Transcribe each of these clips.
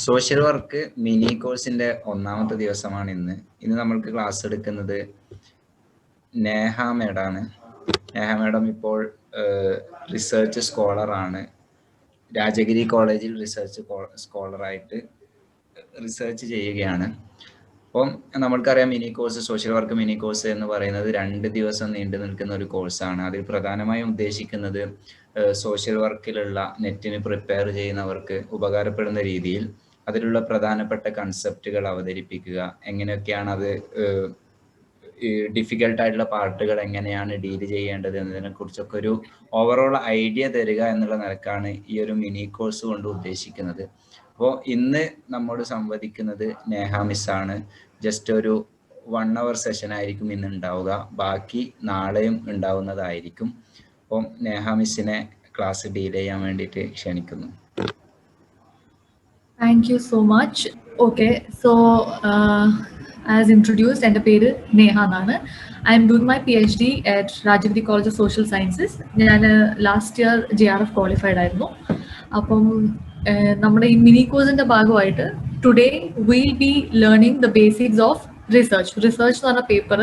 Social work mini കോഴ്സിന്റെ ഒന്നാമത്തെ ദിവസമാണ് ഇന്ന്. നമ്മൾക്ക് ക്ലാസ് എടുക്കുന്നത് നേഹ മേഡാണ്. നേഹ മേഡം ഇപ്പോൾ റിസർച്ച് സ്കോളറാണ്. രാജഗിരി കോളേജിൽ റിസർച്ച് സ്കോളറായിട്ട് റിസർച്ച് ചെയ്യുകയാണ്. അപ്പം നമ്മൾക്കറിയാം mini course, social work mini course എന്ന് പറയുന്നത് 2 ദിവസം നീണ്ടു നിൽക്കുന്ന ഒരു കോഴ്സാണ്. അതിൽ പ്രധാനമായും ഉദ്ദേശിക്കുന്നത് സോഷ്യൽ വർക്കിലുള്ള നെറ്റിന് പ്രിപ്പയർ ചെയ്യുന്നവർക്ക് ഉപകാരപ്പെടുന്ന രീതിയിൽ അതിലുള്ള പ്രധാനപ്പെട്ട കൺസെപ്റ്റുകൾ അവതരിപ്പിക്കുക, എങ്ങനെയൊക്കെയാണ് അത് ഡിഫിക്കൽട്ട് ആയിട്ടുള്ള പാർട്ടുകൾ എങ്ങനെയാണ് ഡീൽ ചെയ്യേണ്ടത് എന്നതിനെ കുറിച്ചൊക്കെ ഒരു ഓവറോൾ ഐഡിയ തരിക എന്നുള്ള നിലക്കാണ് ഈ ഒരു മിനി കോഴ്സ് കൊണ്ട് ഉദ്ദേശിക്കുന്നത്. അപ്പോൾ ഇന്ന് നമ്മോട് സംവദിക്കുന്നത് നേഹ മിസ്സാണ്. ജസ്റ്റ് ഒരു 1 hour സെഷൻ ആയിരിക്കും ഇന്ന് ഉണ്ടാവുക, ബാക്കി നാളെയും ഉണ്ടാവുന്നതായിരിക്കും. അപ്പം നേഹ മിസ്സിനെ ക്ലാസ് ഡീൽ ചെയ്യാൻ വേണ്ടിയിട്ട് ക്ഷണിക്കുന്നു. Thank you so much. Okay, so as introduced, എൻ്റെ പേര് നേഹ എന്നാണ്. I am doing my PhD at Rajagiri College of Social Sciences. ഞാൻ ലാസ്റ്റ് ഇയർ JRF ക്വാളിഫൈഡ് ആയിരുന്നു. അപ്പം നമ്മുടെ ഈ മിനി കോഴ്സിൻ്റെ ഭാഗമായിട്ട് today will be learning the basics of research എന്ന് പറഞ്ഞ പേപ്പർ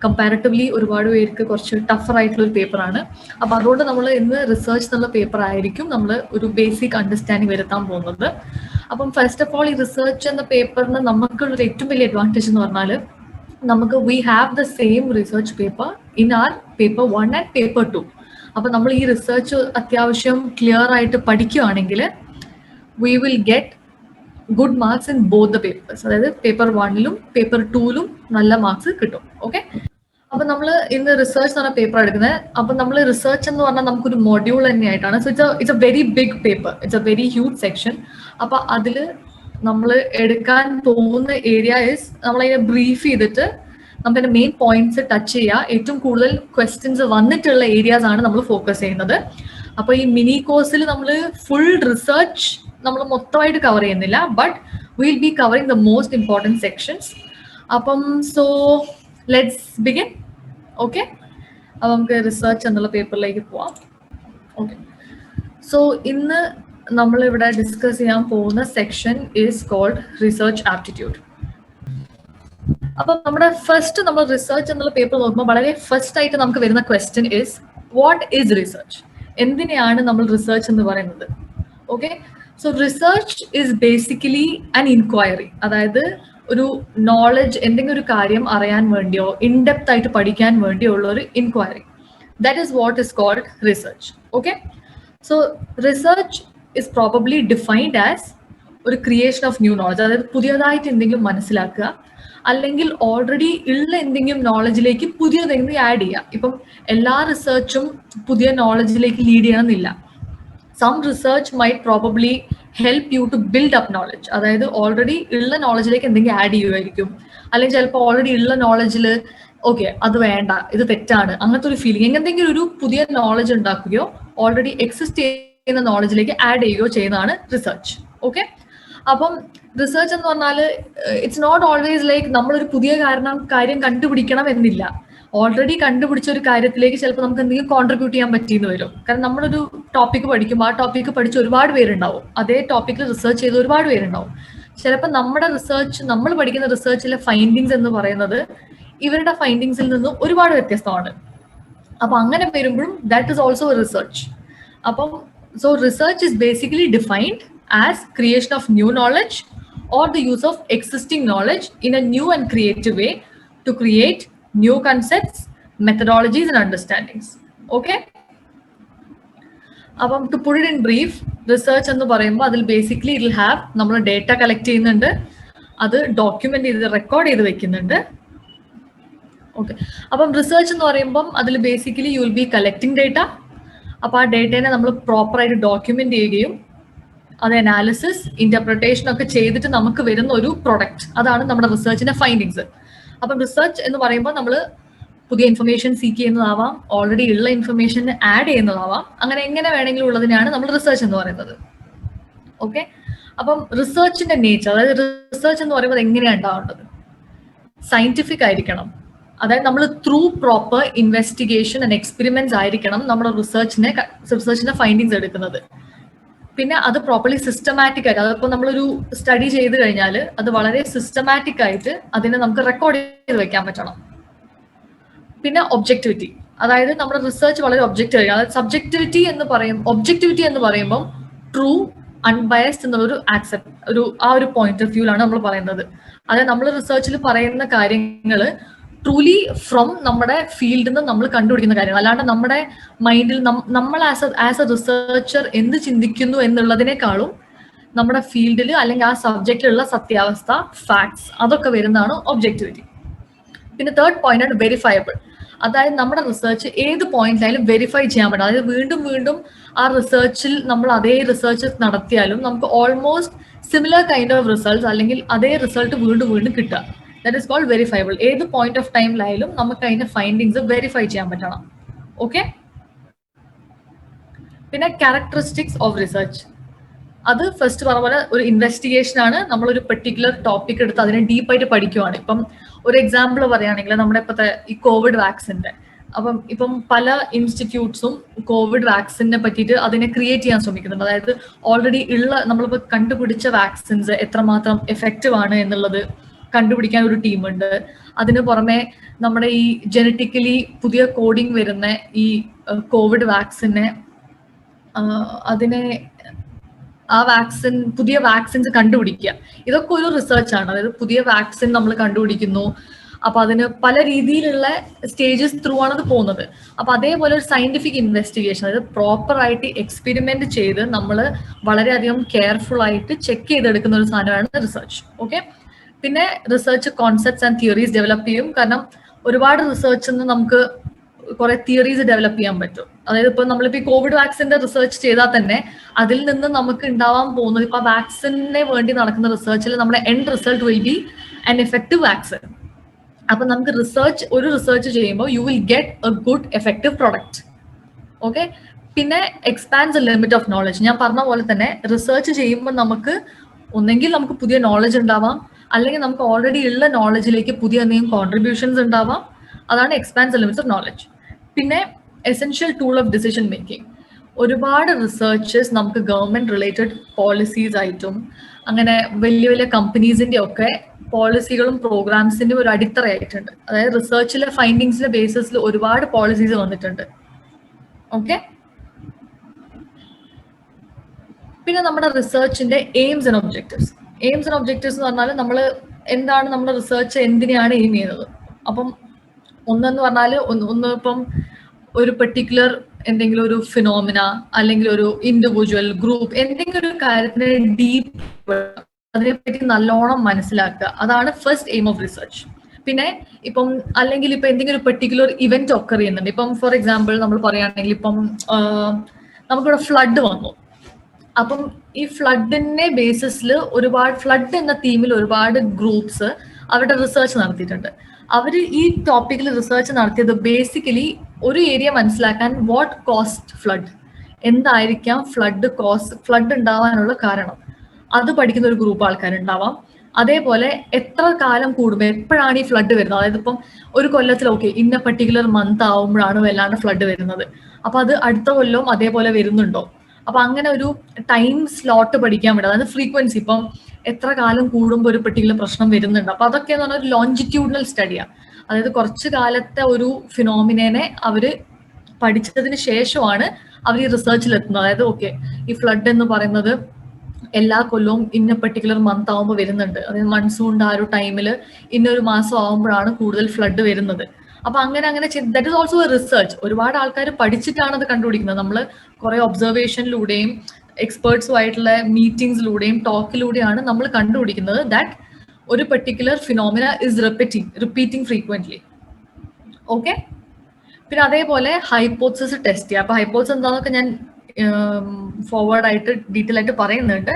കമ്പാരിറ്റീവ്ലി ഒരുപാട് പേർക്ക് കുറച്ച് ടഫർ ആയിട്ടുള്ള ഒരു പേപ്പറാണ്. അപ്പോൾ അതുകൊണ്ട് നമ്മൾ ഇന്ന് റിസർച്ച് എന്നുള്ള പേപ്പർ ആയിരിക്കും നമ്മൾ ഒരു ബേസിക് അണ്ടർസ്റ്റാൻഡിങ് വരുത്താൻ പോകുന്നത്. അപ്പം ഫസ്റ്റ് ഓഫ് ഓൾ ഈ റിസർച്ച് എന്ന പേപ്പറിന് നമുക്കുള്ളൊരു ഏറ്റവും വലിയ അഡ്വാൻറ്റേജ് എന്ന് പറഞ്ഞാൽ നമുക്ക് we have the same research paper in our paper 1 and paper 2. അപ്പം നമ്മൾ ഈ റിസർച്ച് അത്യാവശ്യം ക്ലിയർ ആയിട്ട് പഠിക്കുകയാണെങ്കിൽ we will get good marks in both the papers. അതായത് പേപ്പർ 1-ലും പേപ്പർ 2-ലും നല്ല മാർക്സ് കിട്ടും. ഓക്കെ, അപ്പൊ നമ്മൾ ഇന്ന് റിസർച്ച് എന്ന് പറഞ്ഞ പേപ്പർ എടുക്കുന്നത്. അപ്പൊ നമ്മൾ റിസർച്ച് എന്ന് പറഞ്ഞാൽ നമുക്കൊരു മൊഡ്യൂൾ തന്നെയായിട്ടാണ്. So it's a very big paper, it's a very huge section. അപ്പൊ അതിൽ നമ്മൾ എടുക്കാൻ പോകുന്ന ഏരിയ ഇസ് നമ്മളതിനെ ബ്രീഫ് ചെയ്തിട്ട് നമുക്കതിന്റെ മെയിൻ പോയിന്റ്സ് ടച്ച് ചെയ്യുക. ഏറ്റവും കൂടുതൽ ക്വസ്റ്റ്യൻസ് വന്നിട്ടുള്ള ഏരിയാസ് ആണ് നമ്മൾ ഫോക്കസ് ചെയ്യുന്നത്. അപ്പൊ ഈ മിനി കോഴ്സിൽ നമ്മൾ ഫുൾ റിസർച്ച് നമ്മൾ മൊത്തമായിട്ട് കവർ ചെയ്യുന്നില്ല, but will be covering the most important sections. അപ്പം സോ ലെറ്റ്സ് ബിഗിൻ. ഓക്കെ, അപ്പോൾ നമുക്ക് റിസർച്ച് എന്നുള്ള പേപ്പറിലേക്ക് പോവാം. ഓക്കെ, സോ ഇന്ന് നമ്മളിവിടെ ഡിസ്കസ് ചെയ്യാൻ പോകുന്ന section is called research aptitude. അപ്പം നമ്മുടെ നമ്മൾ റിസർച്ച് എന്നുള്ള പേപ്പർ നോക്കുമ്പോൾ വളരെ ഫസ്റ്റ് ആയിട്ട് നമുക്ക് വരുന്ന question is what is research? എന്തിനെയാണ് നമ്മൾ റിസർച്ച് എന്ന് പറയുന്നത്? Okay, so research is basically an inquiry. അതായത് ഒരു നോളജ്, എന്തെങ്കിലും ഒരു കാര്യം അറിയാൻ വേണ്ടിയോ ഇൻഡെപ്ത് ആയിട്ട് പഠിക്കാൻ വേണ്ടിയോ ഉള്ള ഒരു inquiry. That is what is called research. Okay, so research is probably defined as ഒരു ക്രിയേഷൻ ഓഫ് ന്യൂ നോളജ്. അതായത് പുതിയതായിട്ട് എന്തെങ്കിലും മനസ്സിലാക്കുക, അല്ലെങ്കിൽ ഓൾറെഡി ഉള്ള എന്തെങ്കിലും നോളജിലേക്ക് പുതിയതെങ്കിലും ആഡ് ചെയ്യുക. ഇപ്പം എല്ലാ റിസർച്ചും പുതിയ നോളജിലേക്ക് ലീഡ് ചെയ്യണമെന്നില്ല. Some research might probably help you to build up knowledge. അതായത് ഓൾറെഡി ഉള്ള നോളജിലേക്ക് എന്തെങ്കിലും ആഡ് ചെയ്യുമായിരിക്കും, അല്ലെങ്കിൽ ചിലപ്പോൾ ഓൾറെഡി ഉള്ള നോളജിൽ ഓക്കെ അത് വേണ്ട, ഇത് തെറ്റാണ്, അങ്ങനത്തെ ഒരു ഫീലിംഗ്, എന്തെങ്കിലും ഒരു പുതിയ നോളജ് ഉണ്ടാക്കുകയോ ഓൾറെഡി എക്സിസ്റ്റ് ചെയ്യുന്ന നോളജിലേക്ക് ആഡ് ചെയ്യുകയോ ചെയ്യുന്നതാണ് റിസർച്ച്. ഓക്കെ, അപ്പം റിസർച്ച് എന്ന് പറഞ്ഞാൽ ഇറ്റ്സ് നോട്ട് ഓൾവേസ് ലൈക്ക് നമ്മളൊരു പുതിയ കാര്യം കണ്ടുപിടിക്കണം എന്നില്ല. ഓൾറെഡി കണ്ടുപിടിച്ച ഒരു കാര്യത്തിലേക്ക് ചിലപ്പോൾ നമുക്ക് എന്തെങ്കിലും കോൺട്രിബ്യൂട്ട് ചെയ്യാൻ പറ്റിയെന്ന് വരും. കാരണം നമ്മളൊരു ടോപ്പിക്ക് പഠിക്കുമ്പോൾ ആ ടോപ്പിക്ക് പഠിച്ച ഒരുപാട് പേരുണ്ടാവും, അതേ ടോപ്പിക്കിൽ റിസർച്ച് ചെയ്ത ഒരുപാട് പേരുണ്ടാവും. ചിലപ്പോൾ നമ്മുടെ റിസർച്ച്, നമ്മൾ പഠിക്കുന്ന റിസർച്ചിലെ ഫൈൻഡിങ്സ് എന്ന് പറയുന്നത് ഇവരുടെ ഫൈൻഡിങ്സിൽ നിന്നും ഒരുപാട് വ്യത്യസ്തമാണ്. അപ്പം അങ്ങനെ വരുമ്പോഴും ദാറ്റ് ഇസ് ഓൾസോ റിസർച്ച്. അപ്പം so research is basically defined as creation of new knowledge or the use of existing knowledge in a new and creative way to create new concepts, methodologies and understandings. Okay, അപ്പം to put it in brief, research എന്ന് പറയുമ്പോൾ അതിൽ basically it will have നമ്മൾ data collect ചെയ്യുന്നുണ്ട്, അത് document ചെയ്ത് record ചെയ്ത് വെക്കുന്നുണ്ട്. ഓക്കെ, അപ്പം റിസർച്ച് എന്ന് പറയുമ്പം അതിൽ basically you will be collecting data. അപ്പോൾ ആ ഡേറ്റേനെ നമ്മൾ പ്രോപ്പറായിട്ട് ഡോക്യുമെന്റ് ചെയ്യുകയും അത് അനാലിസിസ്, ഇന്റർപ്രിട്ടേഷൻ ഒക്കെ ചെയ്തിട്ട് നമുക്ക് വരുന്ന ഒരു പ്രൊഡക്റ്റ്, അതാണ് നമ്മുടെ റിസർച്ചിന്റെ ഫൈൻഡിങ്സ്. അപ്പം റിസർച്ച് എന്ന് പറയുമ്പോൾ നമ്മൾ പുതിയ ഇൻഫർമേഷൻ സീക്ക് ചെയ്യുന്നതാവാം, ഓൾറെഡി ഉള്ള ഇൻഫർമേഷൻ ആഡ് ചെയ്യുന്നതാവാം, അങ്ങനെ എങ്ങനെ വേണമെങ്കിലും ഉള്ളതിനാണ് നമ്മൾ റിസർച്ച് എന്ന് പറയുന്നത്. ഓക്കെ, അപ്പം റിസർച്ചിന്റെ നേച്ചർ, അതായത് റിസർച്ച് എന്ന് പറയുമ്പോൾ എങ്ങനെയാണ് ഉണ്ടാവേണ്ടത്? സയന്റിഫിക് ആയിരിക്കണം. അതായത് നമ്മൾ through proper investigation and experiments ആയിരിക്കണം നമ്മുടെ റിസർച്ചിന്റെ ഫൈൻഡിങ്സ് എടുക്കുന്നത്. പിന്നെ അത് പ്രോപ്പർലി സിസ്റ്റമാറ്റിക് ആയിട്ട്, അതിപ്പോൾ നമ്മളൊരു സ്റ്റഡി ചെയ്ത് കഴിഞ്ഞാൽ അത് വളരെ സിസ്റ്റമാറ്റിക് ആയിട്ട് അതിനെ നമുക്ക് റെക്കോർഡ് ചെയ്ത് വെക്കാൻ പറ്റണം. പിന്നെ ഒബ്ജക്ടിവിറ്റി, അതായത് നമ്മുടെ റിസർച്ച് വളരെ ഒബ്ജക്റ്റീവ്, അതായത് ഒബ്ജക്റ്റിവിറ്റി എന്ന് പറയുമ്പോൾ ട്രൂ അൺബയസ്ഡ് എന്നുള്ളൊരു ആ ഒരു പോയിന്റ് ഓഫ് വ്യൂലാണ് നമ്മൾ പറയുന്നത്. അതായത് നമ്മൾ റിസർച്ചിൽ പറയുന്ന കാര്യങ്ങൾ ട്രൂലി ഫ്രം നമ്മുടെ ഫീൽഡിൽ നിന്ന് നമ്മൾ കണ്ടുപിടിക്കുന്ന കാര്യങ്ങൾ, അല്ലാണ്ട് നമ്മുടെ മൈൻഡിൽ നമ്മൾ ആസ് എ റിസർച്ചർ എന്ത് ചിന്തിക്കുന്നു എന്നുള്ളതിനേക്കാളും നമ്മുടെ ഫീൽഡിൽ അല്ലെങ്കിൽ ആ സബ്ജക്റ്റിലുള്ള സത്യാവസ്ഥ, ഫാക്ട്സ്, അതൊക്കെ വരുന്നതാണ് ഒബ്ജക്റ്റിവിറ്റി. പിന്നെ തേർഡ് പോയിന്റ് ആണ് വെരിഫയബിൾ. അതായത് നമ്മുടെ റിസർച്ച് ഏത് പോയിന്റിലായാലും വെരിഫൈ ചെയ്യാൻ പറ്റും. അതായത് വീണ്ടും വീണ്ടും ആ റിസർച്ചിൽ നമ്മൾ അതേ റിസർച്ച് നടത്തിയാലും നമുക്ക് almost similar kind of results അല്ലെങ്കിൽ അതേ റിസൾട്ട് വീണ്ടും വീണ്ടും കിട്ടുക. That is called verifiable. ഏത് പോയിന്റ് ഓഫ് ടൈമിലായാലും നമുക്ക് അതിന്റെ ഫൈൻഡിങ്സ് വെരിഫൈ ചെയ്യാൻ പറ്റണം. ഓക്കെ. പിന്നെ ക്യാരക്ടറിസ്റ്റിക്സ് ഓഫ് റിസർച്ച്, അത് ഫസ്റ്റ് പറഞ്ഞ പോലെ ഒരു ഇൻവെസ്റ്റിഗേഷൻ ആണ്. നമ്മളൊരു പെർട്ടിക്കുലർ ടോപ്പിക് എടുത്ത് അതിനെ ഡീപ്പായിട്ട് പഠിക്കുവാണ്. ഇപ്പം ഒരു എക്സാമ്പിൾ പറയുകയാണെങ്കിൽ നമ്മുടെ ഇപ്പോഴത്തെ ഈ കോവിഡ് വാക്സിന്റെ, ഇപ്പം പല ഇൻസ്റ്റിറ്റ്യൂട്ട്സും കോവിഡ് വാക്സിനെ പറ്റിയിട്ട് അതിനെ ക്രിയേറ്റ് ചെയ്യാൻ ശ്രമിക്കുന്നുണ്ട്. അതായത് ഓൾറെഡി നമ്മളിപ്പോൾ കണ്ടുപിടിച്ച വാക്സിൻസ് എത്രമാത്രം എഫക്റ്റീവ് ആണ് എന്നുള്ളത് കണ്ടുപിടിക്കാൻ ഒരു ടീമുണ്ട്. അതിന് പുറമെ നമ്മുടെ ഈ ജനറ്റിക്കലി പുതിയ കോഡിങ് വരുന്ന ഈ കോവിഡ് വാക്സിനെ പുതിയ വാക്സിൻസ് കണ്ടുപിടിക്കുക, ഇതൊക്കെ ഒരു റിസർച്ചാണ്. അതായത് പുതിയ വാക്സിൻ നമ്മൾ കണ്ടുപിടിക്കുന്നു, അപ്പൊ അതിന് പല രീതിയിലുള്ള സ്റ്റേജസ് ത്രൂ ആണ് അത് പോകുന്നത്. അപ്പൊ അതേപോലെ ഒരു സയന്റിഫിക് ഇൻവെസ്റ്റിഗേഷൻ, അതായത് പ്രോപ്പർ ആയിട്ട് എക്സ്പെരിമെന്റ് ചെയ്ത് നമ്മൾ വളരെയധികം കെയർഫുൾ ആയിട്ട് ചെക്ക് ചെയ്തെടുക്കുന്ന ഒരു സാധനമാണ് റിസർച്ച്. ഓക്കെ. പിന്നെ research concepts and theories develop ചെയ്യും. കാരണം ഒരുപാട് റിസർച്ചിൽ നിന്ന് നമുക്ക് കുറെ തിയറീസ് ഡെവലപ്പ് ചെയ്യാൻ പറ്റും. അതായത് ഇപ്പൊ നമ്മളിപ്പോ ഈ കോവിഡ് വാക്സിന്റെ റിസർച്ച് ചെയ്താൽ തന്നെ അതിൽ നിന്ന് നമുക്ക് ഉണ്ടാവാൻ പോകുന്നത്, ഇപ്പൊ വാക്സിനെ വേണ്ടി നടക്കുന്ന റിസർച്ചിൽ നമ്മുടെ end result will be an effective vaccine. അപ്പൊ നമുക്ക് ഒരു റിസർച്ച് ചെയ്യുമ്പോൾ you will get a good effective product. Okay. പിന്നെ expands the limit of knowledge. ഞാൻ പറഞ്ഞ പോലെ തന്നെ റിസർച്ച് ചെയ്യുമ്പോൾ ഒന്നെങ്കിൽ നമുക്ക് പുതിയ നോളജ് ഉണ്ടാവാം, അല്ലെങ്കിൽ നമുക്ക് ഓൾറെഡി ഉള്ള നോളജിലേക്ക് പുതിയ എന്തെങ്കിലും കോൺട്രിബ്യൂഷൻസ് ഉണ്ടാവാം. അതാണ് expands the limits of knowledge. പിന്നെ essential tool of decision making. ഒരുപാട് റിസർച്ചസ് നമുക്ക് ഗവൺമെന്റ് റിലേറ്റഡ് പോളിസീസ് ആയിട്ടും അങ്ങനെ വലിയ വലിയ കമ്പനീസിന്റെ ഒക്കെ പോളിസികളും പ്രോഗ്രാംസിന്റെ ഒരു അടിത്തറയായിട്ടുണ്ട്. അതായത് റിസർച്ചിലെ ഫൈൻഡിങ്സിലെ ബേസിസിൽ ഒരുപാട് പോളിസീസ് വന്നിട്ടുണ്ട്. ഓക്കെ. പിന്നെ നമ്മുടെ റിസർച്ചിന്റെ aims and objectives. Aims and objectives എന്ന് പറഞ്ഞാൽ എന്താണ് നമ്മുടെ റിസർച്ച് എന്തിനാണ് എയിം ചെയ്യുന്നത്. അപ്പം ഒന്നെന്ന് പറഞ്ഞാൽ ഇപ്പം ഒരു പെർട്ടിക്കുലർ എന്തെങ്കിലും ഒരു ഫിനോമിന അല്ലെങ്കിൽ ഒരു ഇൻഡിവിജ്വൽ ഗ്രൂപ്പ് എന്തെങ്കിലും ഒരു കാര്യത്തിന് ഡീപ്പ് അതിനെപ്പറ്റി നല്ലോണം മനസ്സിലാക്കുക, അതാണ് ഫസ്റ്റ് എയിം ഓഫ് റിസർച്ച്. പിന്നെ അല്ലെങ്കിൽ എന്തെങ്കിലും ഒരു പെർട്ടിക്കുലർ ഇവന്റ് ഒക്കർ ചെയ്യുന്നുണ്ട്. ഇപ്പം ഫോർ എക്സാമ്പിൾ നമ്മൾ പറയുകയാണെങ്കിൽ നമുക്കിവിടെ ഫ്ലഡ് വന്നു. അപ്പം ഈ ഫ്ലഡിന്റെ ബേസിസിൽ ഫ്ലഡ് എന്ന തീമിൽ ഒരുപാട് ഗ്രൂപ്പ്സ് അവരുടെ റിസർച്ച് നടത്തിയിട്ടുണ്ട്. അവർ ഈ ടോപ്പിക്കിൽ റിസർച്ച് നടത്തിയത് ബേസിക്കലി ഒരു ഏരിയ മനസ്സിലാക്കാൻ, വാട്ട് കോസ്റ്റ് ഫ്ലഡ്, എന്തായിരിക്കാം ഫ്ലഡ് ഉണ്ടാവാനുള്ള കാരണം, അത് പഠിക്കുന്ന ഒരു ഗ്രൂപ്പ് ആൾക്കാരുണ്ടാവാം. അതേപോലെ എത്ര കാലം കൂടുമ്പോൾ എപ്പോഴാണ് ഈ ഫ്ലഡ് വരുന്നത്, അതായത് ഒരു കൊല്ലത്തിൽ ഇന്ന പെർട്ടിക്കുലർ മന്ത് ആവുമ്പോഴാണ് വല്ലാണ്ട് ഫ്ലഡ് വരുന്നത്, അപ്പൊ അത് അടുത്ത കൊല്ലവും അതേപോലെ വരുന്നുണ്ടോ. അപ്പൊ അങ്ങനെ ഒരു ടൈം സ്ലോട്ട് പഠിക്കാൻ വേണ്ടി, അതായത് ഫ്രീക്വൻസി, എത്ര കാലം കൂടുമ്പോൾ ഒരു പെർട്ടിക്കുലർ പ്രശ്നം വരുന്നുണ്ട്. അപ്പൊ അതൊക്കെ എന്ന് പറഞ്ഞാൽ ഒരു ലോഞ്ചിറ്റ്യൂഡിനൽ സ്റ്റഡിയാണ്. അതായത് കുറച്ച് കാലത്തെ ഒരു ഫിനോമിനെ അവര് പഠിച്ചതിന് ശേഷമാണ് അവർ ഈ റിസർച്ചിൽ എത്തുന്നത്. അതായത് ഈ ഫ്ലഡ് എന്ന് പറയുന്നത് എല്ലാ കൊല്ലവും ഇന്ന പെർട്ടിക്കുലർ മന്ത് ആവുമ്പോൾ വരുന്നുണ്ട്, അതായത് മൺസൂണിന്റെ ആ ഒരു ടൈമിൽ ഇന്നൊരു മാസം ആവുമ്പോഴാണ് കൂടുതൽ ഫ്ലഡ് വരുന്നത്. അപ്പൊ അങ്ങനെ that is also A research. ഒരുപാട് ആൾക്കാർ പഠിച്ചിട്ടാണ് അത് കണ്ടുപിടിക്കുന്നത്. നമ്മൾ കുറെ ഒബ്സർവേഷനിലൂടെയും എക്സ്പേർട്സുമായിട്ടുള്ള മീറ്റിംഗ്സിലൂടെയും ടോക്കിലൂടെയാണ് നമ്മൾ കണ്ടുപിടിക്കുന്നത് ദാറ്റ് ഒരു particular phenomena is repeating frequently. Okay. പിന്നെ അതേപോലെ ഹൈപ്പോത്തസിസ് ടെസ്റ്റ് ചെയ്യുക. അപ്പൊ ഹൈപ്പോത്തസിസ് എന്താണെന്നൊക്കെ ഞാൻ ഫോർവേഡ് ആയിട്ട് ഡീറ്റെയിൽ ആയിട്ട് പറയുന്നുണ്ട്.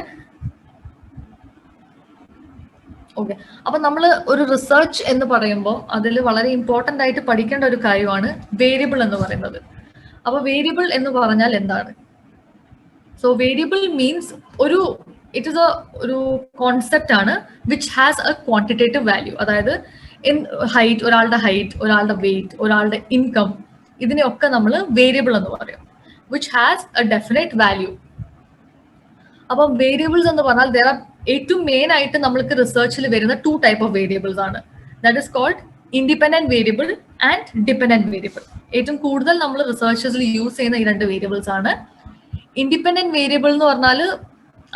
ഓക്കെ. അപ്പൊ നമ്മൾ ഒരു റിസർച്ച് എന്ന് പറയുമ്പോൾ അതിൽ വളരെ ഇമ്പോർട്ടന്റ് ആയിട്ട് പഠിക്കേണ്ട ഒരു കാര്യമാണ് വേരിയബിൾ എന്ന് പറയുന്നത്. അപ്പൊ വേരിയബിൾ എന്ന് പറഞ്ഞാൽ എന്താണ്? So variable means it is ഒരു കോൺസെപ്റ്റ് ആണ് which has A quantitative value. അതായത് ഒരാളുടെ ഹൈറ്റ്, ഒരാളുടെ വെയിറ്റ്, ഒരാളുടെ ഇൻകം, ഇതിനെയൊക്കെ നമ്മൾ വേരിയബിൾ എന്ന് പറയും. Which has A definite value. അപ്പം വേരിയബിൾസ് എന്ന് പറഞ്ഞാൽ there are ഏറ്റവും മെയിൻ ആയിട്ട് നമ്മൾക്ക് റിസർച്ചിൽ വരുന്ന 2 ടൈപ്പ് ഓഫ് വേരിയബിൾസ് ആണ്. That is called independent variable and dependent variable. ഏറ്റവും കൂടുതൽ നമ്മൾ റിസർച്ചേഴ്സിൽ യൂസ് ചെയ്യുന്ന ഈ 2 വേരിയബിൾസ് ആണ്. ഇൻഡിപെൻഡന്റ് വേരിയബിൾ എന്ന് പറഞ്ഞാൽ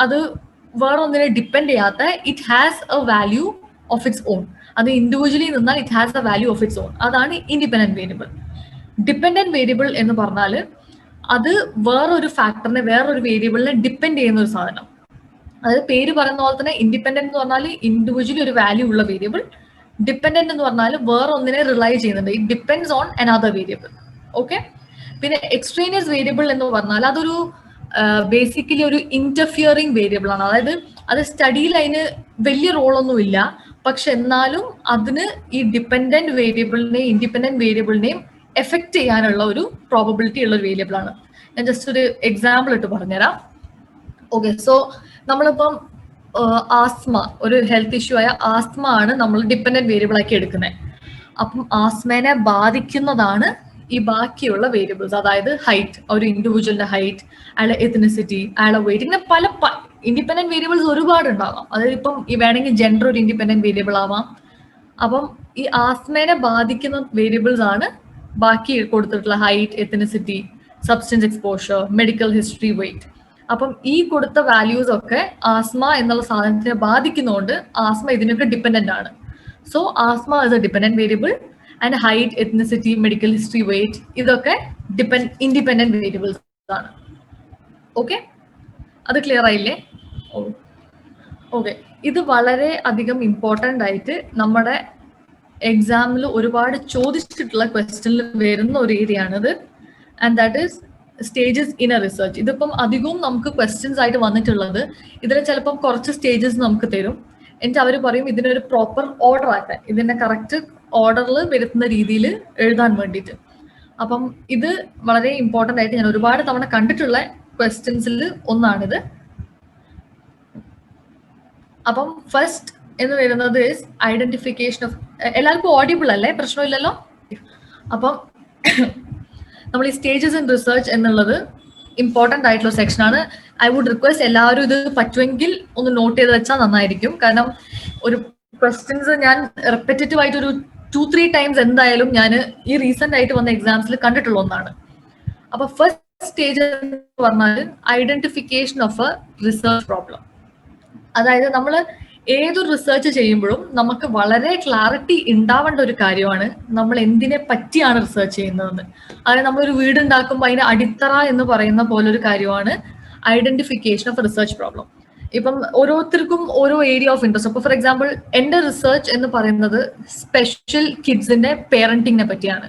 അത് വേറെ ഒന്നിനെ ഡിപ്പെൻഡ് ചെയ്യാത്ത, it has A value of its on. അത് ഇൻഡിവിജ്വലി നിന്നാൽ it has A value of its on. അതാണ് ഇൻഡിപെൻഡന്റ് വേരിയബിൾ. ഡിപ്പെൻഡന്റ് വേരിയബിൾ എന്ന് പറഞ്ഞാൽ അത് വേറൊരു ഫാക്ടറിനെ, വേറൊരു വേരിയബിളിനെ ഡിപ്പെൻഡ് ചെയ്യുന്ന ഒരു സാധനം. അതായത് പേര് പറയുന്ന പോലെ തന്നെ ഇൻഡിപെൻഡന്റ് എന്ന് പറഞ്ഞാൽ ഇൻഡിവിജ്വലി ഒരു വാല്യൂ ഉള്ള വേരിയബിൾ. ഡിപ്പെൻഡന്റ് എന്ന് പറഞ്ഞാൽ വേറെ ഒന്നിനെ റിലൈ ചെയ്യുന്നുണ്ട്. It depends on another variable. Okay. പിന്നെ എക്സ്ട്രേനിയസ് വേരിയബിൾ എന്ന് പറഞ്ഞാൽ അതൊരു ബേസിക്കലി ഒരു ഇന്റർഫിയറിംഗ് വേരിയബിൾ ആണ്. അതായത് അത് സ്റ്റഡിയിൽ അതിന് വലിയ റോളൊന്നുമില്ല, പക്ഷെ എന്നാലും അതിന് ഈ ഡിപ്പെൻഡന്റ് വേരിയബിളിനെയും ഇൻഡിപെൻഡന്റ് വേരിയബിളിനെയും എഫക്ട് ചെയ്യാനുള്ള ഒരു പ്രോബബിലിറ്റി ഉള്ള ഒരു വേരിയബിൾ ആണ്. ഞാൻ ജസ്റ്റ് ഒരു എക്സാമ്പിൾ ഇട്ട് പറഞ്ഞുതരാം. ഓക്കെ. സോ നമ്മളിപ്പം ആസ്മ, ഒരു ഹെൽത്ത് ഇഷ്യൂ ആയ ആസ്മ ആണ് നമ്മൾ ഡിപ്പെൻഡന്റ് വേരിയബിൾ ആക്കി എടുക്കുന്നത്. അപ്പം ആസ്മേനെ ബാധിക്കുന്നതാണ് ഈ ബാക്കിയുള്ള വേരിയബിൾസ്. അതായത് ഹൈറ്റ്, ഒരു ഇൻഡിവിജ്വലിന്റെ ഹൈറ്റ്, അയാളുടെ എത്നിസിറ്റി, അയാളുടെ വെയിറ്റ്, ഇങ്ങനെ പല ഇൻഡിപെൻഡന്റ് വേരിയബിൾസ് ഒരുപാട് ഉണ്ടാവാം. അതായത് ഇപ്പം ഈ വേണമെങ്കിൽ ജെൻഡർ ഒരു ഇൻഡിപെൻഡന്റ് വേരിയബിൾ ആവാം. അപ്പം ഈ ആസ്മേനെ ബാധിക്കുന്ന വേരിയബിൾസ് ആണ് ബാക്കി കൊടുത്തിട്ടുള്ള height, ethnicity, substance exposure, medical history, weight. അപ്പം ഈ കൊടുത്ത വാല്യൂസ് ഒക്കെ ആസ്മ എന്നുള്ള സാധനത്തിനെ ബാധിക്കുന്നതുകൊണ്ട് ആസ്മ ഇതിനൊക്കെ ഡിപ്പെൻഡന്റ് ആണ്. So asthma is a dependent variable and height, ethnicity, medical history, weight ഇതൊക്കെ ഇൻഡിപെൻഡന്റ് വേരിയബിൾസ് ആണ്. ഓക്കെ, അത് ക്ലിയർ ആയില്ലേ? ഓക്കെ. ഇത് വളരെ അധികം ഇമ്പോർട്ടൻ്റ് ആയിട്ട് നമ്മുടെ എക്സാമിൽ ഒരുപാട് ചോദിച്ചിട്ടുള്ള ക്വസ്റ്റ്യനിൽ വരുന്ന ഒരു ഏരിയ ആണിത്. And that is stages in A research. ഇതിപ്പം അധികവും നമുക്ക് ക്വസ്റ്റ്യൻസ് ആയിട്ട് വന്നിട്ടുള്ളത്, ഇതിൽ ചിലപ്പം കുറച്ച് സ്റ്റേജസ് നമുക്ക് തരും. എന്നിട്ട് അവർ പറയും ഇതിനൊരു പ്രോപ്പർ ഓർഡർ ആക്കാൻ, ഇതിന്റെ കറക്റ്റ് ഓർഡറിൽ വരുത്തുന്ന രീതിയിൽ എഴുതാൻ വേണ്ടിയിട്ട്. അപ്പം ഇത് വളരെ ഇമ്പോർട്ടൻ്റ് ആയിട്ട് ഞാൻ ഒരുപാട് തവണ കണ്ടിട്ടുള്ള ക്വസ്റ്റ്യൻസിൽ ഒന്നാണിത്. അപ്പം ഫസ്റ്റ് എന്ന് വരുന്നത് ഐഡന്റിഫിക്കേഷൻ ഓഫ്, എല്ലാവർക്കും ഓഡിബിൾ അല്ലേ? പ്രശ്നമില്ലല്ലോ. അപ്പം നമ്മൾ ഈ സ്റ്റേജസ് ഇൻ റിസർച്ച് എന്നുള്ളത് ഇമ്പോർട്ടൻ്റ് ആയിട്ടുള്ള സെക്ഷൻ ആണ്. ഐ വുഡ് റിക്വസ്റ്റ് എല്ലാവരും ഇത് പറ്റുമെങ്കിൽ ഒന്ന് നോട്ട് ചെയ്ത് വെച്ചാൽ നന്നായിരിക്കും. കാരണം ഒരു ക്വസ്റ്റ്യൻസ് ഞാൻ റെപ്പറ്റേറ്റീവ് ആയിട്ട് ഒരു 2-3 ടൈംസ് എന്തായാലും ഞാൻ ഈ റീസെന്റ് ആയിട്ട് വന്ന എക്സാംസിൽ കണ്ടിട്ടുള്ള ഒന്നാണ്. അപ്പൊ ഫസ്റ്റ് സ്റ്റേജ് എന്ന് പറഞ്ഞാൽ identification of A research problem. അതായത് നമ്മൾ ഏതൊരു റിസർച്ച് ചെയ്യുമ്പോഴും നമുക്ക് വളരെ ക്ലാരിറ്റി ഉണ്ടാവേണ്ട ഒരു കാര്യമാണ് നമ്മൾ എന്തിനെ പറ്റിയാണ് റിസർച്ച് ചെയ്യുന്നതെന്ന്. അതായത് നമ്മളൊരു വീട് ഉണ്ടാക്കുമ്പോൾ അതിന് അടിത്തറ എന്ന് പറയുന്ന പോലെ ഒരു കാര്യമാണ് ഐഡന്റിഫിക്കേഷൻ ഓഫ് റിസർച്ച് പ്രോബ്ലം. ഇപ്പം ഓരോരുത്തർക്കും ഓരോ ഏരിയ ഓഫ് ഇൻട്രസ്റ്റ്. അപ്പൊ ഫോർ എക്സാമ്പിൾ എന്റെ റിസർച്ച് എന്ന് പറയുന്നത് സ്പെഷ്യൽ കിഡ്സിന്റെ പേരന്റിങ്ങിനെ പറ്റിയാണ്.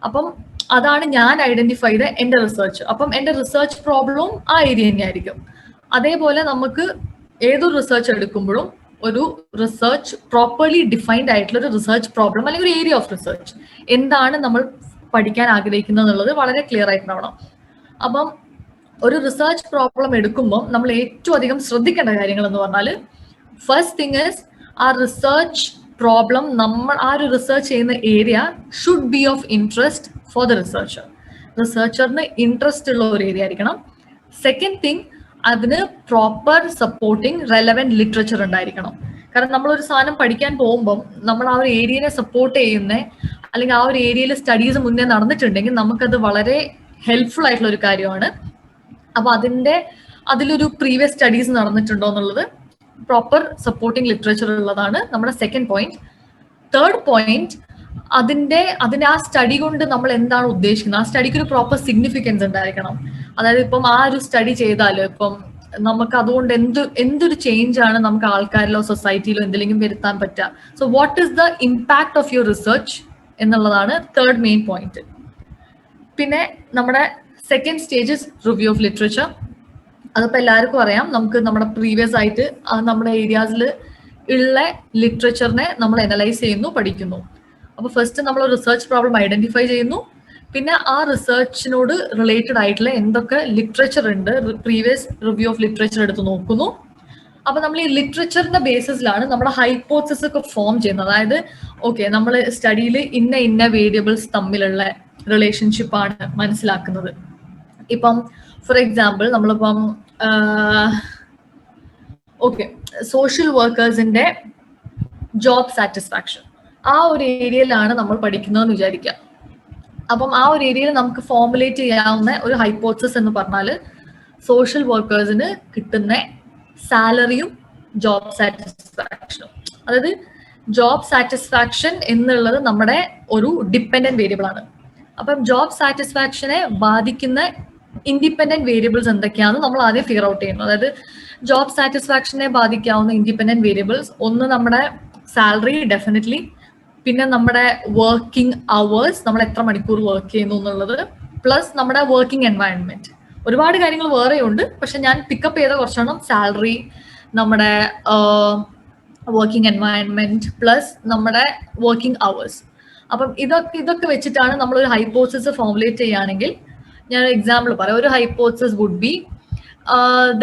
അപ്പം അതാണ് ഞാൻ ഐഡന്റിഫൈ ചെയ്ത എന്റെ റിസർച്ച്. അപ്പം എന്റെ റിസർച്ച് പ്രോബ്ലവും ആ ഏരിയ തന്നെയായിരിക്കും. അതേപോലെ നമുക്ക് ഏതൊരു റിസർച്ച് എടുക്കുമ്പോഴും ഒരു റിസർച്ച് പ്രോപ്പർലി ഡിഫൈൻഡ് ആയിട്ടുള്ള ഒരു റിസർച്ച് പ്രോബ്ലം അല്ലെങ്കിൽ ഒരു ഏരിയ ഓഫ് റിസർച്ച് എന്താണ് നമ്മൾ പഠിക്കാൻ ആഗ്രഹിക്കുന്നത് എന്നുള്ളത് വളരെ ക്ലിയർ ആയിട്ടുണ്ടാവണം. അപ്പം ഒരു റിസർച്ച് പ്രോബ്ലം എടുക്കുമ്പോൾ നമ്മൾ ഏറ്റവും അധികം ശ്രദ്ധിക്കേണ്ട കാര്യങ്ങൾ എന്ന് പറഞ്ഞാൽ, ഫസ്റ്റ് തിങ് ഇസ് ആ റിസർച്ച് പ്രോബ്ലം, നമ്മൾ ആ ഒരു റിസർച്ച് ചെയ്യുന്ന area should be of interest for the researcher. റിസർച്ചറിന് ഇൻട്രസ്റ്റ് ഉള്ള ഒരു ഏരിയ ആയിരിക്കണം. സെക്കൻഡ് തിങ്, അതിന് പ്രോപ്പർ സപ്പോർട്ടിങ് റെലവെന്റ് ലിറ്ററേച്ചർ ഉണ്ടായിരിക്കണം. കാരണം നമ്മളൊരു സാധനം പഠിക്കാൻ പോകുമ്പം നമ്മൾ ആ ഒരു ഏരിയനെ സപ്പോർട്ട് ചെയ്യുന്ന അല്ലെങ്കിൽ ആ ഒരു ഏരിയയിൽ സ്റ്റഡീസ് മുന്നേ നടന്നിട്ടുണ്ടെങ്കിൽ നമുക്കത് വളരെ ഹെൽപ്ഫുൾ ആയിട്ടുള്ള ഒരു കാര്യമാണ്. അപ്പൊ അതിലൊരു പ്രീവിയസ് സ്റ്റഡീസ് നടന്നിട്ടുണ്ടോ എന്നുള്ളത്, പ്രോപ്പർ സപ്പോർട്ടിങ് ലിറ്ററേച്ചർ ഉള്ളതാണ് നമ്മുടെ സെക്കൻഡ് പോയിന്റ്. തേർഡ് പോയിന്റ്, അതിന്റെ ആ സ്റ്റഡി കൊണ്ട് നമ്മൾ എന്താണ് ഉദ്ദേശിക്കുന്നത്, ആ സ്റ്റഡിക്ക് ഒരു പ്രോപ്പർ സിഗ്നിഫിക്കൻസ് ഉണ്ടായിരിക്കണം. അതായത് ഇപ്പം ആ ഒരു സ്റ്റഡി ചെയ്താൽ ഇപ്പം നമുക്ക് അതുകൊണ്ട് എന്തൊരു ചേഞ്ച് ആണ് നമുക്ക് ആൾക്കാരിലോ സൊസൈറ്റിയിലോ എന്തെങ്കിലും വരുത്താൻ പറ്റുക. So what is the impact of your research എന്നുള്ളതാണ് തേർഡ് മെയിൻ പോയിന്റ്. പിന്നെ നമ്മുടെ second stage is review of literature. അതിപ്പോൾ എല്ലാവർക്കും അറിയാം, നമുക്ക് നമ്മുടെ പ്രീവിയസ് ആയിട്ട് നമ്മുടെ ഏരിയാസിൽ ഉള്ള ലിറ്ററേച്ചറിനെ നമ്മൾ അനലൈസ് ചെയ്യുന്നു, പഠിക്കുന്നു. അപ്പോൾ ഫസ്റ്റ് നമ്മൾ റിസർച്ച് പ്രോബ്ലം ഐഡന്റിഫൈ ചെയ്യുന്നു, പിന്നെ ആ റിസർച്ചിനോട് റിലേറ്റഡ് ആയിട്ടുള്ള എന്തൊക്കെ ലിറ്ററേച്ചർ ഉണ്ട്, പ്രീവിയസ് റിവ്യൂ ഓഫ് ലിറ്ററേച്ചർ എടുത്ത് നോക്കുന്നു. അപ്പൊ നമ്മൾ ഈ ലിറ്ററേച്ചറിന്റെ ബേസിസിലാണ് നമ്മുടെ ഹൈപ്പോത്തസിസ് ഒക്കെ ഫോം ചെയ്യുന്നത്. അതായത് ഓക്കെ, നമ്മൾ സ്റ്റഡിയിൽ ഇന്ന വേരിയബിൾസ് തമ്മിലുള്ള റിലേഷൻഷിപ്പാണ് മനസ്സിലാക്കുന്നത്. ഇപ്പം ഫോർ എക്സാമ്പിൾ നമ്മളിപ്പം ഓക്കെ, സോഷ്യൽ വർക്കേഴ്സിന്റെ ജോബ് സാറ്റിസ്ഫാക്ഷൻ ആ ഒരു ഏരിയയിലാണ് നമ്മൾ പഠിക്കുന്നതെന്ന് വിചാരിക്കുക. അപ്പം ആ ഒരു ഏരിയയിൽ നമുക്ക് ഫോർമുലേറ്റ് ചെയ്യാവുന്ന ഒരു ഹൈപ്പോത്തസിസ് എന്ന് പറഞ്ഞാൽ സോഷ്യൽ വർക്കേഴ്സിന് കിട്ടുന്ന സാലറിയും ജോബ് സാറ്റിസ്ഫാക്ഷനും. അതായത് ജോബ് സാറ്റിസ്ഫാക്ഷൻ എന്നുള്ളത് നമ്മുടെ ഒരു ഡിപ്പെൻഡന്റ് വേരിയബിൾ ആണ്. അപ്പം ജോബ് സാറ്റിസ്ഫാക്ഷനെ ബാധിക്കുന്ന ഇൻഡിപെൻഡന്റ് വേരിയബിൾസ് എന്തൊക്കെയാണെന്ന് നമ്മൾ ആദ്യം ഫിഗർ ഔട്ട് ചെയ്യുന്നു. അതായത് ജോബ് സാറ്റിസ്ഫാക്ഷനെ ബാധിക്കാവുന്ന ഇൻഡിപെൻഡന്റ് വേരിയബിൾസ് ഒന്ന് നമ്മുടെ സാലറി ഡെഫിനറ്റ്ലി, പിന്നെ നമ്മുടെ വർക്കിംഗ് അവേഴ്സ്, നമ്മൾ എത്ര മണിക്കൂർ വർക്ക് ചെയ്യുന്നു എന്നുള്ളത്, പ്ലസ് നമ്മുടെ വർക്കിംഗ് എൻവയൺമെന്റ്. ഒരുപാട് കാര്യങ്ങൾ വേറെയുണ്ട്, പക്ഷെ ഞാൻ പിക്കപ്പ് ചെയ്ത കുറച്ചെണ്ണം സാലറി, നമ്മുടെ വർക്കിംഗ് എൻവയൺമെന്റ്, പ്ലസ് നമ്മുടെ വർക്കിംഗ് അവേഴ്സ്. അപ്പം ഇതൊക്കെ വെച്ചിട്ടാണ് നമ്മളൊരു ഹൈപ്പോസിസ് ഫോർമുലേറ്റ് ചെയ്യുകയാണെങ്കിൽ, ഞാൻ എക്സാമ്പിൾ പറയാം. ഒരു hypothesis would be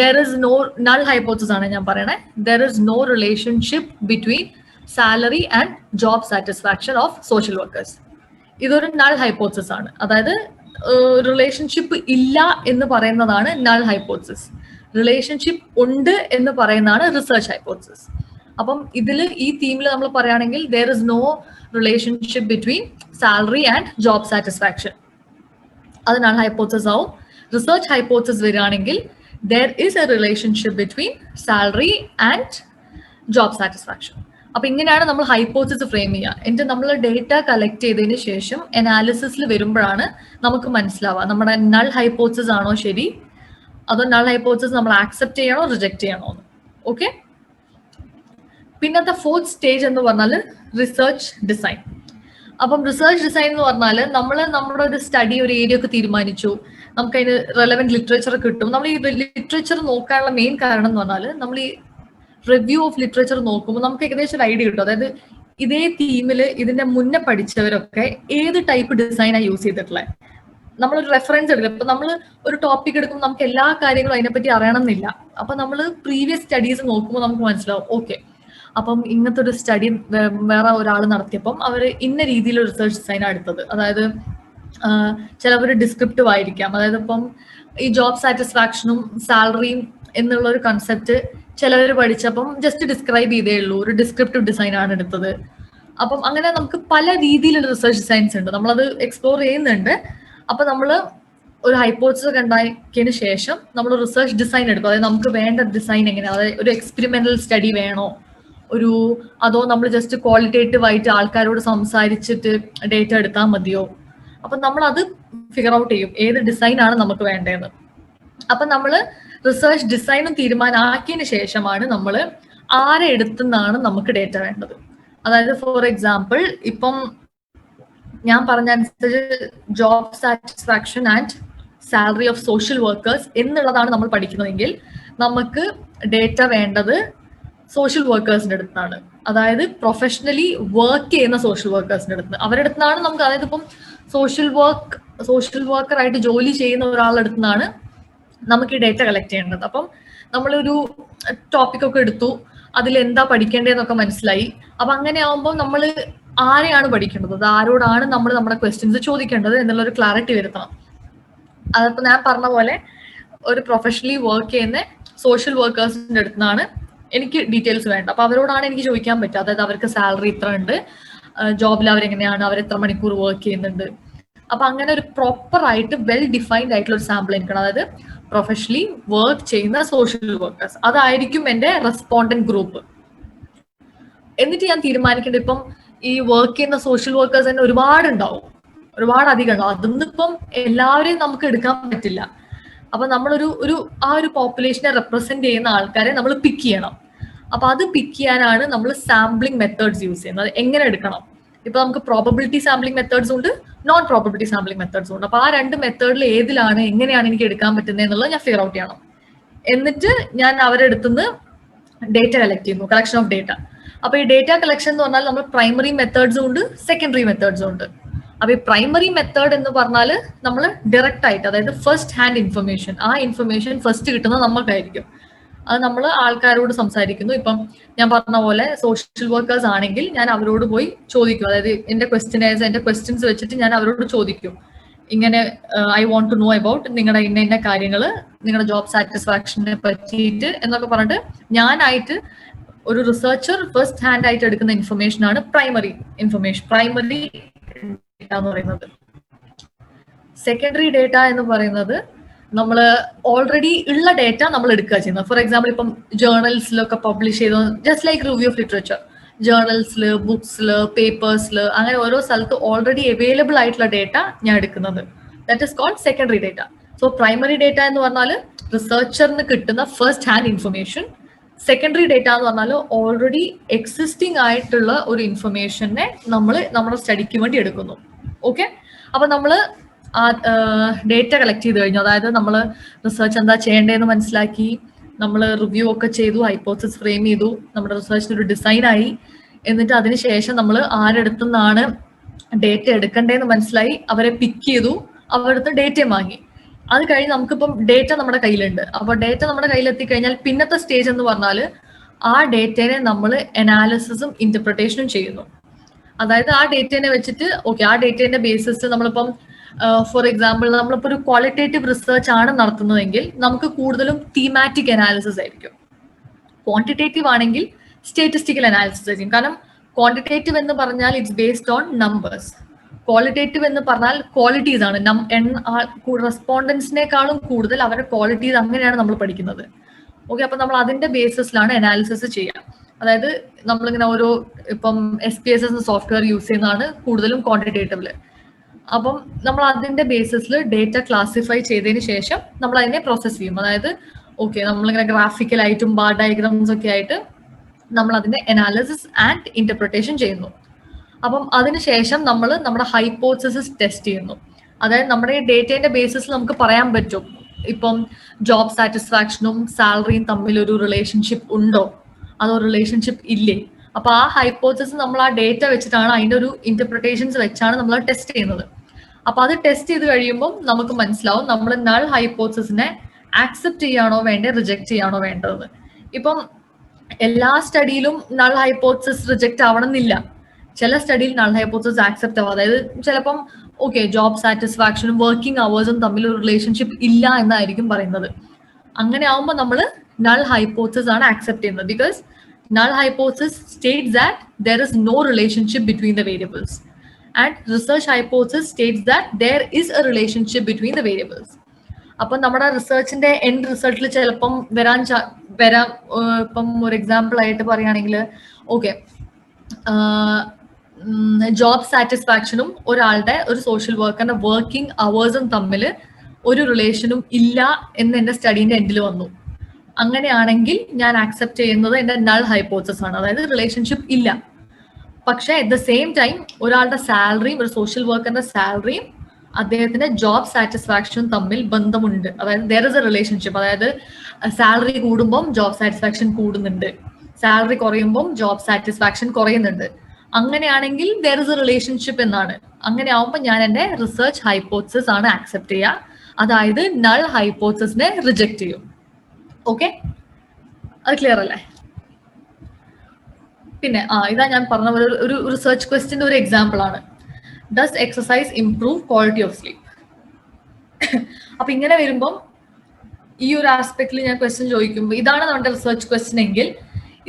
there is no null hypothesis ആണ് ഞാൻ പറയണേ. There is no relationship between salary and job satisfaction of social workers. ഇതൊരു നൾ ഹൈപ്പോസിസ് ആണ്. അതായത് റിലേഷൻഷിപ്പ് ഇല്ല എന്ന് പറയുന്നതാണ് നൾ ഹൈപ്പോസിസ്. റിലേഷൻഷിപ്പ് ഉണ്ട് എന്ന് പറയുന്നതാണ് റിസർച്ച് ഹൈപ്പോസിസ്. അപ്പം ഈ തീമിൽ നമ്മൾ പറയുകയാണെങ്കിൽ there is no relationship between salary and job satisfaction, അത് നൾ ഹൈപ്പോസിസ് ആവും. റിസർച്ച് ഹൈപ്പോസിസ് വരികയാണെങ്കിൽ there is a relationship between salary and job satisfaction. അപ്പൊ ഇങ്ങനെയാണ് നമ്മൾ ഹൈപ്പോസിസ് ഫ്രെയിം ചെയ്യുക. എന്നിട്ട് നമ്മൾ ഡേറ്റ കളക്ട് ചെയ്തതിന് ശേഷം അനാലിസിസിൽ വരുമ്പോഴാണ് നമുക്ക് മനസ്സിലാവുക നമ്മുടെ നൾ ഹൈപ്പോസിസ് ആണോ ശരി, അതോ നൾ ഹൈപ്പോസിസ് നമ്മൾ ആക്സെപ്റ്റ് ചെയ്യണോ റിജക്ട് ചെയ്യണോ എന്ന്. ഓക്കെ, പിന്നത്തെ ഫോർത്ത് സ്റ്റേജ് എന്ന് പറഞ്ഞാൽ റിസർച്ച് ഡിസൈൻ. അപ്പം റിസർച്ച് ഡിസൈൻ എന്ന് പറഞ്ഞാൽ നമ്മൾ നമ്മുടെ ഒരു സ്റ്റഡി ഒരു ഏരിയ ഒക്കെ തീരുമാനിച്ചു, നമുക്ക് അതിന് റെലവെന്റ് ലിറ്ററേച്ചർ കിട്ടും. നമ്മൾ ഈ ലിറ്ററേച്ചർ നോക്കാനുള്ള മെയിൻ കാരണം എന്ന് പറഞ്ഞാൽ നമ്മൾ ഈ റിവ്യൂ ഓഫ് ലിറ്ററേച്ചർ നോക്കുമ്പോൾ നമുക്ക് ഏകദേശം ഒരു ഐഡിയ കിട്ടും. അതായത് ഇതേ തീമിൽ ഇതിന്റെ മുന്നേ പഠിച്ചവരൊക്കെ ഏത് ടൈപ്പ് ഡിസൈനാണ് യൂസ് ചെയ്തിട്ടുള്ളത്. നമ്മളൊരു റെഫറൻസ് എടുക്കുക. ഇപ്പൊ നമ്മൾ ഒരു ടോപ്പിക് എടുക്കുമ്പോൾ നമുക്ക് എല്ലാ കാര്യങ്ങളും അതിനെപ്പറ്റി അറിയണം എന്നില്ല. അപ്പൊ നമ്മൾ പ്രീവിയസ് സ്റ്റഡീസ് നോക്കുമ്പോൾ നമുക്ക് മനസ്സിലാവും, ഓക്കെ അപ്പം ഇങ്ങനത്തെ ഒരു സ്റ്റഡി വേറെ ഒരാൾ നടത്തിയപ്പം അവർ ഇന്ന രീതിയിലുള്ള റിസർച്ച് ഡിസൈനാണ് എടുത്തത്. അതായത് ചിലവർ ഡിസ്ക്രിപ്റ്റീവ് ആയിരിക്കാം. അതായത് ഇപ്പം ഈ ജോബ് സാറ്റിസ്ഫാക്ഷനും സാലറിയും എന്നുള്ള ഒരു കൺസെപ്റ്റ് ചിലവർ പഠിച്ചപ്പം ജസ്റ്റ് ഡിസ്ക്രൈബ് ചെയ്തേ ഉള്ളൂ, ഒരു ഡിസ്ക്രിപ്റ്റീവ് ഡിസൈൻ ആണ് എടുത്തത്. അപ്പം അങ്ങനെ നമുക്ക് പല രീതിയിലുള്ള റിസർച്ച് ഡിസൈൻസ് ഉണ്ട്, നമ്മളത് എക്സ്പ്ലോർ ചെയ്യുന്നുണ്ട്. അപ്പൊ നമ്മൾ ഒരു ഹൈപ്പോസിസ് ഒക്കെ ഉണ്ടാക്കിയതിന് ശേഷം നമ്മൾ റിസർച്ച് ഡിസൈൻ എടുക്കും. അതായത് നമുക്ക് വേണ്ട ഡിസൈൻ എങ്ങനെയാണ്, അതായത് ഒരു എക്സ്പെരിമെന്റൽ സ്റ്റഡി വേണോ, അതോ നമ്മൾ ജസ്റ്റ് ക്വാളിറ്റേറ്റീവ് ആയിട്ട് ആൾക്കാരോട് സംസാരിച്ചിട്ട് ഡേറ്റ എടുത്താൽ മതിയോ. അപ്പൊ നമ്മൾ അത് ഫിഗർ ഔട്ട് ചെയ്യും ഏത് ഡിസൈൻ ആണ് നമുക്ക് വേണ്ടതെന്ന്. അപ്പൊ നമ്മൾ റിസർച്ച് ഡിസൈനും തീരുമാനമാക്കിയതിന് ശേഷമാണ് നമ്മൾ ആരെ എടുത്തുനിന്നാണ് നമുക്ക് ഡേറ്റ വേണ്ടത്. അതായത് ഫോർ എക്സാമ്പിൾ ഇപ്പം ഞാൻ പറഞ്ഞ അനുസരിച്ച് job satisfaction and salary of social workers എന്നുള്ളതാണ് നമ്മൾ പഠിക്കുന്നതെങ്കിൽ നമുക്ക് ഡേറ്റ വേണ്ടത് സോഷ്യൽ വർക്കേഴ്സിന്റെ അടുത്താണ്. അതായത് പ്രൊഫഷണലി വർക്ക് ചെയ്യുന്ന സോഷ്യൽ വർക്കേഴ്സിന്റെ അടുത്ത്, അവരുടെ അടുത്താണ് നമുക്ക്, അതായത് ഇപ്പം സോഷ്യൽ വർക്കറായിട്ട് ജോലി ചെയ്യുന്ന ഒരാളുടെ അടുത്താണ് നമുക്ക് ഈ ഡേറ്റ കളക്ട് ചെയ്യേണ്ടത്. അപ്പം നമ്മളൊരു ടോപ്പിക് ഒക്കെ എടുത്തു, അതിൽ എന്താ പഠിക്കേണ്ടതെന്നൊക്കെ മനസ്സിലായി. അപ്പൊ അങ്ങനെ ആവുമ്പോൾ നമ്മൾ ആരെയാണ് പഠിക്കേണ്ടത്, അത് ആരോടാണ് നമ്മൾ നമ്മുടെ ക്വസ്റ്റ്യൻസ് ചോദിക്കേണ്ടത് എന്നുള്ളൊരു ക്ലാരിറ്റി വരുത്തണം. അതിപ്പോ ഞാൻ പറഞ്ഞ പോലെ ഒരു പ്രൊഫഷണലി വർക്ക് ചെയ്യുന്ന സോഷ്യൽ വർക്കേഴ്സിന്റെ അടുത്താണ് എനിക്ക് ഡീറ്റെയിൽസ് വേണ്ട. അപ്പൊ അവരോടാണ് എനിക്ക് ചോദിക്കാൻ പറ്റുക. അതായത് അവർക്ക് സാലറി ഇത്ര ഉണ്ട്, ജോബിൽ അവരെങ്ങനെയാണ്, അവർ എത്ര മണിക്കൂർ വർക്ക് ചെയ്യുന്നുണ്ട്. അപ്പൊ അങ്ങനെ ഒരു പ്രോപ്പർ ആയിട്ട് വെൽ ഡിഫൈൻഡ് ആയിട്ടുള്ള ഒരു സാമ്പിൾ എനിക്കണം. അതായത് പ്രൊഫഷണലി വർക്ക് ചെയ്യുന്ന സോഷ്യൽ വർക്കേഴ്സ്, അതായിരിക്കും എന്റെ റെസ്പോണ്ടന്റ് ഗ്രൂപ്പ്. എന്നിട്ട് ഞാൻ തീരുമാനിക്കേണ്ടത്, ഇപ്പം ഈ വർക്ക് ചെയ്യുന്ന സോഷ്യൽ വർക്കേഴ്സ് തന്നെ ഒരുപാട് അധികം ഉണ്ടാവും. അതൊന്നിപ്പം എല്ലാവരെയും നമുക്ക് എടുക്കാൻ പറ്റില്ല. അപ്പൊ നമ്മളൊരു ആ ഒരു പോപ്പുലേഷനെ റെപ്രസെന്റ് ചെയ്യുന്ന ആൾക്കാരെ നമ്മൾ പിക്ക് ചെയ്യണം. അപ്പൊ അത് പിക്ക് ചെയ്യാനാണ് നമ്മൾ സാമ്പിളിംഗ് മെത്തേഡ്സ് യൂസ് ചെയ്യുന്നത്. എങ്ങനെ എടുക്കണം, ഇപ്പൊ നമുക്ക് പ്രോബബിലിറ്റി സാമ്പിളിംഗ് മെത്തേഡ്സ് ഉണ്ട്, നോൺ പ്രോബബിലിറ്റി സാമ്പിളിംഗ് മെത്തേഡ്സ് ഉണ്ട്. അപ്പൊ ആ രണ്ട് മെത്തേഡിൽ ഏതിലാണ് എങ്ങനെയാണ് എനിക്ക് എടുക്കാൻ പറ്റുന്നത് എന്നുള്ളത് ഞാൻ ഫിഗർ ഔട്ട് ചെയ്യണം. എന്നിട്ട് ഞാൻ അവരുടെ അടുത്തുനിന്ന് ഡേറ്റ കളക്ട് ചെയ്യുന്നു, കളക്ഷൻ ഓഫ് ഡേറ്റ. അപ്പൊ ഈ ഡേറ്റ കളക്ഷൻ എന്ന് പറഞ്ഞാൽ നമ്മൾ പ്രൈമറി മെത്തേഡ്സും ഉണ്ട്, സെക്കൻഡറി മെത്തേഡ്സും ഉണ്ട്. അപ്പൊ ഈ പ്രൈമറി മെത്തേഡ് എന്ന് പറഞ്ഞാൽ നമ്മൾ ഡയറക്റ്റ് ആയിട്ട്, അതായത് ഫസ്റ്റ് ഹാൻഡ് ഇൻഫർമേഷൻ, ആ ഇൻഫർമേഷൻ ഫസ്റ്റ് കിട്ടുന്നത് നമുക്കായിരിക്കും. അത് നമ്മൾ ആൾക്കാരോട് സംസാരിക്കുന്നു. ഇപ്പം ഞാൻ പറഞ്ഞ പോലെ സോഷ്യൽ വർക്കേഴ്സ് ആണെങ്കിൽ ഞാൻ അവരോട് പോയി ചോദിക്കും. അതായത് എന്റെ ക്വസ്റ്റ്യൻസ് വെച്ചിട്ട് ഞാൻ അവരോട് ചോദിക്കും ഇങ്ങനെ I want to know about നിങ്ങളുടെ ഇന്ന കാര്യങ്ങൾ, നിങ്ങളുടെ ജോബ് സാറ്റിസ്ഫാക്ഷനെ പറ്റിയിട്ട് എന്നൊക്കെ പറഞ്ഞിട്ട് ഞാനായിട്ട് ഒരു റിസർച്ചർ ഫസ്റ്റ് ഹാൻഡ് ആയിട്ട് എടുക്കുന്ന ഇൻഫർമേഷൻ ആണ് പ്രൈമറി ഇൻഫർമേഷൻ, പ്രൈമറി ഡേറ്റ എന്ന് പറയുന്നത്. സെക്കൻഡറി ഡേറ്റ എന്ന് പറയുന്നത് നമ്മൾ ഓൾറെഡി ഉള്ള ഡേറ്റ നമ്മൾ എടുക്കുക ചെയ്യുന്നത്. ഫോർ എക്സാമ്പിൾ ഇപ്പം ജേർണൽസിലൊക്കെ പബ്ലിഷ് ചെയ്ത just like review of literature, ജേർണൽസിൽ, ബുക്സിൽ, പേപ്പേഴ്സിൽ, അങ്ങനെ ഓരോ സ്ഥലത്ത് ഓൾറെഡി അവൈലബിൾ ആയിട്ടുള്ള ഡേറ്റ ഞാൻ എടുക്കുന്നത്. That is called secondary data. So primary data എന്ന് പറഞ്ഞാൽ റിസർച്ചറിന് കിട്ടുന്ന first hand information. Secondary data എന്ന് പറഞ്ഞാൽ ഓൾറെഡി എക്സിസ്റ്റിംഗ് ആയിട്ടുള്ള ഒരു ഇൻഫർമേഷനെ നമ്മൾ നമ്മുടെ സ്റ്റഡിക്ക് വേണ്ടി എടുക്കുന്നു. ഓക്കെ, അപ്പൊ നമ്മൾ ആ ഡേറ്റ കളക്ട് ചെയ്ത് കഴിഞ്ഞു. അതായത് നമ്മൾ റിസർച്ച് എന്താ ചെയ്യേണ്ടതെന്ന് മനസ്സിലാക്കി, നമ്മൾ റിവ്യൂ ഒക്കെ ചെയ്തു, ഹൈപ്പോത്തസിസ് ഫ്രെയിം ചെയ്തു, നമ്മുടെ റിസർച്ചിന് ഒരു ഡിസൈൻ ആയി. എന്നിട്ട് അതിനുശേഷം നമ്മൾ ആരെടുത്തു നിന്നാണ് ഡേറ്റ എടുക്കേണ്ടതെന്ന് മനസ്സിലായി, അവരെ പിക്ക് ചെയ്തു, അവരുടെ അടുത്ത് ഡേറ്റയും വാങ്ങി. അത് കഴിഞ്ഞ് നമുക്കിപ്പം ഡേറ്റ നമ്മുടെ കയ്യിലുണ്ട്. അപ്പൊ ഡേറ്റ നമ്മുടെ കയ്യിലെത്തി കഴിഞ്ഞാൽ പിന്നത്തെ സ്റ്റേജ് എന്ന് പറഞ്ഞാൽ ആ ഡേറ്റയെ നമ്മൾ അനാലിസിസും ഇന്റർപ്രിട്ടേഷനും ചെയ്യുന്നു. അതായത് ആ ഡേറ്റനെ വെച്ചിട്ട് ഓക്കെ, ആ ഡേറ്റേന്റെ ബേസിസ് നമ്മളിപ്പം ഫോർ എക്സാമ്പിൾ നമ്മളിപ്പോൾ ഒരു ക്വാളിറ്റേറ്റീവ് റിസർച്ച് ആണ് നടത്തുന്നതെങ്കിൽ നമുക്ക് കൂടുതലും തീമാറ്റിക് അനാലിസിസ് ആയിരിക്കും. ക്വാണ്ടിറ്റേറ്റീവ് ആണെങ്കിൽ സ്റ്റാറ്റിസ്റ്റിക്കൽ അനാലിസിസ് ആയിരിക്കും. കാരണം ക്വാണ്ടിറ്റേറ്റീവ് എന്ന് പറഞ്ഞാൽ it's based on numbers, qualitative എന്ന് പറഞ്ഞാൽ ക്വാളിറ്റീസ് ആണ്. റെസ്പോണ്ടൻസിനേക്കാളും കൂടുതൽ അവരുടെ ക്വാളിറ്റീസ്, അങ്ങനെയാണ് നമ്മൾ പഠിക്കുന്നത്. ഓക്കെ, അപ്പൊ നമ്മൾ അതിന്റെ ബേസിസിലാണ് അനാലിസിസ് ചെയ്യുക. അതായത് നമ്മളിങ്ങനെ ഓരോ ഇപ്പം SPSS സോഫ്റ്റ്വെയർ യൂസ് ചെയ്യുന്നതാണ് കൂടുതലും ക്വാണ്ടിറ്റേറ്റീവില്. അപ്പം നമ്മൾ അതിന്റെ ബേസിസിൽ ഡേറ്റ ക്ലാസിഫൈ ചെയ്തതിന് ശേഷം നമ്മൾ അതിനെ പ്രോസസ് ചെയ്യും. അതായത് ഓക്കെ, നമ്മളിങ്ങനെ ഗ്രാഫിക്കലായിട്ടും ബാർ ഡയഗ്രാംസ് ഒക്കെ ആയിട്ട് നമ്മൾ അതിന്റെ അനാലിസിസ് ആൻഡ് ഇന്റർപ്രിട്ടേഷൻ ചെയ്യുന്നു. അപ്പം അതിനുശേഷം നമ്മൾ നമ്മുടെ ഹൈപ്പോത്തസിസ് ടെസ്റ്റ് ചെയ്യുന്നു. അതായത് നമ്മുടെ ഡേറ്റേന്റെ ബേസിസിൽ നമുക്ക് പറയാൻ പറ്റും ഇപ്പം ജോബ് സാറ്റിസ്ഫാക്ഷനും സാലറിയും തമ്മിൽ ഒരു റിലേഷൻഷിപ്പ് ഉണ്ടോ, അതോ റിലേഷൻഷിപ്പ് ഇല്ലേ. അപ്പൊ ആ ഹൈപ്പോത്തസിസ് നമ്മൾ ആ ഡേറ്റ വെച്ചിട്ടാണ്, അതിന്റെ ഒരു ഇന്റർപ്രിട്ടേഷൻസ് വെച്ചാണ് നമ്മൾ ടെസ്റ്റ് ചെയ്യുന്നത്. അപ്പൊ അത് ടെസ്റ്റ് ചെയ്ത് കഴിയുമ്പോൾ നമുക്ക് മനസ്സിലാവും നമ്മൾ നൾ ഹൈപ്പോത്തസിസിനെ ആക്സെപ്റ്റ് ചെയ്യാണോ വേണ്ടത്, റിജക്ട് ചെയ്യാണോ വേണ്ടത്. ഇപ്പം എല്ലാ സ്റ്റഡിയിലും നൾ ഹൈപ്പോത്തസിസ് റിജക്ട് ആവണമെന്നില്ല. ചില സ്റ്റഡിയിൽ നൾ ഹൈപ്പോത്തസിസ് ആക്സെപ്റ്റ് ആവും. അതായത് ചിലപ്പം ഓക്കെ, ജോബ് സാറ്റിസ്ഫാക്ഷനും വർക്കിംഗ് അവേഴ്സും തമ്മിൽ ഒരു റിലേഷൻഷിപ്പ് ഇല്ല എന്നായിരിക്കും പറയുന്നത്. അങ്ങനെ ആവുമ്പോൾ നമ്മൾ നൾ ഹൈപ്പോത്തസിസ് ആണ് ആക്സെപ്റ്റ് ചെയ്യുന്നത്. Because null hypothesis states that there is no relationship between the variables and research hypothesis states that there is a relationship between the variables. അപ്പൊ നമ്മുടെ റിസർച്ചിന്റെ എൻഡ് റിസൾട്ടിൽ ചിലപ്പം വരാം. ഇപ്പം ഒരു എക്സാമ്പിൾ ആയിട്ട് പറയുകയാണെങ്കിൽ ഓക്കെ, ജോബ് സാറ്റിസ്ഫാക്ഷനും ഒരാളുടെ ഒരു സോഷ്യൽ വർക്കറിന്റെ വർക്കിംഗ് അവേഴ്സും തമ്മിൽ ഒരു റിലേഷനും ഇല്ല എന്ന് എന്റെ സ്റ്റഡീന്റെ എൻഡിൽ വന്നു. അങ്ങനെയാണെങ്കിൽ ഞാൻ ആക്സെപ്റ്റ് ചെയ്യുന്നത് എന്റെ നൾ ഹൈപ്പോത്തസിസ് ആണ്, അതായത് റിലേഷൻഷിപ്പ് ഇല്ല. പക്ഷെ അറ്റ് ദ സെയിം ടൈം ഒരാളുടെ സാലറിയും ഒരു സോഷ്യൽ വർക്കറിന്റെ സാലറിയും അദ്ദേഹത്തിന്റെ ജോബ് സാറ്റിസ്ഫാക്ഷനും തമ്മിൽ ബന്ധമുണ്ട്. അതായത് ദർ ഇസ് എ റിലേഷൻഷിപ്പ്. അതായത് സാലറി കൂടുമ്പം ജോബ് സാറ്റിസ്ഫാക്ഷൻ കൂടുന്നുണ്ട്, സാലറി കുറയുമ്പം ജോബ് സാറ്റിസ്ഫാക്ഷൻ കുറയുന്നുണ്ട്. അങ്ങനെയാണെങ്കിൽ ദർ ഇസ് എ റിലേഷൻഷിപ്പ് എന്നാണ്. അങ്ങനെ ആവുമ്പോൾ ഞാൻ എന്റെ റിസർച്ച് ഹൈപ്പോത്തസിസ് ആണ് ആക്സെപ്റ്റ് ചെയ്യുക, അതായത് നൾ ഹൈപ്പോത്തസിസിനെ റിജക്ട് ചെയ്യും. ഓക്കെ, അത് ക്ലിയർ അല്ലേ? പിന്നെ ഇതാ ഞാൻ പറഞ്ഞ ഒരു റിസർച്ച് ക്വസ്റ്റ്യന്റെ ഒരു എക്സാമ്പിൾ ആണ്. Does exercise improve quality of sleep? അപ്പൊ ഇങ്ങനെ വരുമ്പം ഈ ഒരു ആസ്പെക്റ്റിൽ ഞാൻ ക്വസ്റ്റ്യൻ ചോദിക്കുമ്പോൾ, ഇതാണ് നമ്മുടെ റിസർച്ച് ക്വസ്റ്റ്യൻ എങ്കിൽ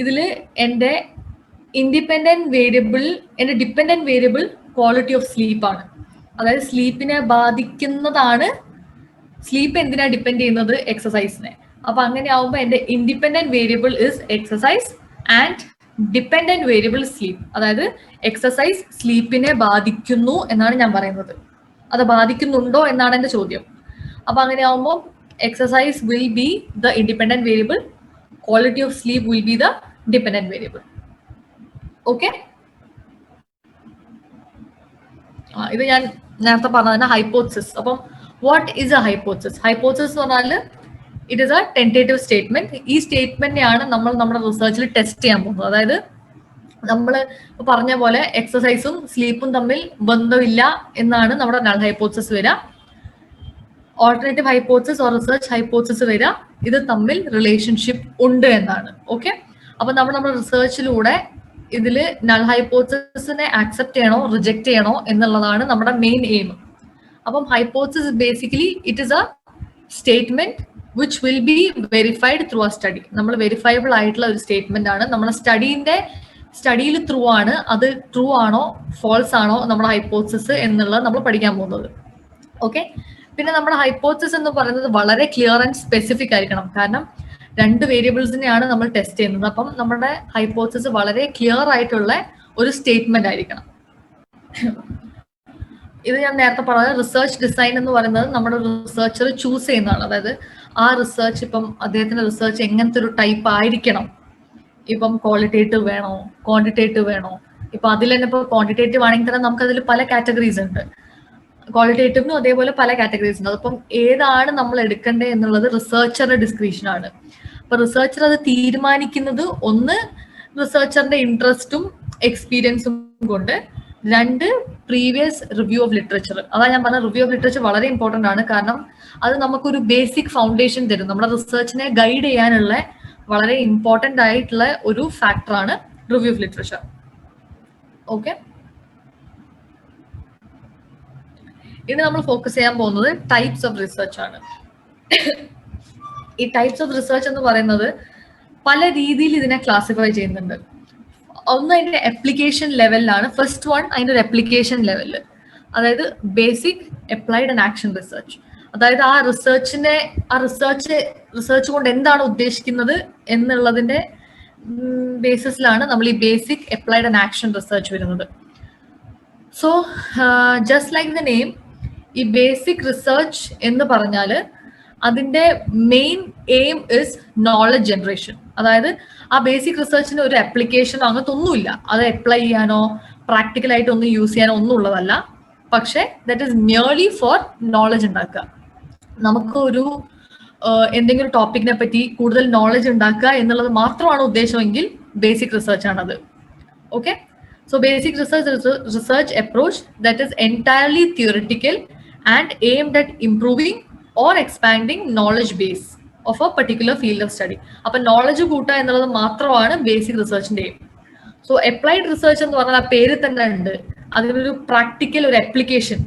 ഇതിൽ എൻ്റെ ഇൻഡിപെൻഡന്റ് വേരിയബിൾ, എൻ്റെ dependent variable quality of sleep ആണ്. അതായത് സ്ലീപ്പിനെ ബാധിക്കുന്നതാണ്. സ്ലീപ്പ് എന്തിനാ ഡിപ്പെൻഡ് ചെയ്യുന്നത്? എക്സസൈസിനെ. അപ്പൊ അങ്ങനെ ആവുമ്പോൾ എൻ്റെ independent variable is exercise and dependent variable sleep. അതായത് എക്സസൈസ് സ്ലീപ്പിനെ ബാധിക്കുന്നു എന്നാണ് ഞാൻ പറയുന്നത്. അത് ബാധിക്കുന്നുണ്ടോ എന്നാണ് എൻ്റെ ചോദ്യം. അപ്പൊ അങ്ങനെ ആവുമ്പോൾ exercise will be the independent variable, quality of sleep will be the dependent variable. Okay, ഇത് ഞാൻ നേരത്തെ പറഞ്ഞ ഹൈപ്പോത്തസിസ്. അപ്പം what is A hypothesis? Hypothesis എന്ന് പറഞ്ഞാൽ it is A tentative statement. ഈ സ്റ്റേറ്റ്മെന്റിനെയാണ് നമ്മൾ നമ്മുടെ റിസർച്ചിൽ ടെസ്റ്റ് ചെയ്യാൻ പോകുന്നത്. അതായത് നമ്മൾ പറഞ്ഞ പോലെ എക്സസൈസും സ്ലീപ്പും തമ്മിൽ ബന്ധമില്ല എന്നാണ് നമ്മുടെ നൾ ഹൈപ്പോത്തസിസ് വരിക. Alternative hypothesis or research hypothesis വരിക ഇത് തമ്മിൽ റിലേഷൻഷിപ്പ് ഉണ്ട് എന്നാണ്. ഓക്കെ, അപ്പൊ നമ്മൾ നമ്മുടെ റിസർച്ചിലൂടെ ഇതില് നൾ ഹൈപ്പോത്തസിസിനെ ആക്സെപ്റ്റ് ചെയ്യണോ റിജക്ട് ചെയ്യണോ എന്നുള്ളതാണ് നമ്മുടെ മെയിൻ എയിം. അപ്പം hypothesis basically it is A statement which will be verified through A study. നമ്മൾ വെരിഫയബിൾ ആയിട്ടുള്ള ഒരു സ്റ്റേറ്റ്മെന്റ് ആണ്. നമ്മുടെ സ്റ്റഡിയിൽ ത്രൂ ആണ് അത് ട്രൂ ആണോ ഫോൾസ് ആണോ നമ്മുടെ ഹൈപ്പോത്തസിസ് എന്നുള്ളത് നമ്മൾ പഠിക്കാൻ പോകുന്നത്. ഓക്കെ, പിന്നെ നമ്മുടെ ഹൈപ്പോത്തസിസ് എന്ന് പറയുന്നത് വളരെ ക്ലിയർ ആൻഡ് സ്പെസിഫിക് ആയിരിക്കണം. കാരണം 2 വേരിയബിൾസിനെയാണ് നമ്മൾ ടെസ്റ്റ് ചെയ്യുന്നത്. അപ്പം നമ്മുടെ ഹൈപ്പോത്തസിസ് വളരെ ക്ലിയർ ആയിട്ടുള്ള ഒരു സ്റ്റേറ്റ്മെന്റ് ആയിരിക്കണം. ഇത് ഞാൻ നേരത്തെ പറഞ്ഞത് റിസർച്ച് ഡിസൈൻ എന്ന് പറയുന്നത് നമ്മുടെ റിസർച്ചർ ചൂസ് ചെയ്യുന്നതാണ്. അതായത് ആ റിസർച്ച് ഇപ്പം അദ്ദേഹത്തിന്റെ റിസർച്ച് എങ്ങനത്തെ ഒരു ടൈപ്പ് ആയിരിക്കണം. ഇപ്പം ക്വാളിറ്റേറ്റീവ് വേണോ, ക്വാണ്ടിറ്റേറ്റീവ് വേണോ? ഇപ്പൊ അതിൽ തന്നെ ഇപ്പോൾ ക്വാണ്ടിറ്റേറ്റീവ് ആണെങ്കിൽ തന്നെ നമുക്ക് അതിൽ പല കാറ്റഗറീസ് ഉണ്ട്. ക്വാളിറ്റേറ്റീവിനും അതേപോലെ പല കാറ്റഗറീസ് ഉണ്ട്. അതിപ്പം ഏതാണ് നമ്മൾ എടുക്കേണ്ടത് എന്നുള്ളത് റിസർച്ചറുടെ ഡിസ്ക്രിപ്ഷൻ ആണ്. അപ്പൊ റിസർച്ചർ അത് തീരുമാനിക്കുന്നത് ഒന്ന് റിസർച്ചറിന്റെ ഇൻട്രസ്റ്റും എക്സ്പീരിയൻസും കൊണ്ട്, 2 പ്രീവിയസ് റിവ്യൂ ഓഫ് ലിറ്ററേച്ചർ. അതാ ഞാൻ പറഞ്ഞ റിവ്യൂ ഓഫ് ലിറ്ററേച്ചർ വളരെ ഇമ്പോർട്ടന്റ് ആണ്. കാരണം അത് നമുക്കൊരു ബേസിക് ഫൗണ്ടേഷൻ തരും. നമ്മുടെ റിസർച്ചിനെ ഗൈഡ് ചെയ്യാനുള്ള വളരെ ഇമ്പോർട്ടന്റ് ആയിട്ടുള്ള ഒരു ഫാക്ടറാണ് റിവ്യൂ ഓഫ് ലിറ്ററേച്ചർ. ഓക്കെ, ഇനി നമ്മൾ ഫോക്കസ് ചെയ്യാൻ പോകുന്നത് ടൈപ്സ് ഓഫ് റിസർച്ച് ആണ്. ഈ ടൈപ്സ് ഓഫ് റിസർച്ച് എന്ന് പറയുന്നത് പല രീതിയിൽ ഇതിനെ ക്ലാസിഫൈ ചെയ്യുന്നുണ്ട്. ഒന്ന് അതിന്റെ അപ്ലിക്കേഷൻ ലെവലിലാണ്. ഫസ്റ്റ് വൺ അതിന്റെ ഒരു അപ്ലിക്കേഷൻ ലെവലിൽ, അതായത് basic, applied and action research. അതായത് ആ റിസർച്ച് കൊണ്ട് എന്താണ് ഉദ്ദേശിക്കുന്നത് എന്നുള്ളതിന്റെ ബേസിസിലാണ് നമ്മൾ ഈ basic, applied and action research വരുന്നത്. So just like the name, ഈ ബേസിക് റിസർച്ച് എന്ന് പറഞ്ഞാൽ അതിന്റെ main aim is knowledge generation. അതായത് ആ ബേസിക് റിസർച്ചിന് ഒരു അപ്ലിക്കേഷനോ അങ്ങനത്തെ ഒന്നുമില്ല. അത് അപ്ലൈ ചെയ്യാനോ പ്രാക്ടിക്കലായിട്ട് ഒന്നും യൂസ് ചെയ്യാനോ ഒന്നും ഉള്ളതല്ല. പക്ഷെ that is merely four knowledge ഉണ്ടാക്കുക. നമുക്ക് ഒരു എന്തെങ്കിലും ടോപ്പിക്കിനെ പറ്റി കൂടുതൽ നോളജ് ഉണ്ടാക്കുക എന്നുള്ളത് മാത്രമാണ് ഉദ്ദേശമെങ്കിൽ ബേസിക് റിസർച്ച് ആണത്. Okay, so basic research approach that is entirely theoretical and aimed at improving or expanding knowledge base of a particular field of study. അപ്പൊ നോളജ് കൂട്ടുക എന്നുള്ളത് മാത്രമാണ് ബേസിക് റിസർച്ചിന്റെ എയിം. സോ അപ്ലൈഡ് റിസർച്ച് എന്ന് പറഞ്ഞാൽ ആ പേര് തന്നെ ഉണ്ട്, അതിനൊരു പ്രാക്ടിക്കൽ ഒരു അപ്ലിക്കേഷൻ,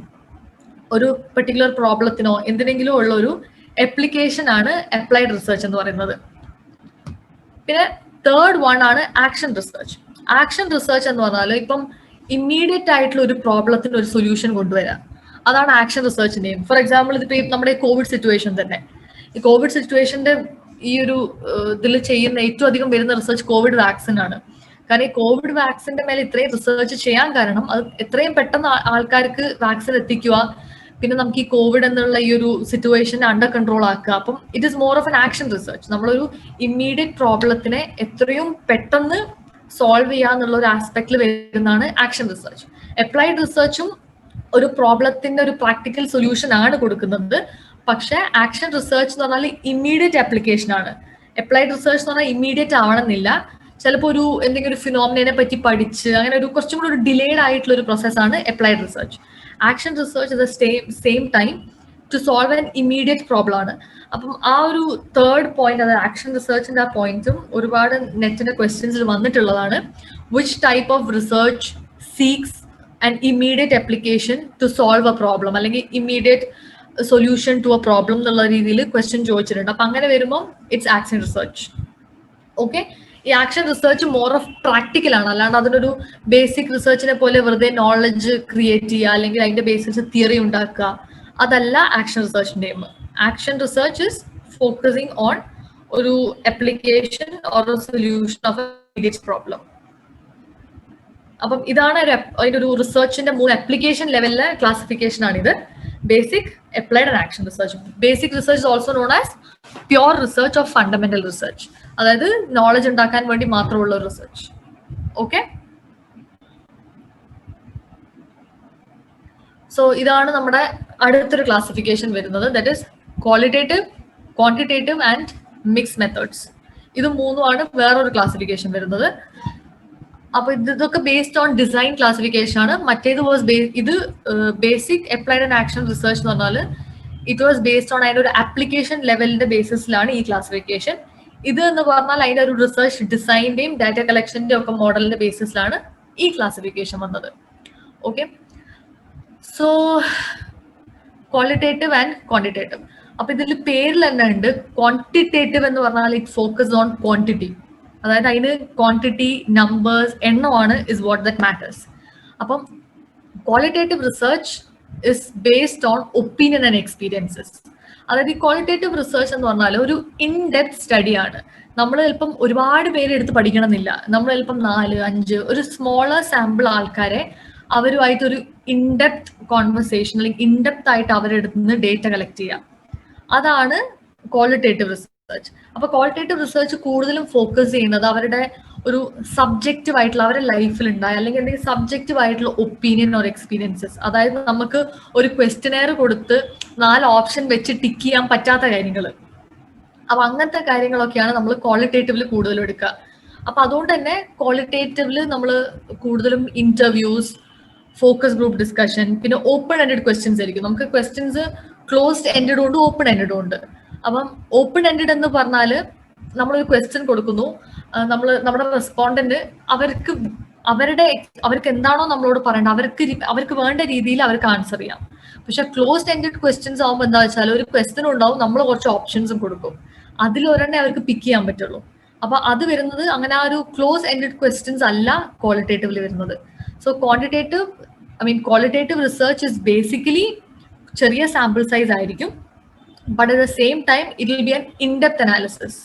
ഒരു പെർട്ടിക്കുലർ പ്രോബ്ലത്തിനോ എന്തിനെങ്കിലും ഉള്ള ഒരു അപ്ലിക്കേഷൻ ആണ് അപ്ലൈഡ് റിസർച്ച് എന്ന് പറയുന്നത്. പിന്നെ തേർഡ് വൺ ആണ് ആക്ഷൻ റിസർച്ച്. ആക്ഷൻ റിസർച്ച് എന്ന് പറഞ്ഞാൽ ഇപ്പം ഇമ്മീഡിയറ്റ് ആയിട്ടുള്ള ഒരു പ്രോബ്ലത്തിന് ഒരു സൊല്യൂഷൻ കൊണ്ടുവരാം. അതാണ് ആക്ഷൻ റിസർച്ചിന്റെ എയിം. ഫോർ എക്സാമ്പിൾ ഇതിപ്പോ നമ്മുടെ കോവിഡ് സിറ്റുവേഷൻ തന്നെ, ഈ കോവിഡ് സിറ്റുവേഷന്റെ ഈ ഒരു ഇതിൽ ചെയ്യുന്ന ഏറ്റവും അധികം വരുന്ന റിസർച്ച് കോവിഡ് വാക്സിൻ ആണ്. കാരണം ഈ കോവിഡ് വാക്സിന്റെ മേലെ ഇത്രയും റിസർച്ച് ചെയ്യാൻ കാരണം അത് എത്രയും പെട്ടെന്ന് ആൾക്കാർക്ക് വാക്സിൻ എത്തിക്കുക, പിന്നെ നമുക്ക് ഈ കോവിഡ് എന്നുള്ള ഈ ഒരു സിറ്റുവേഷൻ അണ്ടർ കൺട്രോൾ ആക്കുക. അപ്പം it is more of N action research. നമ്മളൊരു ഇമ്മീഡിയറ്റ് പ്രോബ്ലത്തിനെ എത്രയും പെട്ടെന്ന് സോൾവ് ചെയ്യാന്നുള്ള ഒരു ആസ്പെക്ടിൽ വരുന്നതാണ് ആക്ഷൻ റിസർച്ച്. അപ്ലൈഡ് റിസർച്ചും ഒരു പ്രോബ്ലത്തിന്റെ ഒരു പ്രാക്ടിക്കൽ സൊല്യൂഷൻ ആണ് കൊടുക്കുന്നത്. പക്ഷെ ആക്ഷൻ റിസർച്ച് എന്ന് പറഞ്ഞാൽ ഇമ്മീഡിയറ്റ് ആപ്ലിക്കേഷൻ ആണ്. അപ്ലൈഡ് റിസർച്ച് എന്ന് പറഞ്ഞാൽ ഇമ്മീഡിയറ്റ് ആവണമെന്നില്ല. ചിലപ്പോൾ ഒരു എന്തെങ്കിലും ഒരു ഫിനോമിനെ പറ്റി പഠിച്ച് അങ്ങനെ ഒരു കുറച്ചും കൂടി ഒരു ഡിലേഡ് ആയിട്ടുള്ള ഒരു പ്രോസസ്സാണ് applied research. Action research at the same time to solve an immediate problem ആണ്. അപ്പം ആ ഒരു തേർഡ് പോയിന്റ്, അതായത് ആക്ഷൻ റിസർച്ചിന്റെ ആ പോയിന്റും ഒരുപാട് നെറ്റിന്റെ ക്വസ്റ്റ്യൻസിൽ വന്നിട്ടുള്ളതാണ്. Which type of research seeks an immediate application to solve a problem, അല്ലെങ്കിൽ immediate solution to a problem എന്നുള്ള രീതിയിൽ ക്വസ്റ്റ്യൻ ചോദിച്ചിട്ടുണ്ട്. അപ്പൊ അങ്ങനെ വരുമ്പോൾ ഇറ്റ്സ് ആക്ഷൻ റിസർച്ച്. ഓക്കെ, ഈ action research more of practical ആണ്. അല്ലാണ്ട് അതിനൊരു ബേസിക് റിസർച്ചിനെ പോലെ വെറുതെ നോളജ് ക്രിയേറ്റ് ചെയ്യുക അല്ലെങ്കിൽ അതിന്റെ ബേസിസ് തിയറി ഉണ്ടാക്കുക, അതല്ല ആക്ഷൻ റിസർച്ചിന്റെ aim. Action research is focusing on ഒരു application or solution of a immediate problem. അപ്പം ഇതാണ് അതിന്റെ ഒരു റിസർച്ചിന്റെ 3 ആപ്ലിക്കേഷൻ ലെവലിലെ ക്ലാസിഫിക്കേഷൻ ആണിത്: basic, applied and action research. Basic research also known as pure research of fundamental research, അതായത് നോളജ് ഉണ്ടാക്കാൻ വേണ്ടി മാത്രമുള്ള ഒരു റിസർച്ച്. ഓക്കെ, സോ ഇതാണ് നമ്മുടെ അടുത്തൊരു ക്ലാസിഫിക്കേഷൻ വരുന്നത്. That is qualitative, quantitative and mix methods. ഇത് 3ആണ് വേറൊരു ക്ലാസിഫിക്കേഷൻ വരുന്നത്. അപ്പൊ ഇതൊക്കെ ബേസ്ഡ് ഓൺ ഡിസൈൻ ക്ലാസിഫിക്കേഷൻ ആണ്. മറ്റേത് ഇത് basic, applied and action research എന്ന് പറഞ്ഞാൽ ഇറ്റ് വാസ് ബേസ്ഡ് ഓൺ അതിന്റെ ഒരു ആപ്ലിക്കേഷൻ ലെവലിന്റെ ബേസിസിലാണ് ഈ ക്ലാസിഫിക്കേഷൻ. ഇത് എന്ന് പറഞ്ഞാൽ അതിന്റെ ഒരു റിസർച്ച് ഡിസൈന്റെയും ഡാറ്റ കളക്ഷന്റെയും ഒക്കെ മോഡലിന്റെ ബേസിസിലാണ് ഈ ക്ലാസിഫിക്കേഷൻ വന്നത്. Okay, so qualitative and quantitative. അപ്പൊ ഇതിൽ പേരിൽ തന്നെ ഉണ്ട് ക്വാണ്ടിറ്റേറ്റീവ് എന്ന് പറഞ്ഞാൽ ഇറ്റ് ഫോക്കസ് ഓൺ ക്വാണ്ടിറ്റി, അതായത് അതിന് ക്വാണ്ടിറ്റി നമ്പേഴ്സ് എണ്ണമാണ് ഇസ് വാട്ട് ദാറ്റ് മാറ്റേഴ്സ്. അപ്പം qualitative research is based on opinion and experiences. അതായത് ഈ ക്വാളിറ്റേറ്റീവ് റിസർച്ച് എന്ന് പറഞ്ഞാൽ ഒരു ഇൻ ഡെപ്ത് സ്റ്റഡിയാണ്. നമ്മൾ ചിലപ്പം ഒരുപാട് പേര് എടുത്ത് പഠിക്കണമെന്നില്ല, നമ്മൾ ചിലപ്പം 4-5 ഒരു സ്മോളർ സാമ്പിൾ ആൾക്കാരെ അവരുമായിട്ടൊരു ഇൻഡെപ്ത് കോൺവെർസേഷൻ അല്ലെങ്കിൽ ഇൻഡെപ്ത് ആയിട്ട് അവരുടെ അടുത്ത് നിന്ന് ഡേറ്റ കളക്ട് ചെയ്യാം. അതാണ് ക്വാളിറ്റേറ്റീവ് റിസർച്ച്. അപ്പൊ ക്വാളിറ്റേറ്റീവ് റിസർച്ച് കൂടുതലും ഫോക്കസ് ചെയ്യുന്നത് അവരുടെ ഒരു സബ്ജക്റ്റീവ് ആയിട്ടുള്ള അവരുടെ ലൈഫിൽ ഉണ്ടായ അല്ലെങ്കിൽ എന്തെങ്കിലും സബ്ജക്റ്റീവ് ആയിട്ടുള്ള ഒപ്പീനിയൻ ഓർ എക്സ്പീരിയൻസസ്. അതായത് നമുക്ക് ഒരു ക്വസ്റ്റ്യനെയർ കൊടുത്ത് 4 ഓപ്ഷൻ വെച്ച് ടിക്ക് ചെയ്യാൻ പറ്റാത്ത കാര്യങ്ങൾ, അപ്പൊ അങ്ങനത്തെ കാര്യങ്ങളൊക്കെയാണ് നമ്മൾ ക്വാളിറ്റേറ്റീവില് കൂടുതലും എടുക്കുക. അപ്പൊ അതുകൊണ്ട് തന്നെ ക്വാളിറ്റേറ്റീവില് നമ്മൾ കൂടുതലും ഇന്റർവ്യൂസ്, ഫോക്കസ് ഗ്രൂപ്പ് ഡിസ്കഷൻ, പിന്നെ ഓപ്പൺ എൻഡഡ് ക്വസ്റ്റ്യൻസ് ആയിരിക്കും. നമുക്ക് ക്വസ്റ്റ്യൻസ് ക്ലോസ്ഡ് എൻഡഡും ഉണ്ട്, ഓപ്പൺ എൻഡഡും ഉണ്ട്. അപ്പം ഓപ്പൺ എൻഡഡ് എന്ന് പറഞ്ഞാല് നമ്മളൊരു ക്വസ്റ്റ്യൻ കൊടുക്കുന്നു, നമ്മുടെ റെസ്പോണ്ടന്റ് അവർക്ക് എന്താണോ നമ്മളോട് പറയേണ്ടത് അവർക്ക് വേണ്ട രീതിയിൽ അവർക്ക് ആൻസർ ചെയ്യാം. പക്ഷെ ക്ലോസ്ഡ് എൻഡഡ് ക്വസ്റ്റ്യൻസ് ആകുമ്പോൾ എന്താ വെച്ചാൽ ഒരു ക്വസ്റ്റ്യൻ ഉണ്ടാവും, നമ്മൾ കുറച്ച് ഓപ്ഷൻസും കൊടുക്കും, അതിലൊരെണ്ണേ അവർക്ക് പിക്ക് ചെയ്യാൻ പറ്റുള്ളൂ. അപ്പൊ അത് വരുന്നത് അങ്ങനെ ആ ഒരു ക്ലോസ് എൻഡഡ് ക്വസ്റ്റ്യൻസ് അല്ല ക്വാളിറ്റേറ്റീവില് വരുന്നത്. So qualitative research is basically ചെറിയ സാമ്പിൾ സൈസ് ആയിരിക്കും, but at the same time it will be an in-depth analysis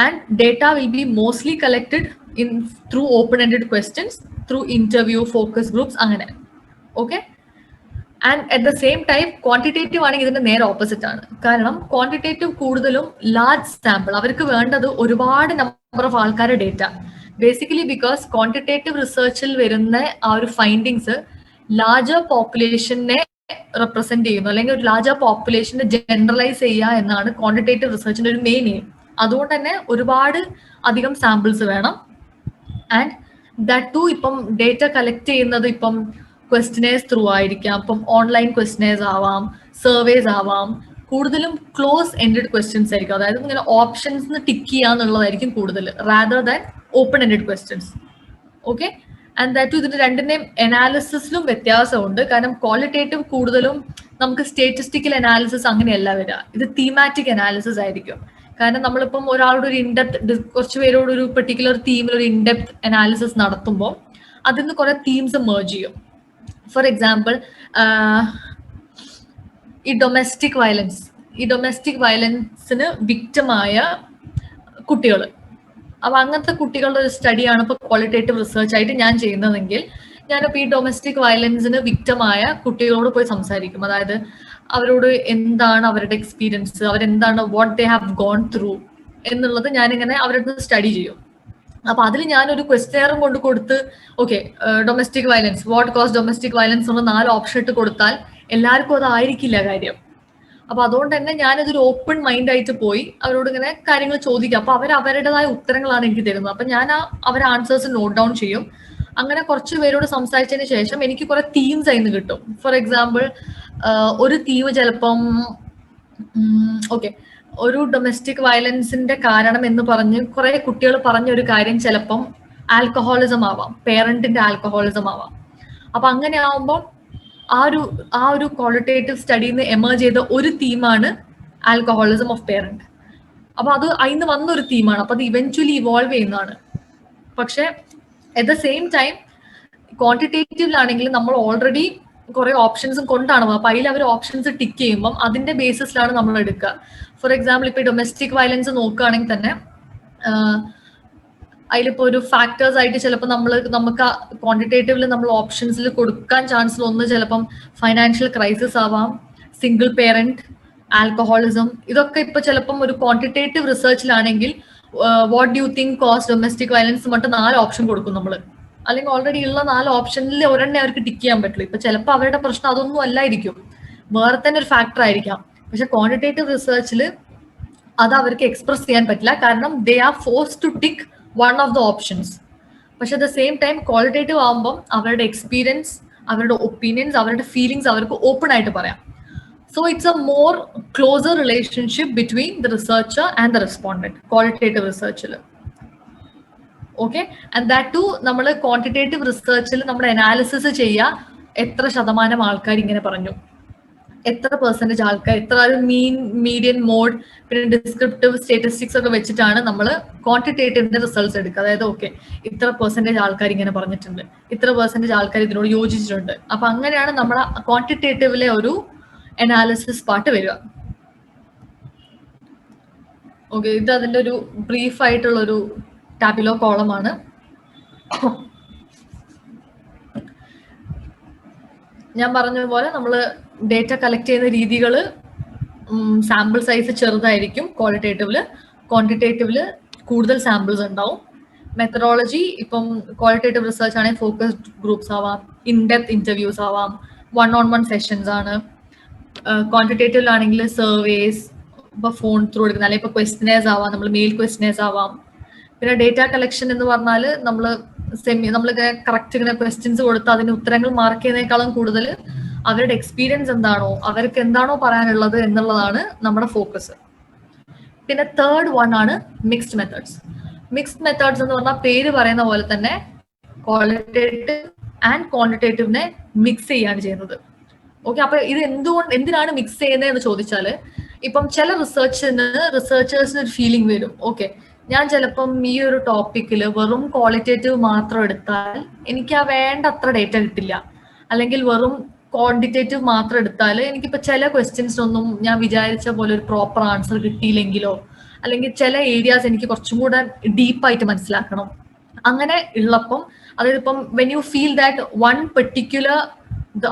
and data will be mostly collected through open-ended questions, through interview, focus groups, അങ്ങനെ. Okay? And at the same time quantitative ആണെങ്കിൽ ഇതിന്റെ നേരെ opposite ആണ്. കാരണം quantitative കൂടുതലും large sample, അവർക്ക് വേണ്ടത് ഒരുപാട് നമ്പർ ഓഫ് ആൾക്കാരുടെ ഡേറ്റ. ബേസിക്കലി ബിക്കോസ് ക്വാണ്ടിറ്റേറ്റീവ് റിസർച്ചിൽ വരുന്ന ആ ഒരു ഫൈൻഡിങ്സ് ലാർജർ പോപ്പുലേഷനെ റെപ്രസെന്റ് ചെയ്യുന്നു, അല്ലെങ്കിൽ ഒരു ലാർജർ പോപ്പുലേഷനെ ജനറലൈസ് ചെയ്യുക എന്നാണ് ക്വാണ്ടിറ്റേറ്റീവ് റിസർച്ചിന്റെ ഒരു മെയിൻ എയിം. അതുകൊണ്ട് തന്നെ ഒരുപാട് അധികം സാമ്പിൾസ് വേണം. ആൻഡ് ദാറ്റ് ടു ഇപ്പം ഡേറ്റ കളക്ട് ചെയ്യുന്നത് ഇപ്പം ക്വസ്റ്റ്യനേഴ്സ് ത്രൂ ആയിരിക്കാം, ഇപ്പം ഓൺലൈൻ ക്വസ്റ്റ്യനേഴ്സ് ആവാം, സർവേസ് ആവാം. കൂടുതലും ക്ലോസ് എൻഡഡ് ക്വസ്റ്റ്യൻസ് ആയിരിക്കും, അതായത് ഇങ്ങനെ ഓപ്ഷൻസ് ടിക്ക് ചെയ്യാന്നുള്ളതായിരിക്കും കൂടുതൽ, rather than open ended questions. Okay? And that too ഇതിന്റെ രണ്ടിന്റെയും അനാലിസിസിലും വ്യത്യാസമുണ്ട്. കാരണം ക്വാളിറ്റേറ്റീവ് കൂടുതലും നമുക്ക് സ്റ്റേറ്റിസ്റ്റിക്കൽ അനാലിസിസ് അങ്ങനെയല്ല വരിക, ഇത് തീമാറ്റിക് അനാലിസിസ് ആയിരിക്കും. കാരണം നമ്മളിപ്പം ഒരാളോട് ഒരു ഇൻഡെപ്ത്, കുറച്ച് പേരോട് ഒരു പെർട്ടിക്കുലർ തീമിൽ ഒരു ഇൻഡെപ്ത് അനാലിസിസ് നടത്തുമ്പോൾ അതിൽ നിന്ന് കുറെ തീംസ് മെർജ് ചെയ്യും. ഫോർ എക്സാമ്പിൾ ഈ ഡൊമസ്റ്റിക് വയലൻസിന് വിക്റ്റമായ കുട്ടികൾ, അപ്പൊ അങ്ങനത്തെ കുട്ടികളുടെ ഒരു സ്റ്റഡിയാണ് ഇപ്പൊ ക്വാളിറ്റേറ്റീവ് റിസർച്ച് ആയിട്ട് ഞാൻ ചെയ്യുന്നതെങ്കിൽ ഞാനിപ്പോൾ ഈ ഡൊമസ്റ്റിക് വയലൻസിന് വിക്റ്റമായ കുട്ടികളോട് പോയി സംസാരിക്കും. അതായത് അവരോട് എന്താണ് അവരുടെ എക്സ്പീരിയൻസ്, അവരെന്താണ് what they have gone through എന്നുള്ളത് ഞാനിങ്ങനെ അവരുടെ സ്റ്റഡി ചെയ്യും. അപ്പൊ അതിൽ ഞാനൊരു ക്വസ്റ്റ്യനും കൊണ്ട് കൊടുത്ത് okay domestic violence, what cause domestic violence എന്ന് 4 ഓപ്ഷൻ ഇട്ട് കൊടുത്താൽ എല്ലാവർക്കും അതായിരിക്കില്ല കാര്യം. അപ്പൊ അതുകൊണ്ട് തന്നെ ഞാനിതൊരു ഓപ്പൺ മൈൻഡ് ആയിട്ട് പോയി അവരോട് ഇങ്ങനെ കാര്യങ്ങൾ ചോദിക്കാം. അപ്പൊ അവരുടേതായ ഉത്തരങ്ങളാണ് എനിക്ക് തരുന്നത്. അപ്പൊ ഞാൻ അവരുടെ ആൻസേഴ്സ് നോട്ട് ഡൗൺ ചെയ്യും. അങ്ങനെ കുറച്ച് പേരോട് സംസാരിച്ചതിന് ശേഷം എനിക്ക് കുറെ തീംസ് അതിന് കിട്ടും. ഫോർ എക്സാമ്പിൾ ഒരു തീം ചിലപ്പം ഓക്കെ ഒരു ഡൊമസ്റ്റിക് വയലൻസിന്റെ കാരണം എന്ന് പറഞ്ഞ് കുറെ കുട്ടികൾ പറഞ്ഞ ഒരു കാര്യം ചിലപ്പം ആൽക്കഹോളിസം ആവാം, പേരന്റിന്റെ ആൽക്കഹോളിസം ആവാം. അപ്പൊ അങ്ങനെ ആവുമ്പോൾ ആ ഒരു ക്വാളിറ്റേറ്റീവ് സ്റ്റഡിയിൽ നിന്ന് എമേർജ് ചെയ്ത ഒരു തീമാണ് ആൽക്കഹോളിസം ഓഫ് പേരന്റ്. അപ്പൊ അത് അതിന് വന്നൊരു തീമാണ്, അപ്പൊ അത് ഇവൻച്വലി ഇവോൾവ് ചെയ്യുന്നതാണ്. പക്ഷെ അറ്റ് ദ സെയിം ടൈം ക്വാണ്ടിറ്റേറ്റീവിലാണെങ്കിൽ നമ്മൾ ഓൾറെഡി കുറെ ഓപ്ഷൻസും കൊണ്ടാണ്, അപ്പൊ അതിൽ അവർ ഓപ്ഷൻസ് ടിക്ക് ചെയ്യുമ്പോൾ അതിന്റെ ബേസിസിലാണ് നമ്മൾ എടുക്കുക. ഫോർ എക്സാമ്പിൾ ഇപ്പൊ ഡൊമസ്റ്റിക് വയലൻസ് നോക്കുകയാണെങ്കിൽ തന്നെ അതിലിപ്പോ ഒരു ഫാക്ടേഴ്സ് ആയിട്ട് ചിലപ്പോൾ നമുക്ക് ക്വാണ്ടിറ്റേറ്റീവില് നമ്മൾ ഓപ്ഷൻസിൽ കൊടുക്കാൻ ചാൻസ് ഒന്ന് ചിലപ്പം ഫൈനാൻഷ്യൽ ക്രൈസിസ് ആവാം, സിംഗിൾ പേരന്റ്, ആൽക്കഹോളിസം. ഇതൊക്കെ ഇപ്പൊ ചിലപ്പം ഒരു ക്വാണ്ടിറ്റേറ്റീവ് റിസർച്ചിലാണെങ്കിൽ what do you think cause domestic violence മറ്റും 4 ഓപ്ഷൻ കൊടുക്കും നമ്മള്. അല്ലെങ്കിൽ ഓൾറെഡി ഉള്ള 4 ഓപ്ഷനിൽ ഒരെണ്ണേ അവർക്ക് ടിക്ക് ചെയ്യാൻ പറ്റുള്ളൂ. ഇപ്പൊ ചിലപ്പോൾ അവരുടെ പ്രശ്നം അതൊന്നും അല്ലായിരിക്കും, വേറെ തന്നെ ഒരു ഫാക്ടർ ആയിരിക്കാം. പക്ഷെ ക്വാണ്ടിറ്റേറ്റീവ് റിസർച്ചിൽ അത് അവർക്ക് എക്സ്പ്രസ് ചെയ്യാൻ പറ്റില്ല, കാരണം they are forced to tick one of the options. പക്ഷെ at the same time qualitative ആകുമ്പോൾ അവരുടെ എക്സ്പീരിയൻസ്, അവരുടെ ഒപ്പീനിയൻസ്, അവരുടെ ഫീലിങ്സ് അവർക്ക് ഓപ്പൺ ആയിട്ട് പറയാം. So it's a more closer relationship between the researcher and the respondent, qualitative research. Okay, and that too നമ്മൾ quantitative research നമ്മൾ അനാലിസിസ് ചെയ്യുക എത്ര ശതമാനം ആൾക്കാർ ഇങ്ങനെ പറഞ്ഞു, എത്ര പെർസെന്റേജ് ആൾക്കാർ, എത്ര മീൻ, മീഡിയൻ, മോഡ്, പിന്നെ ഡിസ്ക്രിപ്റ്റീവ്, സ്റ്റാറ്റിസ്റ്റിക്സ് ഒക്കെ വെച്ചിട്ടാണ് നമ്മൾ ക്വാണ്ടിറ്റേറ്റീവിന്റെ റിസൾട്ട്സ് എടുക്കുക. അതായത് ഓക്കെ, ഇത്ര പെർസെന്റേജ് ആൾക്കാർ ഇങ്ങനെ പറഞ്ഞിട്ടുണ്ട്, ഇത്ര പെർസെന്റേജ് ആൾക്കാർ ഇതിനോട് യോജിച്ചിട്ടുണ്ട്. അപ്പൊ അങ്ങനെയാണ് നമ്മളെ ക്വാണ്ടിറ്റേറ്റീവിലെ ഒരു അനാലിസിസ് പാർട്ട് വരിക. ഓക്കെ, ഇത് അതിന്റെ ഒരു ബ്രീഫ് ആയിട്ടുള്ള ഒരു ടാബുലോ കോളമാണ്. ഞാൻ പറഞ്ഞതുപോലെ നമ്മൾ ഡേറ്റ കളക്ട് ചെയ്യുന്ന രീതികൾ, സാമ്പിൾ സൈസ് ചെറുതായിരിക്കും ക്വാളിറ്റേറ്റീവില്, ക്വാണ്ടിറ്റേറ്റീവില് കൂടുതൽ സാമ്പിൾസ് ഉണ്ടാവും. മെത്തഡോളജി ഇപ്പം ക്വാളിറ്റേറ്റീവ് റിസർച്ച് ആണെങ്കിൽ ഫോക്കസ്ഡ് ഗ്രൂപ്പ്സ് ആവാം, ഇൻഡെപ്ത് ഇന്റർവ്യൂസ് ആവാം, 1-on-1 സെഷൻസ് ആണ്. ക്വാണ്ടിറ്റേറ്റീവിലാണെങ്കിൽ സർവേസ്, ഇപ്പൊ ഫോൺ ത്രൂ എടുക്കുന്ന, അല്ലെങ്കിൽ ഇപ്പൊ ക്വസ്റ്റനേഴ്സ് ആവാം, നമ്മൾ മെയിൽ ക്വസ്റ്റനേഴ്സ് ആവാം. പിന്നെ ഡേറ്റ കളക്ഷൻ എന്ന് പറഞ്ഞാൽ നമ്മൾ കറക്റ്റ് ഇങ്ങനെ ക്വസ്റ്റ്യൻസ് കൊടുത്ത് അതിന് ഉത്തരങ്ങൾ മാർക്ക് ചെയ്യുന്നതിനേക്കാളും കൂടുതൽ അവരുടെ എക്സ്പീരിയൻസ് എന്താണോ, അവർക്ക് എന്താണോ പറയാനുള്ളത് എന്നുള്ളതാണ് നമ്മുടെ ഫോക്കസ്. പിന്നെ തേർഡ് വൺ ആണ് മിക്സ്ഡ് മെത്തേഡ്സ്. മിക്സ്ഡ് മെത്തേഡ്സ് എന്ന് പറഞ്ഞാൽ പേര് പറയുന്ന പോലെ തന്നെ ക്വാളിറ്റേറ്റീവ് ആൻഡ് ക്വാണ്ടിറ്റേറ്റീവിനെ മിക്സ് ചെയ്യാണ് ചെയ്യുന്നത്. ഓക്കെ, അപ്പൊ ഇത് എന്തിനാണ് മിക്സ് ചെയ്യുന്നത് എന്ന് ചോദിച്ചാൽ, ഇപ്പം ചില റിസർച്ചേഴ്സിന് ഒരു ഫീലിംഗ് വരും, ഓക്കെ ഞാൻ ചിലപ്പം ഈ ഒരു ടോപ്പിക്കിൽ വെറും ക്വാളിറ്റേറ്റീവ് മാത്രം എടുത്താൽ എനിക്ക് ആ വേണ്ട അത്ര ഡേറ്റ കിട്ടില്ല, അല്ലെങ്കിൽ വെറും ക്വാണ്ടിറ്റേറ്റീവ് മാത്രം എടുത്താൽ എനിക്കിപ്പോൾ ചില ക്വസ്റ്റ്യൻസിനൊന്നും ഞാൻ വിചാരിച്ച പോലെ ഒരു പ്രോപ്പർ ആൻസർ കിട്ടിയില്ലെങ്കിലോ, അല്ലെങ്കിൽ ചില ഏരിയാസ് എനിക്ക് കുറച്ചും കൂടെ ഡീപ്പായിട്ട് മനസ്സിലാക്കണം. അങ്ങനെ ഉള്ളപ്പം, അതായത് ഇപ്പം when you feel that one particular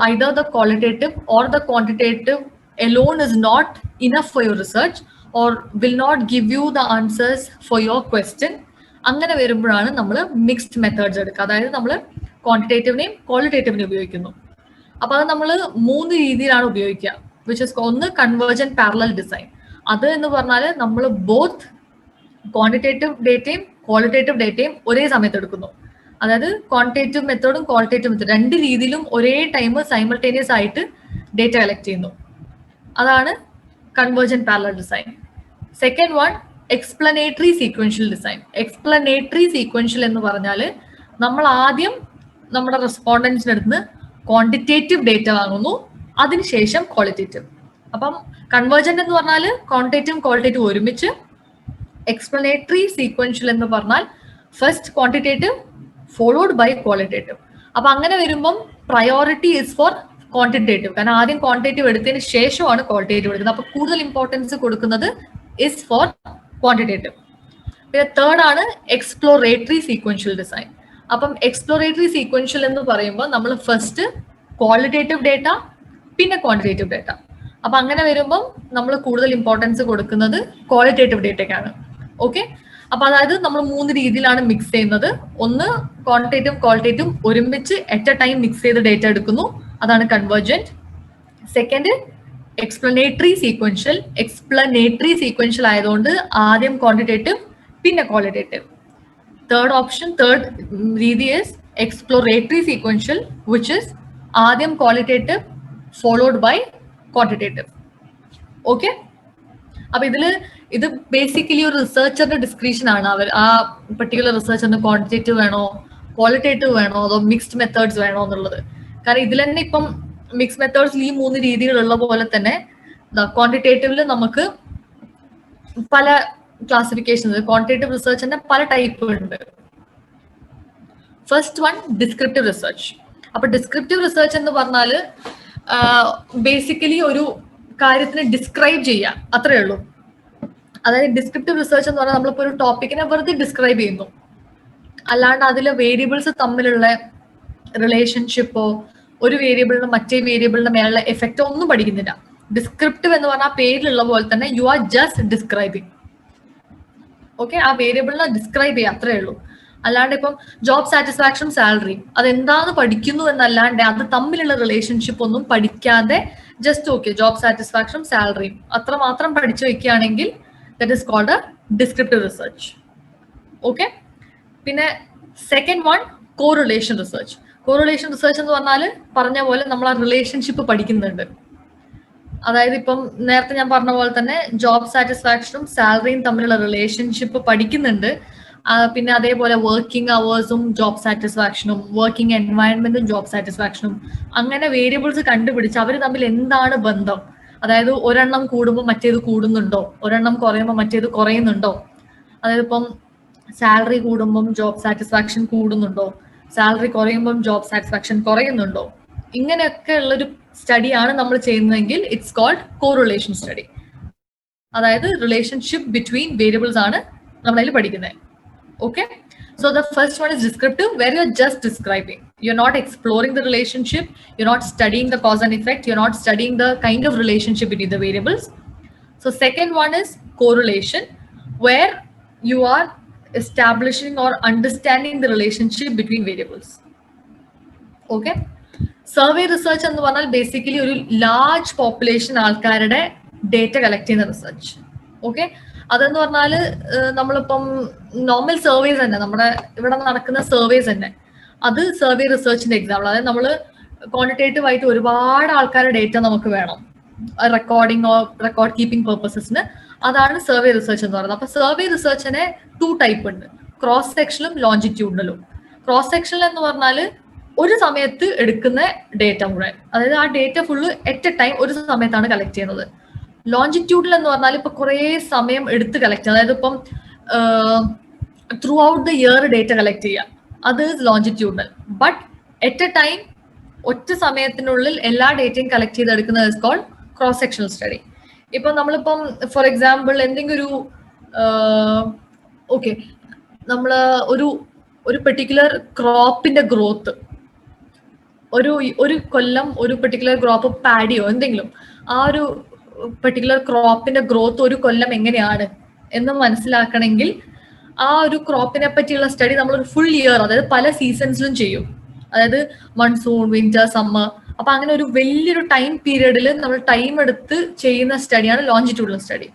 either the qualitative or the quantitative alone is not enough for your research or will not give you the answers for your question, അങ്ങനെ വരുമ്പോഴാണ് നമ്മൾ മിക്സ്ഡ് മെത്തേഡ്സ് എടുക്കുക. അതായത് നമ്മൾ ക്വാണ്ടിറ്റേറ്റീവിനെയും ക്വാളിറ്റേറ്റീവിനെയും ഉപയോഗിക്കുന്നു. അപ്പൊ അത് നമ്മൾ 3 രീതിയിലാണ് ഉപയോഗിക്കുക, വിച്ച് ഇസ് ഒന്ന് കൺവേർജന്റ് പാരലൽ ഡിസൈൻ. അത് എന്ന് പറഞ്ഞാൽ നമ്മൾ ബോത്ത് ക്വാണ്ടിറ്റേറ്റീവ് ഡേറ്റയും ക്വാളിറ്റേറ്റീവ് ഡേറ്റയും ഒരേ സമയത്ത് എടുക്കുന്നു. അതായത് ക്വാണ്ടിറ്റേറ്റീവ് മെത്തേഡും ക്വാളിറ്റേറ്റീവ് മെത്തേഡ് 2 രീതിയിലും ഒരേ ടൈം സൈമൾട്ടേനിയസ് ആയിട്ട് ഡേറ്റ കളക്ട് ചെയ്യുന്നു. അതാണ് convergent parallel design. Second one explanatory sequential design. Explanatory sequential എന്ന് പറഞ്ഞാൽ നമ്മൾ ആദ്യം നമ്മുടെ റെസ്പോണ്ടൻസിന്റെ അടുത്ത് ക്വാണ്ടിറ്റേറ്റീവ് ഡേറ്റ വാങ്ങുന്നു, അതിനുശേഷം ക്വാളിറ്റേറ്റീവ്. അപ്പം കൺവേർജന്റ് എന്ന് പറഞ്ഞാൽ ക്വാണ്ടിറ്റേറ്റീവും ക്വാളിറ്റേറ്റീവ് ഒരുമിച്ച്. എക്സ്പ്ലനേറ്ററി സീക്വൻഷ്യൽ എന്ന് പറഞ്ഞാൽ first quantitative followed by qualitative. അപ്പൊ അങ്ങനെ വരുമ്പം പ്രയോറിറ്റി ഇസ് ഫോർ ക്വാണ്ടിറ്റേറ്റീവ്, കാരണം ആദ്യം ക്വാണ്ടിറ്റേറ്റീവ് എടുത്തതിന് ശേഷമാണ് ക്വാളിറ്റേറ്റീവ് എടുക്കുന്നത്. അപ്പൊ കൂടുതൽ ഇമ്പോർട്ടൻസ് കൊടുക്കുന്നത് ഇസ് ഫോർ ക്വാണ്ടിറ്റേറ്റീവ്. പിന്നെ തേർഡ് ആണ് എക്സ്പ്ലോറേറ്ററി സീക്വൻഷ്യൽ ഡിസൈൻ. അപ്പം എക്സ്പ്ലോറേറ്ററി സീക്വൻഷ്യൽ എന്ന് പറയുമ്പോൾ നമ്മൾ ഫസ്റ്റ് ക്വാളിറ്റേറ്റീവ് ഡേറ്റ പിന്നെ ക്വാണ്ടിറ്റേറ്റീവ് ഡേറ്റ. അപ്പൊ അങ്ങനെ വരുമ്പം നമ്മൾ കൂടുതൽ ഇമ്പോർട്ടൻസ് കൊടുക്കുന്നത് ക്വാളിറ്റേറ്റീവ് ഡേറ്റയ്ക്കാണ്. ഓക്കെ, അപ്പൊ അതായത് നമ്മൾ 3 രീതിയിലാണ് മിക്സ് ചെയ്യുന്നത്. ഒന്ന് ക്വാണ്ടിറ്റേറ്റീവും ക്വാളിറ്റേറ്റീവും ഒരുമിച്ച് അറ്റ് എ ടൈം മിക്സ് ചെയ്ത് ഡേറ്റ എടുക്കുന്നു, അതാണ് convergent. Second explanatory sequential. Explanatory sequential ആയതുകൊണ്ട് ആദ്യം ക്വാണ്ടിറ്റേറ്റീവ് പിന്നെ ക്വാളിറ്റേറ്റീവ്. തേർഡ് രീതി is exploratory sequential, which is ആദ്യം qualitative followed by quantitative. Okay, അപ്പൊ ഇത് ബേസിക്കലി ഒരു റിസർച്ചറിന്റെ ഡിസ്ക്രിപ്ഷൻ ആണ്. അവർ ആ പെർട്ടിക്കുലർ റിസർച്ചറിന് ക്വാണ്ടിറ്റേറ്റീവ് വേണോ ക്വാളിറ്റേറ്റീവ് വേണോ അതോ മിക്സ്ഡ് മെത്തേഡ്സ് വേണോ എന്നുള്ളത്. കാരണം ഇതിൽ തന്നെ ഇപ്പം മിക്സ്ഡ് മെത്തേഡ്സിൽ ഈ 3 രീതികളുള്ള പോലെ തന്നെ ക്വാണ്ടിറ്റേറ്റീവില് നമുക്ക് പല ക്ലാസിഫിക്കേഷൻസ്, ക്വാണ്ടിറ്റേറ്റീവ് റിസർച്ചിന്റെ പല ടൈപ്പ് ഉണ്ട്. First one descriptive research. അപ്പൊ ഡിസ്ക്രിപ്റ്റീവ് റിസർച്ച് എന്ന് പറഞ്ഞാൽ ബേസിക്കലി ഒരു കാര്യത്തിനെ ഡിസ്ക്രൈബ് ചെയ്യുക, അത്രേ ഉള്ളൂ. അതായത് ഡിസ്ക്രിപ്റ്റീവ് റിസർച്ച് എന്ന് പറഞ്ഞാൽ നമ്മളിപ്പോൾ ഒരു ടോപ്പിക്കിനെ വെറുതെ ഡിസ്ക്രൈബ് ചെയ്യുന്നു, അല്ലാണ്ട് അതിലെ വേരിയബിൾസ് തമ്മിലുള്ള റിലേഷൻഷിപ്പോ ഒരു വേരിയബിളിന് മറ്റേ വേരിയബിളിന്റെ മേലുള്ള എഫക്റ്റോ ഒന്നും പഠിക്കുന്നില്ല. ഡിസ്ക്രിപ്റ്റീവ് എന്ന് പറഞ്ഞാൽ പേരിലുള്ള പോലെ തന്നെ you are just describing. Okay, ആ വേരിയബിളിനെ ഡിസ്ക്രൈബ് ചെയ്യുക, അത്രേ ഉള്ളൂ. അല്ലാണ്ട് ഇപ്പം ജോബ് സാറ്റിസ്ഫാക്ഷനും സാലറിയും അതെന്താന്ന് പഠിക്കുന്നു എന്നല്ലാണ്ട് അത് തമ്മിലുള്ള റിലേഷൻഷിപ്പ് ഒന്നും പഠിക്കാതെ ജസ്റ്റ് ഓക്കെ ജോബ് സാറ്റിസ്ഫാക്ഷനും സാലറിയും അത്ര മാത്രം പഠിച്ചു വെക്കുകയാണെങ്കിൽ that is called a descriptive research. Okay, പിന്നെ second one correlation research. Correlation research എന്ന് പറഞ്ഞ പോലെ നമ്മൾ ആ റിലേഷൻഷിപ്പ് പഠിക്കുന്നുണ്ട്. അതായത് ഇപ്പം നേരത്തെ ഞാൻ പറഞ്ഞ പോലെ തന്നെ ജോബ് സാറ്റിസ്ഫാക്ഷനും സാലറിയും തമ്മിലുള്ള റിലേഷൻഷിപ്പ് പഠിക്കുന്നുണ്ട്. പിന്നെ അതേപോലെ വർക്കിംഗ് അവേഴ്സും ജോബ് സാറ്റിസ്ഫാക്ഷനും വർക്കിംഗ് എൻവയൺമെന്റും ജോബ് സാറ്റിസ്ഫാക്ഷനും അങ്ങനെ വേരിയബിൾസ് കണ്ടുപിടിച്ച് അവർ തമ്മിൽ എന്താണ് ബന്ധം, അതായത് ഒരെണ്ണം കൂടുമ്പോൾ മറ്റേത് കൂടുന്നുണ്ടോ, ഒരെണ്ണം കുറയുമ്പോൾ മറ്റേത് കുറയുന്നുണ്ടോ, അതായത് ഇപ്പം സാലറി കൂടുമ്പം ജോബ് സാറ്റിസ്ഫാക്ഷൻ കൂടുന്നുണ്ടോ, സാലറി കുറയുമ്പം ജോബ് സാറ്റിസ്ഫാക്ഷൻ കുറയുന്നുണ്ടോ, ഇങ്ങനെയൊക്കെ ഉള്ളൊരു സ്റ്റഡിയാണ് നമ്മൾ ചെയ്യുന്നതെങ്കിൽ ഇറ്റ്സ് കോൾഡ് കോറിലേഷൻ സ്റ്റഡി. അതായത് റിലേഷൻഷിപ്പ് ബിറ്റ്വീൻ വേരിയബിൾസ് ആണ് നമ്മളതിൽ പഠിക്കുന്നത്. Okay, so the first one is descriptive, where you're just describing. You're not exploring the relationship, you're not studying the cause and effect, you're not studying the kind of relationship between the variables. So second one is correlation, where you are establishing or understanding the relationship between variables. Okay, survey research എന്ന് പറഞ്ഞാൽ basically ഒരു large population ആൾക്കാരുടെ data collect ചെയ്യുന്ന research. Okay, അതെന്ന് പറഞ്ഞാൽ നമ്മളിപ്പം normal surveys തന്നെ, നമ്മുടെ ഇവിടെ നടക്കുന്ന സർവേസ് തന്നെ, അത് സർവേ റിസർച്ചിന്റെ എക്സാമ്പിൾ. അതായത് നമ്മൾ ക്വാണ്ടിറ്റേറ്റീവ് ആയിട്ട് ഒരുപാട് ആൾക്കാരുടെ ഡേറ്റ നമുക്ക് വേണം റെക്കോർഡിംഗ് ഓർ റെക്കോർഡ് കീപ്പിംഗ് പെർപ്പസസിന്. അതാണ് സർവേ റിസർച്ച് എന്ന് പറയുന്നത്. അപ്പൊ സർവേ റിസർച്ചിനെ 2 ടൈപ്പ് ഉണ്ട്, ക്രോസ് സെക്ഷനിലും ലോഞ്ചിറ്റ്യൂഡിനലും. ക്രോസ് സെക്ഷനിൽ എന്ന് പറഞ്ഞാൽ ഒരു സമയത്ത് എടുക്കുന്ന ഡേറ്റ മുഴുവൻ, അതായത് ആ data full at a time ഒരു സമയത്താണ് കളക്ട് ചെയ്യുന്നത്. ലോഞ്ചിറ്റ്യൂഡിൽ എന്ന് പറഞ്ഞാൽ ഇപ്പൊ കുറേ സമയം എടുത്ത് കളക്ട്, അതായത് ഇപ്പം throughout the year data collect ചെയ്യുക, അത് longitudinal. But at a time ഒറ്റ സമയത്തിനുള്ളിൽ എല്ലാ ഡേറ്റയും കളക്ട് ചെയ്തെടുക്കുന്നത് is called cross sectional study. ഇപ്പൊ നമ്മളിപ്പം ഫോർ എക്സാമ്പിൾ എന്തെങ്കിലും ഒരു ഓക്കെ, നമ്മൾ ഒരു പെർട്ടിക്കുലർ ക്രോപ്പിന്റെ ഗ്രോത്ത്, ഒരു കൊല്ലം ഒരു പെർട്ടിക്കുലർ ക്രോപ്പ് പാഡിയോ എന്തെങ്കിലും, ആ ഒരു പെർട്ടിക്കുലർ ക്രോപ്പിന്റെ ഗ്രോത്ത് ഒരു കൊല്ലം എങ്ങനെയാണ് എന്ന് മനസ്സിലാക്കണമെങ്കിൽ ആ ഒരു ക്രോപ്പിനെ പറ്റിയുള്ള സ്റ്റഡി നമ്മൾ ഒരു ഫുൾ ഇയർ, അതായത് പല സീസൺസിലും ചെയ്യും. അതായത് മൺസൂൺ, വിന്റർ, സമ്മർ. അപ്പൊ അങ്ങനെ ഒരു വലിയൊരു ടൈം പീരീഡിൽ നമ്മൾ ടൈം എടുത്ത് ചെയ്യുന്ന സ്റ്റഡിയാണ് ലോഞ്ചിറ്റ്യൂഡിനൽ സ്റ്റഡി.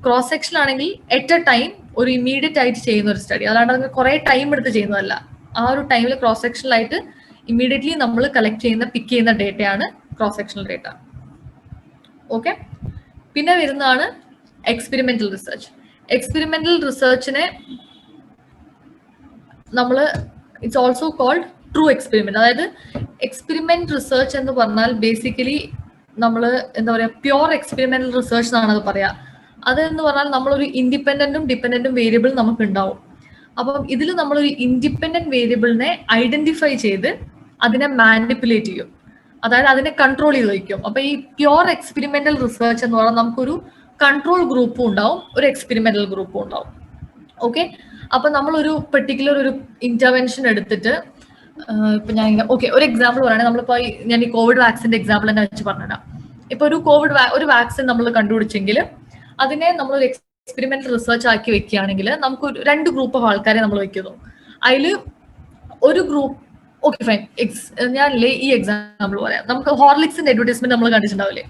ക്രോസ് സെക്ഷൻ ആണെങ്കിൽ അറ്റ് എ ടൈം ഒരു ഇമ്മീഡിയറ്റ് ആയിട്ട് ചെയ്യുന്ന ഒരു സ്റ്റഡി, അല്ലാണ്ട് അത് കുറെ ടൈം എടുത്ത് ചെയ്യുന്നതല്ല. ആ ഒരു ടൈമിൽ ക്രോസ് സെക്ഷനിലായിട്ട് ഇമ്മീഡിയറ്റ്ലി നമ്മൾ കളക്ട് ചെയ്യുന്ന പിക്ക് ചെയ്യുന്ന ഡേറ്റയാണ് ക്രോസ് സെക്ഷണൽ ഡേറ്റ. ഓക്കെ, പിന്നെ വരുന്നതാണ് എക്സ്പെരിമെന്റൽ റിസർച്ച്. എക്സ്പെരിമെന്റൽ റിസർച്ചിനെ നമ്മൾ it's also called true experiment. അതായത് എക്സ്പെരിമെന്റ് റിസർച്ച് എന്ന് പറഞ്ഞാൽ ബേസിക്കലി നമ്മൾ എന്താ പറയുക, പ്യോർ എക്സ്പെരിമെന്റൽ റിസർച്ച് എന്നാണ് അത് പറയാ. അതെന്ന് പറഞ്ഞാൽ നമ്മളൊരു ഇൻഡിപെൻഡന്റും ഡിപെൻഡന്റും വേരിയബിൾ നമുക്ക് ഉണ്ടാവും. അപ്പം ഇതിൽ നമ്മളൊരു ഇൻഡിപെൻഡന്റ് വേരിയബിളിനെ ഐഡന്റിഫൈ ചെയ്ത് അതിനെ മാനിപ്പുലേറ്റ് ചെയ്യും, അതായത് അതിനെ കൺട്രോൾ ചെയ്ത് വയ്ക്കും. അപ്പൊ ഈ പ്യോർ എക്സ്പെരിമെന്റൽ റിസർച്ച് എന്ന് പറഞ്ഞാൽ നമുക്കൊരു കൺട്രോൾ ഗ്രൂപ്പും ഉണ്ടാവും, ഒരു എക്സ്പെരിമെന്റൽ ഗ്രൂപ്പും ഉണ്ടാവും. ഓക്കെ, അപ്പൊ നമ്മളൊരു പെർട്ടിക്കുലർ ഒരു ഇന്റർവെൻഷൻ എടുത്തിട്ട് ഇപ്പൊ ഞാൻ ഒരു എക്സാമ്പിൾ പറയുകയാണെങ്കിൽ, നമ്മളിപ്പോ ഞാൻ ഈ കോവിഡ് വാക്സിന്റെ എക്സാമ്പിൾ തന്നെ വെച്ച് പറഞ്ഞുതരാം. ഇപ്പൊ ഒരു വാക്സിൻ നമ്മൾ കണ്ടുപിടിച്ചെങ്കിൽ അതിനെ നമ്മളൊരു എക്സ്പെരിമെന്റൽ റിസർച്ച് ആക്കി വെക്കുകയാണെങ്കിൽ നമുക്ക് 2 ഗ്രൂപ്പ് ഓഫ് ആൾക്കാരെ നമ്മൾ വെക്കുന്നു. അതിൽ ഒരു ഗ്രൂപ്പ്, ഓക്കെ ഫൈൻ, ഞാനില്ലേ ഈ എക്സാമ്പിൾ പറയാം. നമുക്ക് ഹോർലിക്സിന്റെ അഡ്വർടൈസ്മെന്റ് നമ്മൾ കണ്ടിട്ടുണ്ടാവില്ലേ,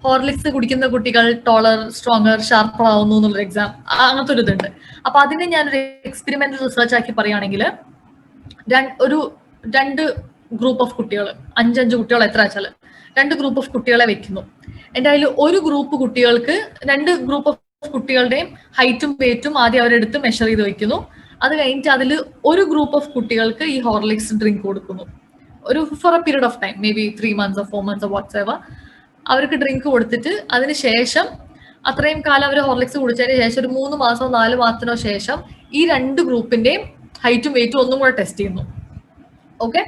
ഹോർലിക്സ് കുടിക്കുന്ന കുട്ടികൾ ടോളർ, സ്ട്രോങ്ങർ, ഷാർപ്പർ ആവുന്നു എന്നുള്ളൊരു എക്സാം, അങ്ങനത്തെ ഒരു ഇതുണ്ട്. അപ്പൊ അതിനെ ഞാനൊരു എക്സ്പെരിമെന്റൽ റിസർച്ച് ആക്കി പറയുകയാണെങ്കിൽ ഒരു 2 ഗ്രൂപ്പ് ഓഫ് കുട്ടികൾ, 5 കുട്ടികൾ എത്ര വെച്ചാൽ 2 ഗ്രൂപ്പ് ഓഫ് കുട്ടികളെ വെക്കുന്നു. എൻ്റെ അതിൽ ഒരു ഗ്രൂപ്പ് കുട്ടികൾക്ക് 2 ഗ്രൂപ്പ് ഓഫ് കുട്ടികളുടെയും ഹൈറ്റും വെയിറ്റും ആദ്യം അവരെടുത്ത് മെഷർ ചെയ്ത് വെക്കുന്നു. അത് കഴിഞ്ഞിട്ട് അതിൽ ഒരു ഗ്രൂപ്പ് ഓഫ് കുട്ടികൾക്ക് ഈ ഹോർലിക്സ് ഡ്രിങ്ക് കൊടുക്കുന്നു, ഒരു for a period of time, may be 3 months or 4 months or whatsoever. അവർക്ക് ഡ്രിങ്ക് കൊടുത്തിട്ട് അതിന് ശേഷം അത്രയും കാലം അവർ ഹോർലിക്സ് കുടിച്ചതിന് ശേഷം ഒരു 3 മാസമോ 4 മാസത്തിനോ ശേഷം ഈ 2 ഗ്രൂപ്പിന്റെയും ഹൈറ്റും വെയിറ്റും ഒന്നും കൂടെ ടെസ്റ്റ് ചെയ്യുന്നു. ഓക്കെ,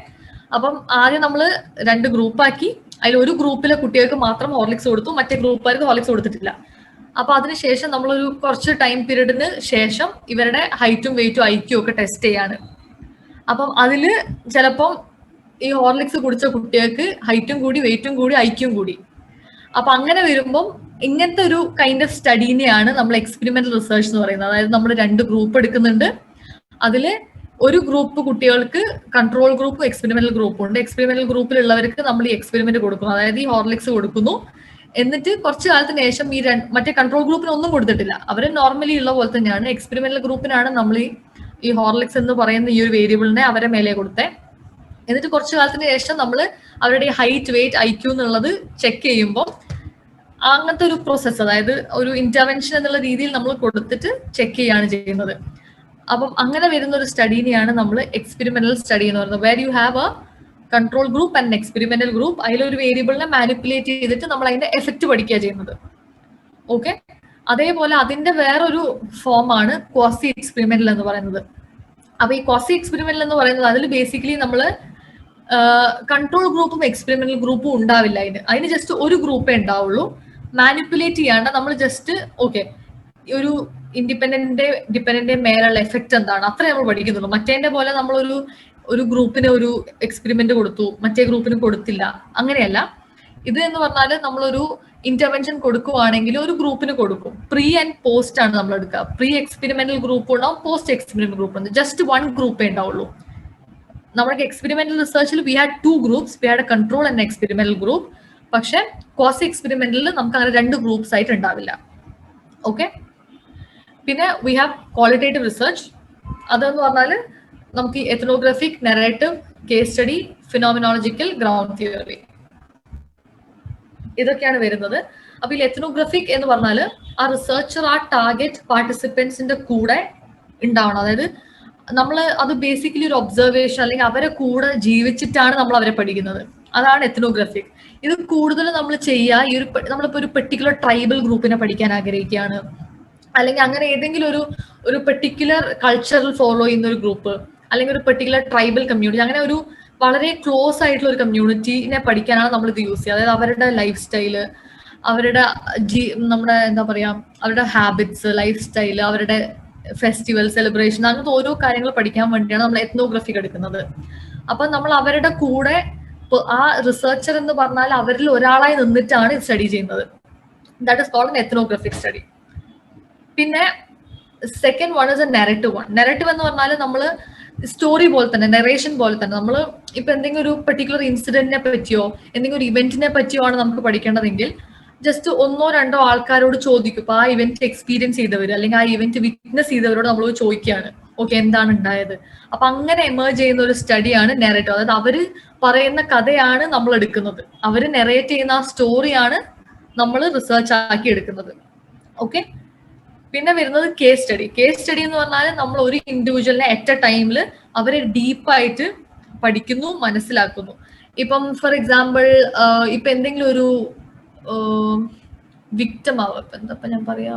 അപ്പം ആദ്യം നമ്മൾ 2 ഗ്രൂപ്പാക്കി, അതിൽ ഒരു ഗ്രൂപ്പിലെ കുട്ടികൾക്ക് മാത്രം ഹോർലിക്സ് കൊടുത്തു, മറ്റേ ഗ്രൂപ്പുകാർക്ക് ഹോർലിക്സ് കൊടുത്തിട്ടില്ല. അപ്പൊ അതിനുശേഷം നമ്മളൊരു കുറച്ച് ടൈം പീരീഡിന് ശേഷം ഇവരുടെ ഹൈറ്റും വെയിറ്റും ഐക്യവും ഒക്കെ ടെസ്റ്റ് ചെയ്യാണ്. അപ്പം അതില് ചിലപ്പം ഈ ഹോർലിക്സ് കുടിച്ച കുട്ടികൾക്ക് ഹൈറ്റും കൂടി, വെയിറ്റും കൂടി, ഐക്യവും കൂടി. അപ്പൊ അങ്ങനെ വരുമ്പം ഇങ്ങനത്തെ ഒരു കൈൻഡ് ഓഫ് സ്റ്റഡീനെയാണ് നമ്മൾ എക്സ്പെരിമെന്റൽ റിസർച്ച് എന്ന് പറയുന്നത്. അതായത് നമ്മൾ 2 ഗ്രൂപ്പ് എടുക്കുന്നുണ്ട്, അതില് ഒരു ഗ്രൂപ്പ് കുട്ടികൾക്ക് കൺട്രോൾ ഗ്രൂപ്പും എക്സ്പെരിമെന്റൽ ഗ്രൂപ്പും ഉണ്ട്. എക്സ്പെരിമെന്റൽ ഗ്രൂപ്പിലുള്ളവർക്ക് നമ്മൾ ഈ എക്സ്പെരിമെന്റ് കൊടുക്കുന്നു, അതായത് ഈ ഹോർലിക്സ് കൊടുക്കുന്നു. എന്നിട്ട് കുറച്ച് കാലത്തിന് ശേഷം ഈ മറ്റേ കൺട്രോൾ ഗ്രൂപ്പിന് ഒന്നും കൊടുത്തിട്ടില്ല, അവര് നോർമലി ഉള്ള പോലെ തന്നെയാണ്. എക്സ്പെരിമെന്റൽ ഗ്രൂപ്പിനാണ് നമ്മൾ ഈ ഹോർലിക്സ് എന്ന് പറയുന്ന ഈ ഒരു വേരിയബിളിനെ അവരെ മേലെ കൊടുത്തേ. എന്നിട്ട് കുറച്ച് കാലത്തിന് ശേഷം നമ്മൾ അവരുടെ ഹൈറ്റ്, വെയിറ്റ്, ഐക്യു എന്നുള്ളത് ചെക്ക് ചെയ്യുമ്പോൾ അങ്ങനത്തെ ഒരു പ്രോസസ്സ്, അതായത് ഒരു ഇന്റർവെൻഷൻ എന്നുള്ള രീതിയിൽ നമ്മൾ കൊടുത്തിട്ട് ചെക്ക് ചെയ്യാണ് ചെയ്യുന്നത്. അപ്പം അങ്ങനെ വരുന്ന ഒരു സ്റ്റഡീനെയാണ് നമ്മൾ എക്സ്പെരിമെന്റൽ സ്റ്റഡി എന്ന് പറയുന്നത്. Where you have a control group and experimental group. അതിലൊരു വേരിയബിളിനെ മാനിപ്പുലേറ്റ് ചെയ്തിട്ട് നമ്മൾ അതിന്റെ എഫക്റ്റ് പഠിക്കുക ചെയ്യുന്നത്. ഓക്കെ, അതേപോലെ അതിന്റെ വേറൊരു ഫോമാണ് ക്വാസി എക്സ്പെരിമെന്റൽ എന്ന് പറയുന്നത്. അപ്പൊ ഈ ക്വാസി എക്സ്പെരിമെന്റൽ എന്ന് പറയുന്നത് അതിൽ ബേസിക്കലി നമ്മൾ കൺട്രോൾ ഗ്രൂപ്പും എക്സ്പെരിമെന്റൽ ഗ്രൂപ്പും ഉണ്ടാവില്ല. അതിന് ജസ്റ്റ് ഒരു ഗ്രൂപ്പേ ഉണ്ടാവുള്ളൂ. മാനിപ്പുലേറ്റ് ചെയ്യാണ്ട് നമ്മൾ ജസ്റ്റ് ഓക്കെ ഒരു ഡിപ്പെൻഡന്റ് മേലുള്ള എഫക്റ്റ് എന്താണ് അത്രേ നമ്മൾ പഠിക്കുന്നുള്ളൂ. മറ്റേന്റെ പോലെ ഒരു ഗ്രൂപ്പിന് ഒരു എക്സ്പെരിമെന്റ് കൊടുത്തു, മറ്റേ ഗ്രൂപ്പിന് കൊടുത്തില്ല, അങ്ങനെയല്ല. ഇത് എന്ന് പറഞ്ഞാൽ നമ്മളൊരു ഇന്റർവെൻഷൻ കൊടുക്കുവാണെങ്കിൽ ഒരു ഗ്രൂപ്പിന് കൊടുക്കും. പ്രീ ആൻഡ് പോസ്റ്റ് ആണ് നമ്മൾ എടുക്കുക. പ്രീ എക്സ്പെരിമെന്റൽ ഗ്രൂപ്പ് ഉണ്ടാവും, പോസ്റ്റ് എക്സ്പെരിമെന്റൽ ഗ്രൂപ്പ് ഉണ്ട്. ജസ്റ്റ് വൺ ഗ്രൂപ്പേ ഉണ്ടാവുള്ളൂ. നമ്മുടെ എക്സ്പെരിമെന്റൽ റിസർച്ചിൽ we had 2 groups. We had a control and experimental group. പക്ഷെ ക്വാസി എക്സ്പെരിമെന്റലിൽ നമുക്ക് അങ്ങനെ 2 ഗ്രൂപ്പ്സ് ആയിട്ട് ഉണ്ടാവില്ല. ഓക്കെ, പിന്നെ വി ഹാവ് ക്വാളിറ്റേറ്റീവ് റിസർച്ച്. അതെന്ന് പറഞ്ഞാൽ നമുക്ക് ethnographic, narrative, case study, phenomenological, ground theory, ഇതൊക്കെയാണ് വരുന്നത്. അപ്പൊ ഈ എത്നോഗ്രാഫിക് എന്ന് പറഞ്ഞാൽ ആ റിസർച്ചർ ആ ടാർഗറ്റ് പാർട്ടിസിപ്പൻസിന്റെ കൂടെ ഉണ്ടാവണം. അതായത് നമ്മൾ അത് ബേസിക്കലി ഒരു ഒബ്സർവേഷൻ അല്ലെങ്കിൽ അവരെ കൂടെ ജീവിച്ചിട്ടാണ് നമ്മൾ അവരെ പഠിക്കുന്നത്. അതാണ് എത്നോഗ്രാഫിക്. ഇത് കൂടുതൽ നമ്മൾ ചെയ്യുക നമ്മളിപ്പോ ഒരു പെർട്ടിക്കുലർ ട്രൈബൽ ഗ്രൂപ്പിനെ പഠിക്കാൻ ആഗ്രഹിക്കുകയാണ്, അല്ലെങ്കിൽ അങ്ങനെ ഏതെങ്കിലും ഒരു പെർട്ടിക്കുലർ കൾച്ചറൽ ഫോളോ ചെയ്യുന്ന ഒരു ഗ്രൂപ്പ്, അല്ലെങ്കിൽ ഒരു പെർട്ടിക്കുലർ ട്രൈബൽ കമ്മ്യൂണിറ്റി, അങ്ങനെ ഒരു വളരെ ക്ലോസ് ആയിട്ടുള്ള ഒരു കമ്മ്യൂണിറ്റിനെ പഠിക്കാനാണ് നമ്മൾ ഇത് യൂസ് ചെയ്യുക. അതായത് അവരുടെ ലൈഫ് സ്റ്റൈല്, അവരുടെ നമ്മുടെ എന്താ പറയാ, അവരുടെ ഹാബിറ്റ്സ്, ലൈഫ് സ്റ്റൈല്, അവരുടെ ഫെസ്റ്റിവൽ സെലിബ്രേഷൻ, അങ്ങനത്തെ ഓരോ കാര്യങ്ങൾ പഠിക്കാൻ വേണ്ടിയാണ് നമ്മൾ എത്നോഗ്രാഫിക് എടുക്കുന്നത്. അപ്പൊ നമ്മൾ അവരുടെ കൂടെ ആ റിസർച്ചർ എന്ന് പറഞ്ഞാൽ അവരിൽ ഒരാളായി നിന്നിട്ടാണ് സ്റ്റഡി ചെയ്യുന്നത്. That is called ethnographic study. പിന്നെ second one is a narrative one. Narrative എന്ന് പറഞ്ഞാൽ നമ്മൾ സ്റ്റോറി പോലെ തന്നെ, നെറേഷൻ പോലെ തന്നെ, നമ്മൾ ഇപ്പൊ എന്തെങ്കിലും ഒരു പെർട്ടിക്കുലർ ഇൻസിഡന്റിനെ പറ്റിയോ എന്തെങ്കിലും ഒരു ഇവന്റിനെ പറ്റിയോ ആണ് നമുക്ക് പഠിക്കേണ്ടതെങ്കിൽ ജസ്റ്റ് 1-2 ആൾക്കാരോട് ചോദിക്കും. ഇപ്പൊ ആ ഇവന്റ് എക്സ്പീരിയൻസ് ചെയ്തവർ അല്ലെങ്കിൽ ആ ഇവന്റ് വിറ്റ്നസ് ചെയ്തവരോട് നമ്മൾ ചോദിക്കുകയാണ്, ഓക്കെ എന്താണ് ഉണ്ടായത്. അപ്പൊ അങ്ങനെ എമേർജ് ചെയ്യുന്ന ഒരു സ്റ്റഡിയാണ് നെറേറ്റീവ്. അതായത് അവര് പറയുന്ന കഥയാണ് നമ്മൾ എടുക്കുന്നത്, അവര് നെറേറ്റ് ചെയ്യുന്ന ആ സ്റ്റോറിയാണ് നമ്മൾ റിസർച്ച് ആക്കി എടുക്കുന്നത്. ഓക്കെ, പിന്നെ വരുന്നത് കേസ് സ്റ്റഡി. കേസ് സ്റ്റഡി എന്ന് പറഞ്ഞാൽ നമ്മൾ ഒരു ഇൻഡിവിജ്വലിനെ അറ്റ് എ ടൈമിൽ അവരെ ഡീപ്പായിട്ട് പഠിക്കുന്നു, മനസ്സിലാക്കുന്നു. ഇപ്പം ഫോർ എക്സാമ്പിൾ ഇപ്പൊ എന്തെങ്കിലും ഒരു വിക്ടിം ആവും, എന്താ ഞാൻ പറയാ,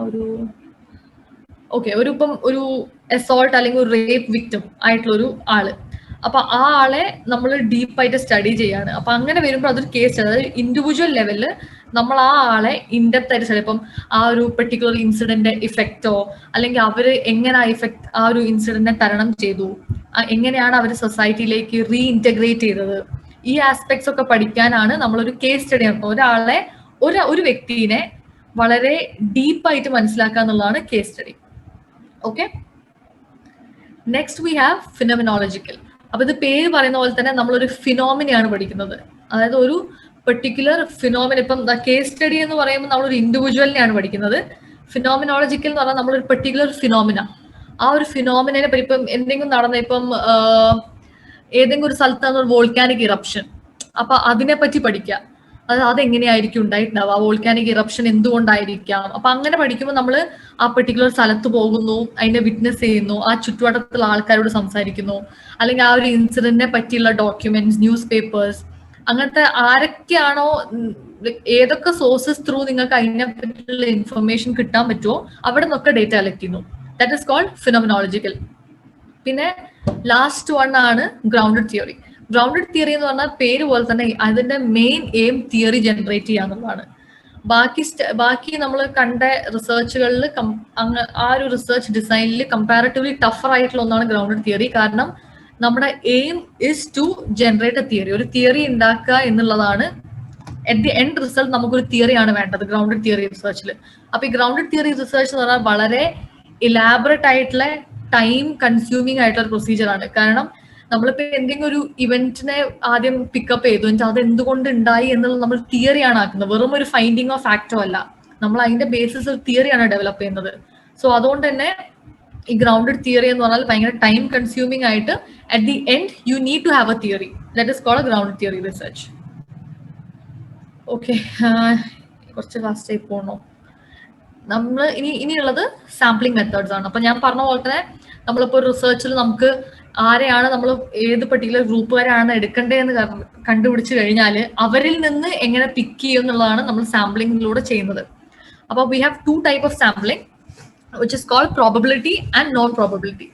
ഒരു അസോൾട്ട് അല്ലെങ്കിൽ ഒരു റേപ്പ് വിക്ടിം ആയിട്ടുള്ള ഒരു ആള്. അപ്പൊ ആ ആളെ നമ്മൾ ഡീപ്പായിട്ട് സ്റ്റഡി ചെയ്യാണ്. അപ്പൊ അങ്ങനെ വരുമ്പോൾ അതൊരു കേസ് സ്റ്റഡി. അതായത് ഇൻഡിവിജ്വൽ ലെവലിൽ നമ്മൾ ആ ആളെ ഇൻഡെപ്ത് ആയിട്ട് സ്റ്റഡി. ഇപ്പം ആ ഒരു പെർട്ടിക്കുലർ ഇൻസിഡന്റ് ഇഫക്റ്റോ അല്ലെങ്കിൽ അവര് എങ്ങനെ ആ ഒരു ഇൻസിഡന്റിനെ തരണം ചെയ്തു, എങ്ങനെയാണ് അവർ സൊസൈറ്റിയിലേക്ക് റീഇൻറ്റഗ്രേറ്റ് ചെയ്തത്, ഈ ആസ്പെക്ട്സ് ഒക്കെ പഠിക്കാനാണ് നമ്മളൊരു കേസ് സ്റ്റഡി നടത്തുന്നത്. ഒരാളെ ഒരു വ്യക്തിനെ വളരെ ഡീപ്പായിട്ട് മനസ്സിലാക്കുക എന്നുള്ളതാണ് case study. Okay, next we have phenomenological. അപ്പൊ ഇത് പേര് പറയുന്ന പോലെ തന്നെ നമ്മളൊരു ഫിനോമിനയാണ് പഠിക്കുന്നത്. അതായത് ഒരു പെർട്ടിക്കുലർ ഫിനോമിന. ഇപ്പം കേസ് സ്റ്റഡി എന്ന് പറയുമ്പോൾ നമ്മളൊരു ഇൻഡിവിജ്വലിനെയാണ് പഠിക്കുന്നത്. ഫിനോമിനോളജിക്കൽ എന്ന് പറഞ്ഞാൽ നമ്മളൊരു പെർട്ടിക്കുലർ ഫിനോമിന. ആ ഒരു ഫിനോമിനെ പറ്റി ഇപ്പം എന്തെങ്കിലും നടന്ന, ഇപ്പം ഏതെങ്കിലും ഒരു സ്ഥലത്താണ് ഒരു വോൾക്കാനിക് ഇറപ്ഷൻ, അപ്പൊ അതിനെ പറ്റി പഠിക്കുക. അതെങ്ങനെയായിരിക്കും ഉണ്ടായിട്ടുണ്ടാവുക, ആ വോൾക്കാനിക് ഇറപ്ഷൻ എന്തുകൊണ്ടായിരിക്കാം. അപ്പൊ അങ്ങനെ പഠിക്കുമ്പോൾ നമ്മൾ ആ പെർട്ടിക്കുലർ സ്ഥലത്ത് പോകുന്നു, അതിനെ വിറ്റ്നസ് ചെയ്യുന്നു, ആ ചുറ്റുവട്ടത്തുള്ള ആൾക്കാരോട് സംസാരിക്കുന്നു, അല്ലെങ്കിൽ ആ ഒരു ഇൻസിഡന്റിനെ പറ്റിയുള്ള ഡോക്യുമെന്റ്സ്, ന്യൂസ് പേപ്പേഴ്സ്, അങ്ങനത്തെ ആരൊക്കെയാണോ ഏതൊക്കെ സോഴ്സസ് ത്രൂ നിങ്ങൾക്ക് അതിനെ പറ്റിയുള്ള ഇൻഫർമേഷൻ കിട്ടാൻ പറ്റുമോ അവിടെ നിന്നൊക്കെ ഡേറ്റ കളക്ട് ചെയ്യുന്നു. That is called phenomenological. പിന്നെ ലാസ്റ്റ് വൺ ആണ് ഗ്രൗണ്ടഡ് തിയറി. ഗ്രൗണ്ടഡ് തിയറി എന്ന് പറഞ്ഞാൽ പേര് പോലെ തന്നെ അതിന്റെ മെയിൻ എയിം തിയറി ജനറേറ്റ് ചെയ്യുക എന്നുള്ളതാണ്. ബാക്കി നമ്മൾ കണ്ട റിസർച്ചുകളിൽ ആ ഒരു റിസർച്ച് ഡിസൈനിൽ കമ്പാരിറ്റീവ്ലി ടഫർ ആയിട്ടുള്ള ഒന്നാണ് ഗ്രൗണ്ടഡ് തിയറി. കാരണം നമ്മുടെ aim is to generate a theory. ഒരു തിയറി ഉണ്ടാക്കുക എന്നുള്ളതാണ്. അറ്റ് ദി എൻഡ് റിസൾട്ട് നമുക്കൊരു തിയറിയാണ് വേണ്ടത് ഗ്രൗണ്ടഡ് തിയറി റിസർച്ചിൽ. അപ്പൊ ഈ ഗ്രൗണ്ടഡ് തിയറി റിസർച്ച് എന്ന് പറഞ്ഞാൽ വളരെ ഇലാബറേറ്റ് ആയിട്ടുള്ള ടൈം കൺസ്യൂമിങ് ആയിട്ടുള്ള ഒരു പ്രൊസീജിയറാണ്. കാരണം നമ്മളിപ്പോ എന്തെങ്കിലും ഒരു ഇവന്റിനെ ആദ്യം പിക്കപ്പ് ചെയ്തു, എന്നിട്ട് അത് എന്തുകൊണ്ട് ഉണ്ടായി എന്നുള്ളത് നമ്മൾ തിയറിയാണ് ആക്കുന്നത്. വെറും ഒരു ഫൈൻഡിങ് ഓഫ് ഫാക്ടോ അല്ല, നമ്മൾ അതിന്റെ ബേസിസ് ഒരു തിയറിയാണ് ഡെവലപ്പ് ചെയ്യുന്നത്. സോ അതുകൊണ്ട് തന്നെ ഈ ഗ്രൗണ്ടഡ് തിയറി എന്ന് പറഞ്ഞാൽ ഭയങ്കര ടൈം കൺസ്യൂമിങ് ആയിട്ട് at the end you need to have a theory. That is called grounded theory research. Okay, കുറച്ച് ഫാസ്റ്റ് ആയി പോകണോ? നമ്മൾ ഇനിയുള്ളത് സാമ്പിളിംഗ് മെത്തേഡ്സ് ആണ്. അപ്പൊ ഞാൻ പറഞ്ഞ പോലെ തന്നെ നമ്മളിപ്പോൾ റിസർച്ചിൽ നമുക്ക് ആരെയാണ് നമ്മൾ ഏത് പെർട്ടിക്കുലർ ഗ്രൂപ്പുകാരാണ് എടുക്കേണ്ടതെന്ന് കണ്ടുപിടിച്ച് കഴിഞ്ഞാൽ അവരിൽ നിന്ന് എങ്ങനെ പിക്ക് ചെയ്യും എന്നുള്ളതാണ് നമ്മൾ സാമ്പിളിങ്ങിലൂടെ ചെയ്യുന്നത്. അപ്പോൾ we have 2 types of sampling, which is called probability and non-probability.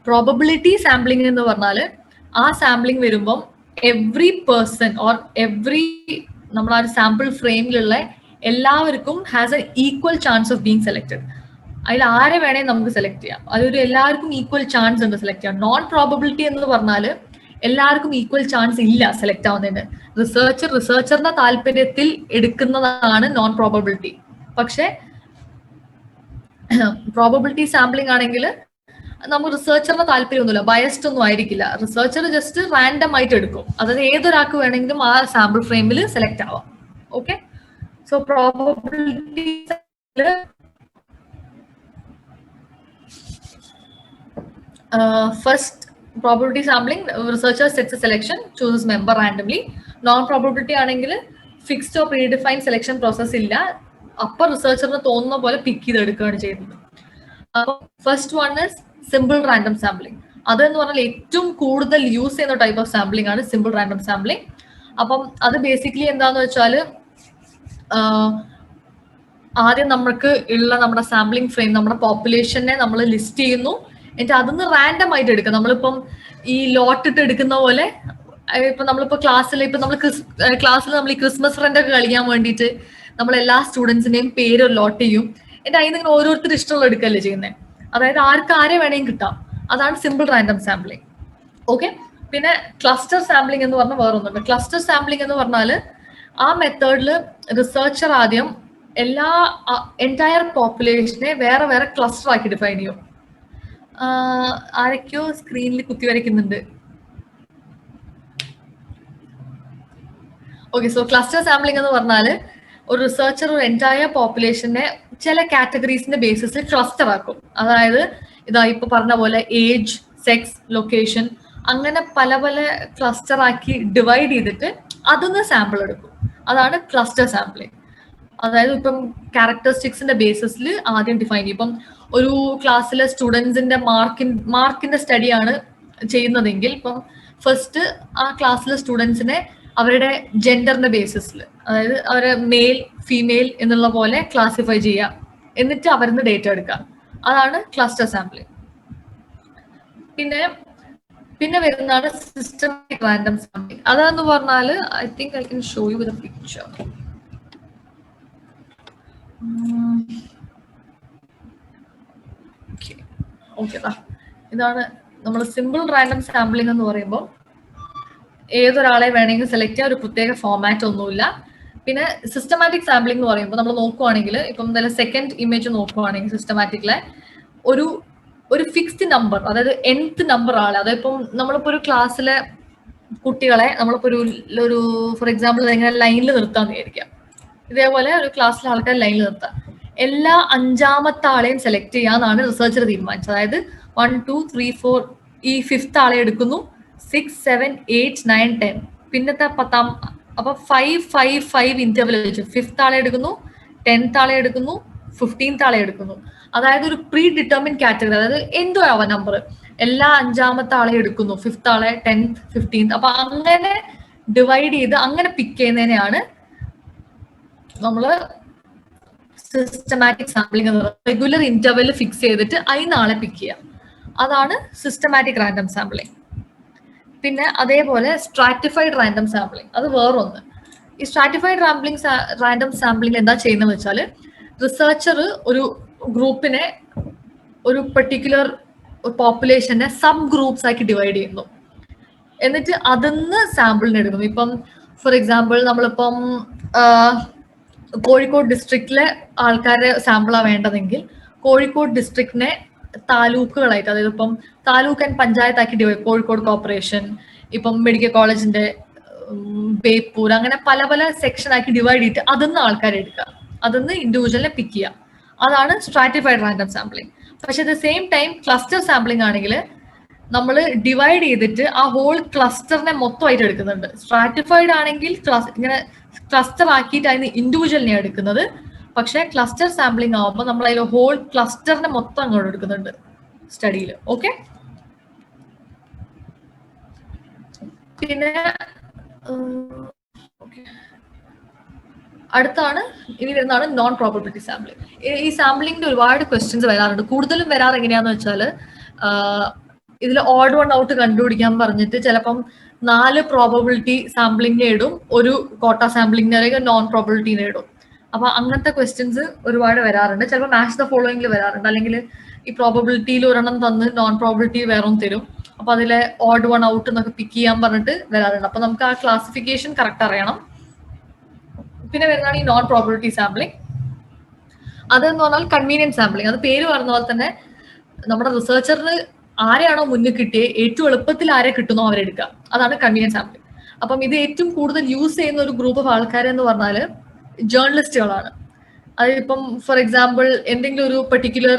Probability sampling എന്ന് പറഞ്ഞാൽ ആ സാമ്പിളിംഗ് വരുമ്പം എവ്രി പേഴ്സൺ ഓർ എവ്രി നമ്മൾ ആ ഒരു സാമ്പിൾ ഫ്രെയിമിലുള്ള എല്ലാവർക്കും has A equal chance of being selected. അതിൽ ആരെ വേണേൽ നമുക്ക് സെലക്ട് ചെയ്യാം. അതൊരു എല്ലാവർക്കും ഈക്വൽ ചാൻസ് ഉണ്ട് സെലക്ട് ചെയ്യാം. നോൺ പ്രോബബിലിറ്റി എന്ന് പറഞ്ഞാൽ എല്ലാവർക്കും ഈക്വൽ ചാൻസ് ഇല്ല സെലക്ട് ആവുന്നതിന്. റിസർച്ചറിന്റെ താല്പര്യത്തിൽ എടുക്കുന്നതാണ് നോൺ പ്രോബബിലിറ്റി. പക്ഷെ പ്രോബബിലിറ്റി സാമ്പിളിംഗ് ആണെങ്കിൽ നമുക്ക് റിസർച്ചറിന്റെ താല്പര്യമൊന്നുമില്ല, ബയസ്ഡ് ഒന്നും ആയിരിക്കില്ല. റിസർച്ചർ ജസ്റ്റ് റാൻഡം ആയിട്ട് എടുക്കും. അതായത് ഏതൊരാൾക്ക് വേണമെങ്കിലും ആ സാമ്പിൾ ഫ്രെയിമിൽ സെലക്ട് ആവാം. Okay, so probability first probability sampling, researcher sets a selection, chooses member randomly. Non-probability ആണെങ്കിൽ fixed or predefined selection process ഇല്ല. അപ്പൊ റിസർച്ചറിന് തോന്നുന്ന പോലെ പിക്ക് ചെയ്തെടുക്കുകയാണ് ചെയ്യുന്നത്. അപ്പൊ first one is simple random sampling. അതെന്ന് പറഞ്ഞാൽ ഏറ്റവും കൂടുതൽ യൂസ് ചെയ്യുന്ന ടൈപ്പ് ഓഫ് സാമ്പിളിംഗ് ആണ് സിമ്പിൾ റാൻഡം സാമ്പിളിംഗ്. അപ്പം അത് ബേസിക്കലി എന്താന്ന് വെച്ചാൽ ആദ്യം നമുക്ക് ഉള്ള നമ്മുടെ സാമ്പിളിംഗ് ഫ്രെയിം, നമ്മുടെ പോപ്പുലേഷനെ നമ്മൾ ലിസ്റ്റ് ചെയ്യുന്നു. എന്നിട്ട് അതൊന്ന് റാൻഡം ആയിട്ട് എടുക്കുക. നമ്മളിപ്പം ഈ ലോട്ട് ഇട്ട് എടുക്കുന്ന പോലെ ഇപ്പൊ നമ്മളിപ്പോ ക്ലാസ്സിൽ നമ്മൾ ഈ ക്രിസ്മസ് ഫ്രണ്ട് ഒക്കെ കളിക്കാൻ വേണ്ടിയിട്ട് നമ്മൾ എല്ലാ സ്റ്റുഡൻസിന്റെയും പേര് ലോട്ട് ചെയ്യും. എന്നിട്ട് അതിൽ നിന്ന് ഓരോരുത്തർ ഇഷ്ടമുള്ള എടുക്കല്ലേ ചെയ്യുന്നത്. അതായത് ആരെ വേണമെങ്കിലും കിട്ടാം. അതാണ് സിമ്പിൾ റാൻഡം സാമ്പിളിംഗ്. ഓക്കെ, പിന്നെ ക്ലസ്റ്റർ സാമ്പിളിംഗ് എന്ന് പറഞ്ഞാൽ വേറൊന്നുണ്ട്. ക്ലസ്റ്റർ സാമ്പിളിംഗ് എന്ന് പറഞ്ഞാൽ ആ മെത്തേഡിൽ റിസർച്ചർ ആദ്യം എല്ലാ എൻറ്റയർ പോപ്പുലേഷനെ വേറെ വേറെ ക്ലസ്റ്റർ ആക്കി ഡിഫൈൻ ചെയ്യും. ആരൊക്കെയോ സ്ക്രീനിൽ കുത്തി വരയ്ക്കുന്നുണ്ട്. ഓക്കെ, സോ ക്ലസ്റ്റർ സാമ്പിളിംഗ് എന്ന് പറഞ്ഞാൽ ഒരു റിസർച്ചർ ഒരു എൻറ്റയർ പോപ്പുലേഷനെ ചില കാറ്റഗറീസിന്റെ ബേസിസിൽ ക്ലസ്റ്റർ ആക്കും. അതായത് ഇതാ ഇപ്പൊ പറഞ്ഞ പോലെ ഏജ്, സെക്സ്, ലൊക്കേഷൻ അങ്ങനെ പല പല ക്ലസ്റ്റർ ആക്കി ഡിവൈഡ് ചെയ്തിട്ട് അതൊന്ന് സാമ്പിൾ എടുക്കും. അതാണ് ക്ലസ്റ്റർ സാമ്പിളിംഗ്. അതായത് ഇപ്പം ക്യാരക്ടറിസ്റ്റിക്സിന്റെ ബേസിസിൽ ആദ്യം ഡിഫൈൻ ചെയ്യും. ഇപ്പം ഒരു ക്ലാസ്സിലെ സ്റ്റുഡൻസിന്റെ മാർക്കിന്റെ സ്റ്റഡിയാണ് ചെയ്യുന്നതെങ്കിൽ ഇപ്പം ഫസ്റ്റ് ആ ക്ലാസ്സിലെ സ്റ്റുഡൻസിനെ അവരുടെ ജെൻഡറിന്റെ ബേസിസിൽ, അതായത് അവരെ മെയിൽ ഫീമെയിൽ എന്നുള്ള പോലെ ക്ലാസിഫൈ ചെയ്യുക. എന്നിട്ട് അവരിന്ന് ഡേറ്റ എടുക്കുക. അതാണ് ക്ലസ്റ്റർ സാമ്പിളിംഗ്. പിന്നെ വരുന്നതാണ് സിസ്റ്റമാറ്റിക് റാൻഡം സാമ്പിളിംഗ്. അതെന്ന് പറഞ്ഞാൽ I think I can show you with a picture. Okay, ഇതാണ് നമ്മൾ സിമ്പിൾ റാൻഡം സാമ്പിളിംഗ് എന്ന് പറയുമ്പോൾ ഏതൊരാളെ വേണമെങ്കിൽ സെലക്ട് ചെയ്യാൻ ഒരു പ്രത്യേക ഫോമാറ്റ് ഒന്നുമില്ല. പിന്നെ സിസ്റ്റമാറ്റിക് സാമ്പിളിംഗ് എന്ന് പറയുമ്പോൾ നമ്മൾ നോക്കുവാണെങ്കിൽ ഇപ്പം എന്തായാലും സെക്കൻഡ് ഇമേജ് നോക്കുവാണെങ്കിൽ സിസ്റ്റമാറ്റിക്കിലെ ഒരു ഫിക്സ്ഡ് നമ്പർ, അതായത് nth നമ്പർ ആളെ, അതായത് ഇപ്പം നമ്മളിപ്പോ ഒരു ക്ലാസ്സിലെ കുട്ടികളെ നമ്മളിപ്പോ ഒരു ഫോർ എക്സാമ്പിൾ എങ്ങനെ ലൈനിൽ നിർത്താന്ന് വിചാരിക്കാം. ഇതേപോലെ ഒരു ക്ലാസ്സിലെ ആൾക്കാർ ലൈനിൽ നിർത്താം. എല്ലാ 5ാമത്തെ ആളെയും സെലക്ട് ചെയ്യാന്നാണ് റിസർച്ചർ തീരുമാനിച്ചത്. അതായത് 1, 2, 3, 4 ഈ 5th ആളെ എടുക്കുന്നു, 6, 7, 8, 9, 10 പിന്നത്തെ 10ാം. അപ്പൊ 5, 5, 5 ഇന്റർവൽ വെച്ചു 5th ആളെ എടുക്കുന്നു, 10th ആളെ എടുക്കുന്നു, 15th ആളെ എടുക്കുന്നു. അതായത് ഒരു പ്രീ ഡിറ്റർമിൻ കാറ്റഗറി, അതായത് എന്തോ ആവാം നമ്പർ, എല്ലാ 5ാമത്തെ ആളെ എടുക്കുന്നു, 5th ആളെ, 10th, 15th. അപ്പൊ അങ്ങനെ ഡിവൈഡ് ചെയ്ത് അങ്ങനെ പിക്ക് ചെയ്യുന്നതിനെയാണ് നമ്മള് സിസ്റ്റമാറ്റിക് സാമ്പിളിംഗ് എന്ന് പറയുന്നത്. റെഗുലർ ഇന്റർവെൽ ഫിക്സ് ചെയ്തിട്ട് അതിന് ആളെ പിക്ക് ചെയ്യാം. അതാണ് സിസ്റ്റമാറ്റിക് റാൻഡം സാമ്പിളിംഗ്. പിന്നെ അതേപോലെ സ്ട്രാറ്റിഫൈഡ് റാൻഡം സാമ്പിളിംഗ്, അത് വേറൊന്ന്. ഈ സ്ട്രാറ്റിഫൈഡ് റാൻഡം സാമ്പിളിംഗ് എന്താ ചെയ്യുന്നത് വെച്ചാൽ റിസർച്ചർ ഒരു ഗ്രൂപ്പിനെ, ഒരു പെർട്ടിക്കുലർ പോപ്പുലേഷനെ സബ് ഗ്രൂപ്പ്സ് ആക്കി ഡിവൈഡ് ചെയ്യുന്നു. എന്നിട്ട് അതിന്ന് സാമ്പിളിന് എടുക്കുന്നു. ഇപ്പം ഫോർ എക്സാമ്പിൾ നമ്മളിപ്പം കോഴിക്കോട് ഡിസ്ട്രിക്റ്റിലെ ആൾക്കാരെ സാമ്പിളാണ് വേണ്ടതെങ്കിൽ കോഴിക്കോട് ഡിസ്ട്രിക്റ്റിനെ താലൂക്കുകളായിട്ട്, അതായത് ഇപ്പം താലൂക്ക് ആൻഡ് പഞ്ചായത്താക്കി ഡിവൈഡ്, കോഴിക്കോട് കോർപ്പറേഷൻ, ഇപ്പം മെഡിക്കൽ കോളേജിന്റെ ബേപ്പൂർ, അങ്ങനെ പല പല സെക്ഷൻ ആക്കി ഡിവൈഡ് ചെയ്തിട്ട് അതിന്ന് ആൾക്കാരെ എടുക്കുക, അതിന്ന് ഇൻഡിവിജ്വലിനെ പിക്ക് ചെയ്യുക. അതാണ് സ്ട്രാറ്റിഫൈഡ് റാൻഡം സാമ്പിളിംഗ്. പക്ഷെ at the same time cluster sampling ആണെങ്കിൽ നമ്മൾ ഡിവൈഡ് ചെയ്തിട്ട് ആ ഹോൾ ക്ലസ്റ്ററിനെ മൊത്തമായിട്ട് എടുക്കുന്നുണ്ട്. സ്ട്രാറ്റിഫൈഡ് ആണെങ്കിൽ ഇങ്ങനെ ക്ലസ്റ്റർ ആക്കിയിട്ട് അതിന് ഇൻഡിവിജ്വലിനെ എടുക്കുന്നത്. പക്ഷെ ക്ലസ്റ്റർ സാമ്പിളിംഗ് ആവുമ്പോൾ നമ്മൾ അതിൽ ഹോൾ ക്ലസ്റ്ററിനെ മൊത്തം അങ്ങോട്ട് എടുക്കുന്നുണ്ട്. സ്റ്റഡിയിൽ. ഓക്കെ, പിന്നെ അടുത്താണ് ഇനി വരുന്നതാണ് നോൺ പ്രോബബിലിറ്റി സാമ്പിളിംഗ്. ഈ സാമ്പിളിങ്ങിന്റെ ഒരുപാട് ക്വസ്റ്റ്യൻസ് വരാറുണ്ട്. കൂടുതലും വരാറ് എങ്ങനെയാന്ന് വെച്ചാൽ ഇതിൽ ഓഡ് വൺ ഔട്ട് കണ്ടുപിടിക്കാൻ പറഞ്ഞിട്ട് ചിലപ്പം 4 പ്രോബബിലിറ്റി സാമ്പിളിംഗ് ഇടും, ഒരു കോട്ട സാമ്പിളിംഗ് അല്ലെങ്കിൽ നോൺ പ്രോബബിലിറ്റിനെ ഇടും. അപ്പൊ അങ്ങനത്തെ ക്വസ്റ്റ്യൻസ് ഒരുപാട് വരാറുണ്ട്. ചിലപ്പോൾ മാച്ച് ദ ഫോളോയിങ്ങിൽ വരാറുണ്ട്, അല്ലെങ്കിൽ ഈ പ്രോബബിലിറ്റിയിൽ ഒരെണ്ണം തന്ന് നോൺ പ്രോബബിലിറ്റി വേറെ തരും. അപ്പൊ അതിലെ ഓഡ് വൺ ഔട്ട് എന്നൊക്കെ പിക്ക് ചെയ്യാൻ പറഞ്ഞിട്ട് വരാറുണ്ട്. അപ്പൊ നമുക്ക് ആ ക്ലാസിഫിക്കേഷൻ കറക്റ്റ് അറിയണം. പിന്നെ വരുന്നതാണ് ഈ നോൺ പ്രോബബിലിറ്റി സാമ്പിളിംഗ്. അതെന്ന് പറഞ്ഞാൽ കൺവീനിയൻസ് സാമ്പിളിംഗ്. അത് പേര് പറഞ്ഞ പോലെ തന്നെ നമ്മുടെ റിസർച്ചറിന് ആരെയാണോ മുന്നിൽ കിട്ടിയേ ഏറ്റവും എളുപ്പത്തിൽ ആരെ കിട്ടുന്നോ അവരെടുക്കുക, അതാണ് കൺവീനിയൻസ് സാമ്പിളിംഗ്. അപ്പം ഇത് ഏറ്റവും കൂടുതൽ യൂസ് ചെയ്യുന്ന ഒരു ഗ്രൂപ്പ് ഓഫ് ആൾക്കാരെന്ന് പറഞ്ഞാൽ ജേർണലിസ്റ്റുകളാണ്. അതിപ്പം ഫോർ എക്സാമ്പിൾ എന്തെങ്കിലും ഒരു പെർട്ടിക്കുലർ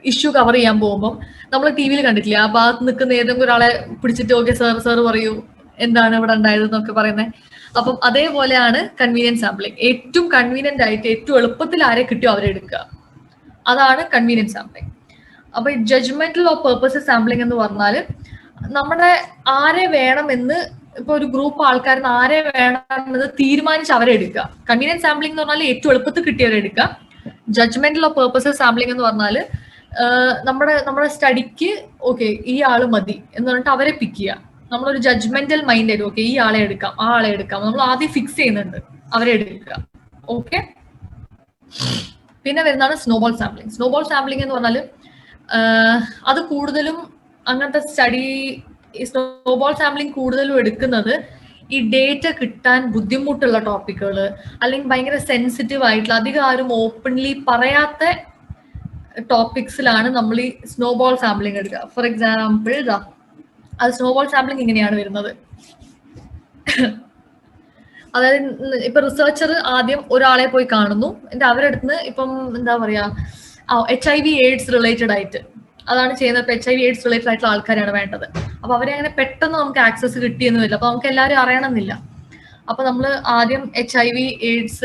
ഇഷ്യൂ കവർ ചെയ്യാൻ പോകുമ്പോൾ നമ്മൾ ടി വിയിൽ കണ്ടിട്ടില്ല, ആ ഭാഗത്ത് നിൽക്കുന്ന ഏതെങ്കിലും ഒരാളെ പിടിച്ചിട്ട് ഓക്കെ സാർ പറയൂ എന്താണ് ഇവിടെ ഉണ്ടായത് എന്നൊക്കെ പറയുന്നത്. അപ്പം അതേപോലെയാണ് കൺവീനിയൻസ് സാമ്പിളിംഗ്. ഏറ്റവും കൺവീനിയന്റ് ആയിട്ട് ഏറ്റവും എളുപ്പത്തിൽ ആരെ കിട്ടിയോ അവരെ എടുക്കുക, അതാണ് കൺവീനിയൻസ് സാമ്പിളിംഗ്. അപ്പൊ ജഡ്ജ്മെന്റൽ ഓഫ് പേർപ്പസസ് സാമ്പിളിംഗ് എന്ന് പറഞ്ഞാൽ നമ്മുടെ ആരെ വേണമെന്ന്, ഇപ്പൊ ഒരു ഗ്രൂപ്പ് ആൾക്കാരിന് ആരെ വേണമെന്ന് തീരുമാനിച്ച് അവരെ എടുക്കുക. കൺവീനിയൻസ് സാമ്പിളിംഗ് എന്ന് പറഞ്ഞാൽ ഏറ്റവും എളുപ്പത്തിൽ കിട്ടിയവരെ എടുക്കുക. ജഡ്ജ്മെന്റൽ ഓഫ് പേർപ്പസസ് സാമ്പിളിംഗ് എന്ന് പറഞ്ഞാൽ നമ്മുടെ സ്റ്റഡിക്ക് ഓക്കെ ഈ ആള് മതി എന്ന് പറഞ്ഞിട്ട് അവരെ പിക്ക് ചെയ്യുക. നമ്മളൊരു ജഡ്ജ്മെന്റൽ മൈൻഡ് ആയിട്ട് ഓക്കെ ഈ ആളെ എടുക്കാം ആ ആളെ എടുക്കാം, നമ്മൾ ആദ്യം ഫിക്സ് ചെയ്യുന്നുണ്ട്, അവരെ എടുക്കുക. ഓക്കെ, പിന്നെ വരുന്നതാണ് സ്നോബോൾ സാമ്പിളിംഗ്. സ്നോബോൾ സാമ്പിളിംഗ് എന്ന് പറഞ്ഞാൽ അത് കൂടുതലും അങ്ങനത്തെ സ്റ്റഡി, സ്നോബോൾ സാമ്പിളിംഗ് കൂടുതലും എടുക്കുന്നത് ഈ ഡേറ്റ കിട്ടാൻ ബുദ്ധിമുട്ടുള്ള ടോപ്പിക്കുകൾ, അല്ലെങ്കിൽ ഭയങ്കര സെൻസിറ്റീവ് ആയിട്ടുള്ള അധികം ആരും ഓപ്പൺലി പറയാത്ത ടോപ്പിക്സിലാണ് നമ്മൾ ഈ സ്നോബോൾ സാമ്പിളിംഗ് എടുക്കുക. ഫോർ എക്സാമ്പിൾ അത് സ്നോബോൾ സാമ്പിളിംഗ് ഇങ്ങനെയാണ് വരുന്നത്. അതായത് ഇപ്പൊ റിസർച്ചർ ആദ്യം ഒരാളെ പോയി കാണുന്നു, എന്നിട്ട് അവരുടെ അടുത്ത് ഇപ്പം എന്താ പറയാ HIV AIDS റിലേറ്റഡ് ആയിട്ട് അതാണ് ചെയ്യുന്നത്. ഇപ്പൊ HIV AIDS റിലേറ്റഡ് ആയിട്ടുള്ള ആൾക്കാരാണ് വേണ്ടത്. അപ്പൊ അവരെ അങ്ങനെ പെട്ടെന്ന് നമുക്ക് ആക്സസ് കിട്ടിയെന്ന് വരില്ല, അപ്പൊ നമുക്ക് എല്ലാവരും അറിയണമെന്നില്ല. അപ്പൊ നമ്മൾ ആദ്യം HIV AIDS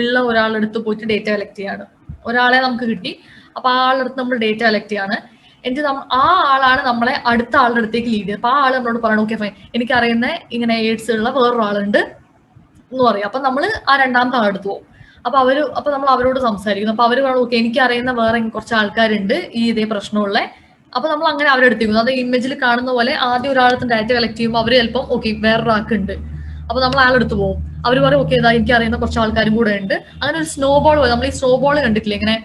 ഉള്ള ഒരാളെടുത്ത് പോയിട്ട് ഡേറ്റ കളക്ട് ചെയ്യാണ്. ഒരാളെ നമുക്ക് കിട്ടി, അപ്പൊ ആ ആളെടുത്ത് നമ്മൾ ഡേറ്റ കളക്ട് ചെയ്യാണ്. എന്നിട്ട് ആ ആളാണ് നമ്മളെ അടുത്ത ആളുടെ അടുത്തേക്ക് ലീഡ് ചെയ്യുന്നത്. അപ്പൊ ആ ആൾ നമ്മളോട് പറയണം ഓക്കെ ഫൈൻ എനിക്കറിയുന്ന ഇങ്ങനെ AIDS ഉള്ള വേറൊരാളുണ്ട് എന്ന് പറയും. അപ്പൊ നമ്മൾ ആ രണ്ടാമത്തെ ആളെടുത്ത് പോകും. അപ്പൊ നമ്മൾ അവരോട് സംസാരിക്കുന്നു. അപ്പൊ അവര് പറയും ഓക്കെ എനിക്ക് അറിയുന്ന വേറെ കുറച്ച് ആൾക്കാരുണ്ട് ഈ ഇതേ പ്രശ്നമുള്ള. അപ്പൊ നമ്മൾ അങ്ങനെ അവരെടുത്തിരിക്കുന്നു. അത് ഇമേജിൽ കാണുന്ന പോലെ ആദ്യം ഒരാളത്ത് ഡാറ്റ കളക്ട് ചെയ്യുമ്പോൾ അവര് ചിലപ്പം ഓക്കെ വേറൊരാൾക്കുണ്ട്, അപ്പൊ നമ്മൾ ആളെടുത്ത് പോകും. അവർ പറയും ഓക്കെ ഇതാ എനിക്ക് അറിയുന്ന കുറച്ച് ആൾക്കാരും കൂടെ ഉണ്ട്. അങ്ങനെ ഒരു സ്നോബോൾ പോലെ, നമ്മൾ ഈ സ്നോബോൾ കണ്ടിട്ടില്ലേ ഇങ്ങനെ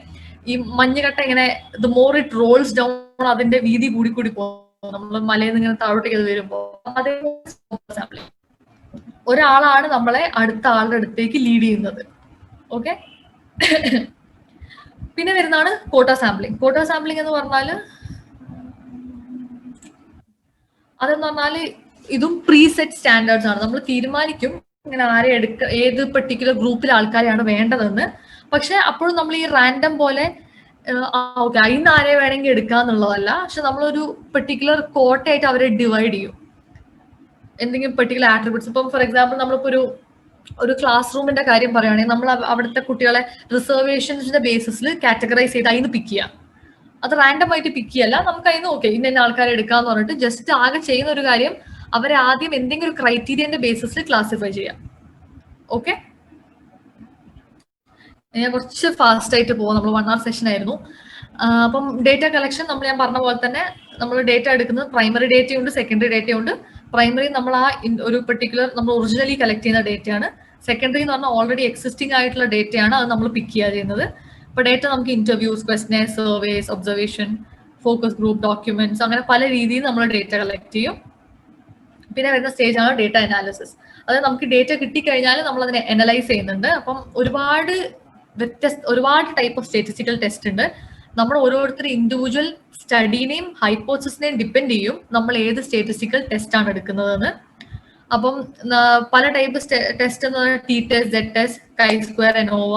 ഈ മഞ്ഞുകട്ട ഇങ്ങനെ the more it rolls down അതിന്റെ വീതി കൂടി പോകും. നമ്മൾ മലയിൽ നിന്ന് ഇങ്ങനെ താഴോട്ടേക്ക് വരുമ്പോ അതേ ഒരാളാണ് നമ്മളെ അടുത്ത ആളുടെ അടുത്തേക്ക് ലീഡ് ചെയ്യുന്നത്. ഓക്കെ, പിന്നെ വരുന്നതാണ് കോട്ട സാമ്പിളിംഗ്. കോട്ട സാമ്പിളിംഗ് എന്ന് പറഞ്ഞാൽ അതെന്ന് പറഞ്ഞാൽ ഇതും പ്രീസെറ്റ് സ്റ്റാൻഡേർഡ്സ് ആണ്. നമ്മൾ തീരുമാനിക്കും ഇങ്ങനെ ആരെ ഏത് പെർട്ടിക്കുലർ ഗ്രൂപ്പിലെ ആൾക്കാരെയാണ് വേണ്ടതെന്ന്. പക്ഷെ അപ്പോഴും നമ്മൾ ഈ റാൻഡം പോലെ ഓക്കെ അതിന് ആരെ വേണമെങ്കിൽ എടുക്കാന്നുള്ളതല്ല. പക്ഷെ നമ്മളൊരു പെർട്ടിക്കുലർ കോട്ടയായിട്ട് അവരെ ഡിവൈഡ് ചെയ്യും, എന്തെങ്കിലും പെർട്ടിക്കുലർ ആട്രിബ്യൂട്ട്സ്. ഇപ്പം ഫോർ എക്സാമ്പിൾ നമ്മളിപ്പോ ഒരു ക്ലാസ് റൂമിന്റെ കാര്യം പറയുകയാണെങ്കിൽ നമ്മൾ അവിടുത്തെ കുട്ടികളെ റിസർവേഷൻസിന്റെ ബേസിസിൽ കാറ്റഗറൈസ് ചെയ്ത് അതിന് പിക്ക് ചെയ്യാം. അത് റാൻഡം ആയിട്ട് പിക്ക് ചെയ്യല്ല, നമുക്ക് അതിന് ഓക്കെ ഇന്ന ആൾക്കാരെ എടുക്കാന്ന് പറഞ്ഞിട്ട് ജസ്റ്റ് ആകെ ചെയ്യുന്ന ഒരു കാര്യം അവരെ ആദ്യം എന്തെങ്കിലും ഒരു ക്രൈറ്റീരിയന്റെ ബേസിസിൽ ക്ലാസിഫൈ ചെയ്യാം. ഓക്കെ, ഞാൻ കുറച്ച് ഫാസ്റ്റ് ആയിട്ട് പോവാം. നമ്മൾ 1 hour സെഷൻ ആയിരുന്നു. അപ്പം ഡേറ്റ കളക്ഷൻ ഞാൻ പറഞ്ഞ പോലെ തന്നെ നമ്മൾ ഡേറ്റ എടുക്കുന്നത് പ്രൈമറി ഡേറ്റയുണ്ട് സെക്കൻഡറി ഡേറ്റയുണ്ട്. പ്രൈമറി നമ്മൾ ആ ഒരു പെർട്ടിക്കുലർ നമ്മൾ ഒറിജിനലി കളക്ട് ചെയ്യുന്ന ഡേറ്റയാണ്. സെക്കൻഡറി എന്ന് പറഞ്ഞാൽ ഓൾറെഡി എക്സിസ്റ്റിംഗ് ആയിട്ടുള്ള ഡേറ്റയാണ്, അത് നമ്മൾ പിക്ക് ചെയ്യുക ചെയ്യുന്നത്. ഇപ്പൊ ഡേറ്റ നമുക്ക് interviews, question, surveys, observation, focus group, documents, അങ്ങനെ പല രീതിയിൽ നമ്മൾ ഡേറ്റ കളക്ട് ചെയ്യും. പിന്നെ വരുന്ന സ്റ്റേജ് ആണ് ഡേറ്റ അനാലിസിസ്. അത് നമുക്ക് ഡേറ്റ കിട്ടിക്കഴിഞ്ഞാൽ നമ്മൾ അതിനെ അനലൈസ് ചെയ്യുന്നുണ്ട്. അപ്പം ഒരുപാട് ടൈപ്പ് ഓഫ് സ്റ്റാറ്റിസ്റ്റിക്കൽ ടെസ്റ്റ് ഉണ്ട്. നമ്മൾ ഓരോരുത്തർ ഇൻഡിവിജ്വൽ സ്റ്റഡീനെയും ഹൈപ്പോസിസിനെയും ഡിപ്പെൻഡ് ചെയ്യും നമ്മൾ ഏത് സ്റ്റാറ്റിസ്റ്റിക്കൽ ടെസ്റ്റ് ആണ് എടുക്കുന്നതെന്ന്. അപ്പം പല ടൈപ്പ് ടെസ്റ്റ് എന്ന് പറഞ്ഞാൽ T test, Z test, chi square, ANOVA,